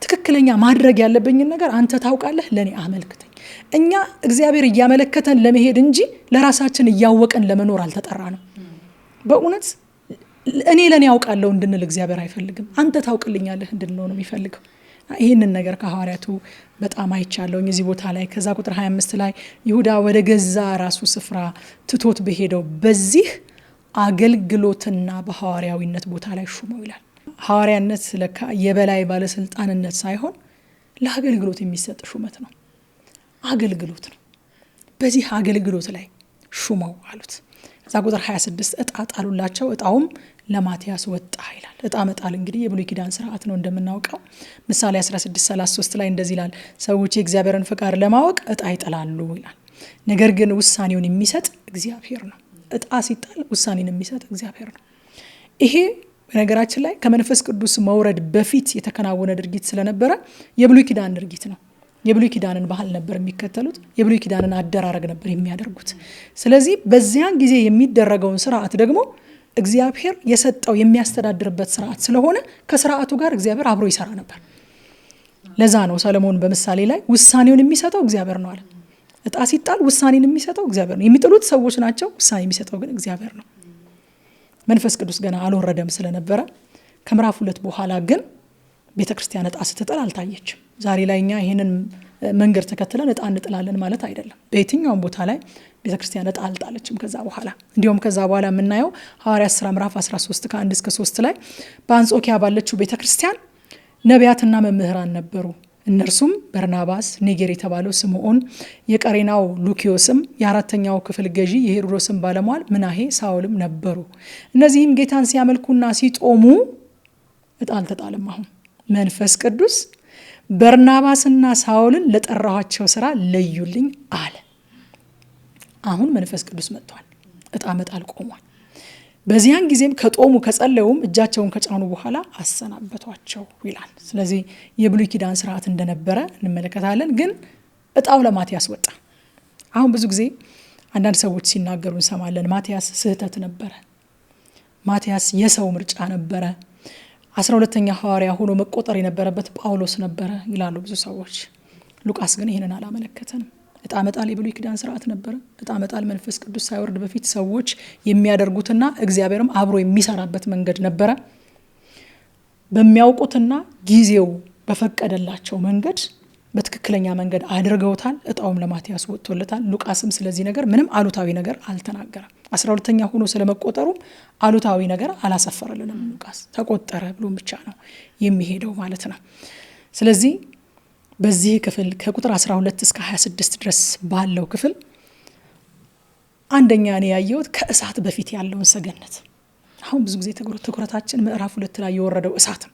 ትክክለኛ ማድረግ ያለብኝን ነገር አንተ ታውቃለህ፣ ለኔ አመልክተኝ። እኛ እግዚአብሔር እያመለከተን ለመሄድ እንጂ ለራሳችን እያወቀን ለመኖር አልተጠራ ነው። በእውነት እኔ ለኔ ያውቃለሁ እንድንል እግዚአብሔር አይፈልግም። አንተ ታውቅልኛለህ እንድንለው ነው የሚፈልገው። ይህንን ነገር ከሐዋርያቱ በጣም አይቻለሁኝ እዚህ ቦታ ላይ። ከዛ ቁጥር 25 ላይ ይሁዳ ወደ ገዛ ራሱ ስፍራ ትቶት በሄደው በዚህ አገልግሎትና በሐዋርያዊነት ቦታ ላይ ሹመው ይላል። ሐዋርያነት ለካ የበላይ ባለስልጣንነት ሳይሆን ለአገልግሎት የሚሰጥ ሹመት ነው። አገልግሎት ነው። በዚህ አገልግሎት ላይ ሹመው አሉት። ከዛ ቁጥር 26 ዕጣ ጣሉላቸው፣ ዕጣውም ለማቲያስ ወጣ ይላል። ዕጣ መጣል እንግዲህ የብሉይ ኪዳን ስርዓት ነው እንደምናውቀው። ምሳሌ 16:33 ላይ እንደዚህ ይላል፣ ሰዎች የእግዚአብሔርን ፍቃድ ለማወቅ ዕጣ ይጥላሉ ይላል። ነገር ግን ውሳኔውን የሚሰጥ እግዚአብሔር ነው። ዕጣ ሲጣል ውሳኔን የሚሰጥ እግዚአብሔር ነው። ይሄ በነገራችን ላይ ከመንፈስ ቅዱስ መውረድ በፊት የተከናወነ ድርጊት ስለነበረ የብሉይ ኪዳን ድርጊት ነው። የብሉይ ኪዳንን ባህል ነበር የሚከተሉት። የብሉይ ኪዳንን አደራረግ ነበር የሚያደርጉት። ስለዚህ በዚያን ጊዜ የሚደረገውን ስርዓት ደግሞ እግዚአብሔር የሰጠው የሚያስተዳድርበት ስርዓት ስለሆነ ከስርዓቱ ጋር እግዚአብሔር አብሮ ይሰራ ነበር። ለዛ ነው ሰለሞን በምሳሌ ላይ ውሳኔውን የሚሰጠው እግዚአብሔር ነው አለ። ዕጣ ሲጣል ውሳኔን የሚሰጠው እግዚአብሔር ነው። የሚጥሉት ሰዎች ናቸው፣ ውሳኔ የሚሰጠው ግን እግዚአብሔር ነው። መንፈስ ቅዱስ ገና አልወረደም ስለነበረ ከምዕራፍ 2 በኋላ ግን ቤተክርስቲያን ዕጣ ስትጥል አልታየችም። ዛሬ ላይ እኛ ይህንን መንገድ ተከትለን ዕጣ እንጥላለን ማለት አይደለም። በየትኛውም ቦታ ላይ ቤተክርስቲያን ዕጣ አልጣለችም ከዛ በኋላ። እንዲሁም ከዛ በኋላ የምናየው ሐዋርያት ሥራ ምዕራፍ 13 ከ1-3 ላይ በአንጾኪያ ባለችው ቤተክርስቲያን ነቢያትና መምህራን ነበሩ። እነርሱም በርናባስ፣ ኔጌር የተባለው ስምዖን፣ የቀሬናው ሉኪዮስም፣ የአራተኛው ክፍል ገዢ የሄሮድስም ባለሟል ምናሄ፣ ሳውልም ነበሩ። እነዚህም ጌታን ሲያመልኩና ሲጦሙ ዕጣ አልተጣለም። አሁን መንፈስ ቅዱስ በርናባስና ሳውልን ለጠራኋቸው ስራ ለዩልኝ አለ። አሁን መንፈስ ቅዱስ መጥቷል። ዕጣ መጣል ቆሟል። በዚያን ጊዜም ከጦሙ ከጸለዩም እጃቸውን ከጫኑ በኋላ አሰናበቷቸው ይላል። ስለዚህ የብሉይ ኪዳን ስርዓት እንደነበረ እንመለከታለን። ግን ዕጣው ለማቲያስ ወጣ። አሁን ብዙ ጊዜ አንዳንድ ሰዎች ሲናገሩ እንሰማለን። ማቲያስ ስህተት ነበረ፣ ማቲያስ የሰው ምርጫ ነበረ፣ 12ኛ ሐዋርያ ሆኖ መቆጠር የነበረበት ጳውሎስ ነበረ ይላሉ ብዙ ሰዎች። ሉቃስ ግን ይህንን አላመለከተንም። ዕጣ መጣል የብሉይ ኪዳን ስርዓት ነበረ። ዕጣ መጣል መንፈስ ቅዱስ ሳይወርድ በፊት ሰዎች የሚያደርጉትና እግዚአብሔርም አብሮ የሚሰራበት መንገድ ነበረ። በሚያውቁትና ጊዜው በፈቀደላቸው መንገድ በትክክለኛ መንገድ አድርገውታል። ዕጣውም ለማቲያስ ወጥቶለታል። ሉቃስም ስለዚህ ነገር ምንም አሉታዊ ነገር አልተናገረም። 12ኛ ሆኖ ስለመቆጠሩም አሉታዊ ነገር አላሰፈረልንም። ሉቃስ ተቆጠረ ብሎ ብቻ ነው የሚሄደው ማለት ነው። ስለዚህ በዚህ ክፍል ከቁጥር 12 እስከ 26 ድረስ ባለው ክፍል አንደኛ እኔ ያየሁት ከእሳት በፊት ያለውን ሰገነት። አሁን ብዙ ጊዜ ትኩረታችን ምዕራፍ 2 ላይ የወረደው እሳት ነው።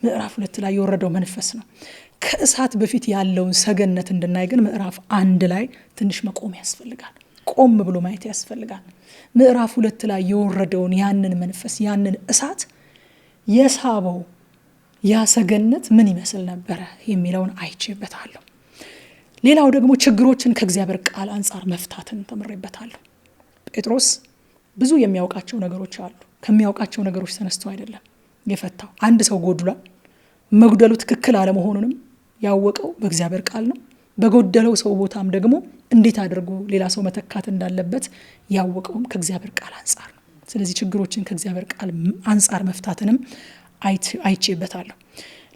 ምዕራፍ 2 ላይ የወረደው መንፈስ ነው። ከእሳት በፊት ያለውን ሰገነት እንድናይ ግን ምዕራፍ 1 ላይ ትንሽ መቆም ያስፈልጋል። ቆም ብሎ ማየት ያስፈልጋል። ምዕራፍ 2 ላይ የወረደውን ያንን መንፈስ ያንን እሳት የሳበው ያ ሰገነት ምን ይመስል ነበረ የሚለውን አይቼበታለሁ። ሌላው ደግሞ ችግሮችን ከእግዚአብሔር ቃል አንጻር መፍታትን ተምሬበታለሁ። ጴጥሮስ ብዙ የሚያውቃቸው ነገሮች አሉ። ከሚያውቃቸው ነገሮች ተነስቶ አይደለም የፈታው። አንድ ሰው ጎድሏል። መጉደሉ ትክክል አለመሆኑንም ያወቀው በእግዚአብሔር ቃል ነው። በጎደለው ሰው ቦታም ደግሞ እንዴት አድርጎ ሌላ ሰው መተካት እንዳለበት ያወቀውም ከእግዚአብሔር ቃል አንጻር ነው። ስለዚህ ችግሮችን ከእግዚአብሔር ቃል አንጻር መፍታትንም አይቼበታለሁ።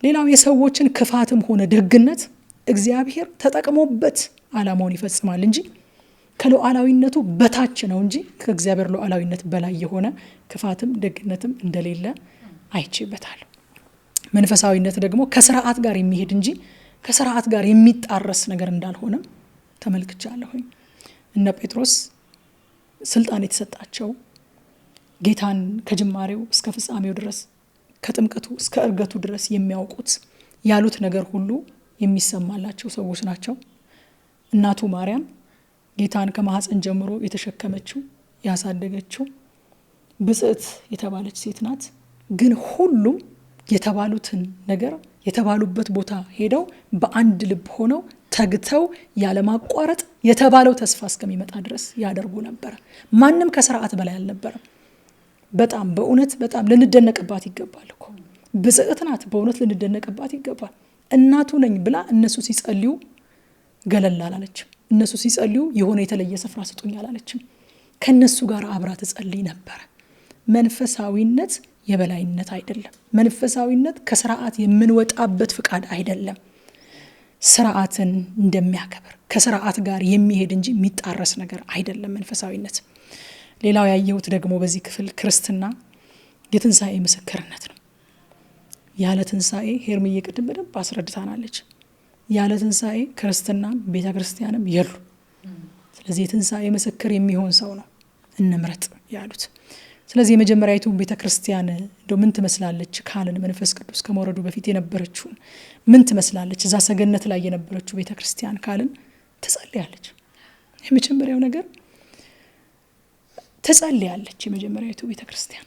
ሌላው የሰዎችን ክፋትም ሆነ ደግነት እግዚአብሔር ተጠቅሞበት ዓላማውን ይፈጽማል እንጂ ከሉዓላዊነቱ በታች ነው እንጂ ከእግዚአብሔር ሉዓላዊነት በላይ የሆነ ክፋትም ደግነትም እንደሌለ አይቼበታለሁ። መንፈሳዊነት ደግሞ ከስርዓት ጋር የሚሄድ እንጂ ከስርዓት ጋር የሚጣረስ ነገር እንዳልሆነ ተመልክቻለሁኝ። እነ ጴጥሮስ ስልጣን የተሰጣቸው ጌታን ከጅማሬው እስከ ፍጻሜው ድረስ ከጥምቀቱ እስከ እርገቱ ድረስ የሚያውቁት ያሉት ነገር ሁሉ የሚሰማላቸው ሰዎች ናቸው። እናቱ ማርያም ጌታን ከማህፀን ጀምሮ የተሸከመችው ያሳደገችው ብጽዕት የተባለች ሴት ናት። ግን ሁሉም የተባሉትን ነገር የተባሉበት ቦታ ሄደው በአንድ ልብ ሆነው ተግተው ያለማቋረጥ የተባለው ተስፋ እስከሚመጣ ድረስ ያደርጉ ነበር። ማንም ከስርዓት በላይ አልነበረም። በጣም በእውነት በጣም ልንደነቅባት ይገባል እኮ ብጽዕት ናት። በእውነት ልንደነቅባት ይገባል። እናቱ ነኝ ብላ እነሱ ሲጸልዩ ገለል አላለችም። እነሱ ሲጸልዩ የሆነ የተለየ ስፍራ ስጡኝ አላለችም። ከነሱ ጋር አብራ ትጸልይ ነበር። መንፈሳዊነት የበላይነት አይደለም። መንፈሳዊነት ከስርዓት የምንወጣበት ፍቃድ አይደለም። ስርዓትን እንደሚያከብር ከስርዓት ጋር የሚሄድ እንጂ የሚጣረስ ነገር አይደለም መንፈሳዊነት። ሌላው ያየሁት ደግሞ በዚህ ክፍል ክርስትና የትንሣኤ ምስክርነት ነው። ያለ ትንሣኤ ሄርምዬ ቅድም በደንብ አስረድታናለች። ያለ ትንሣኤ ክርስትናም ቤተ ክርስቲያንም የሉ። ስለዚህ የትንሣኤ ምስክር የሚሆን ሰው ነው እንምረጥ ያሉት። ስለዚህ የመጀመሪያዊቱ ቤተ ክርስቲያን እንደው ምን ትመስላለች ካልን መንፈስ ቅዱስ ከመውረዱ በፊት የነበረችውን ምን ትመስላለች? እዛ ሰገነት ላይ የነበረችው ቤተ ክርስቲያን ካልን ትጸልያለች። የመጀመሪያው ነገር ትጸልያለች። የመጀመሪያዊቱ ቤተ ክርስቲያን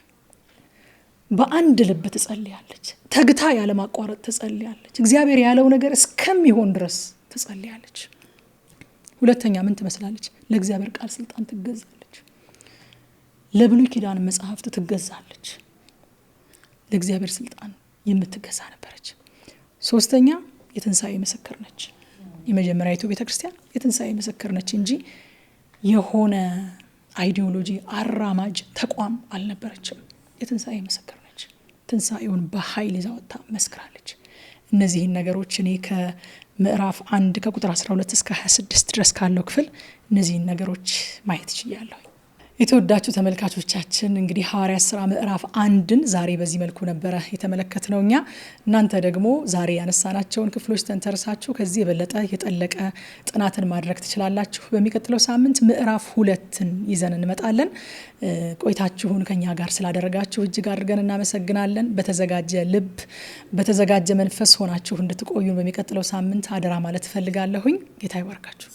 በአንድ ልብ ትጸልያለች። ተግታ ያለ ማቋረጥ ትጸልያለች። እግዚአብሔር ያለው ነገር እስከሚሆን ድረስ ትጸልያለች። ሁለተኛ ምን ትመስላለች? ለእግዚአብሔር ቃል ስልጣን ትገዛለች። ለብሉይ ኪዳን መጽሐፍት ትገዛለች። ለእግዚአብሔር ስልጣን የምትገዛ ነበረች። ሶስተኛ የትንሣኤ ምስክር ነች። የመጀመሪያዊቱ ቤተክርስቲያን የትንሣኤ ምስክር ነች እንጂ የሆነ አይዲዮሎጂ አራማጅ ተቋም አልነበረችም። የትንሣኤ ምስክር ነች። ትንሣኤውን በኃይል ይዛ ወጥታ መስክራለች። እነዚህን ነገሮች እኔ ከምዕራፍ 1 ከቁጥር 12 እስከ 26 ድረስ ካለው ክፍል እነዚህን ነገሮች ማየት ይችላል። የተወዳችሁ ተመልካቾቻችን እንግዲህ ሐዋርያት ሥራ ምዕራፍ 1ን ዛሬ በዚህ መልኩ ነበረ የተመለከትነው እኛ። እናንተ ደግሞ ዛሬ ያነሳናቸውን ክፍሎች ተንተርሳችሁ ከዚህ የበለጠ የጠለቀ ጥናትን ማድረግ ትችላላችሁ። በሚቀጥለው ሳምንት ምዕራፍ 2ን ይዘን እንመጣለን። ቆይታችሁን ከኛ ጋር ስላደረጋችሁ እጅግ አድርገን እናመሰግናለን። በተዘጋጀ ልብ በተዘጋጀ መንፈስ ሆናችሁ እንድትቆዩን በሚቀጥለው ሳምንት አደራ ማለት እፈልጋለሁኝ። ጌታ ይባርካችሁ።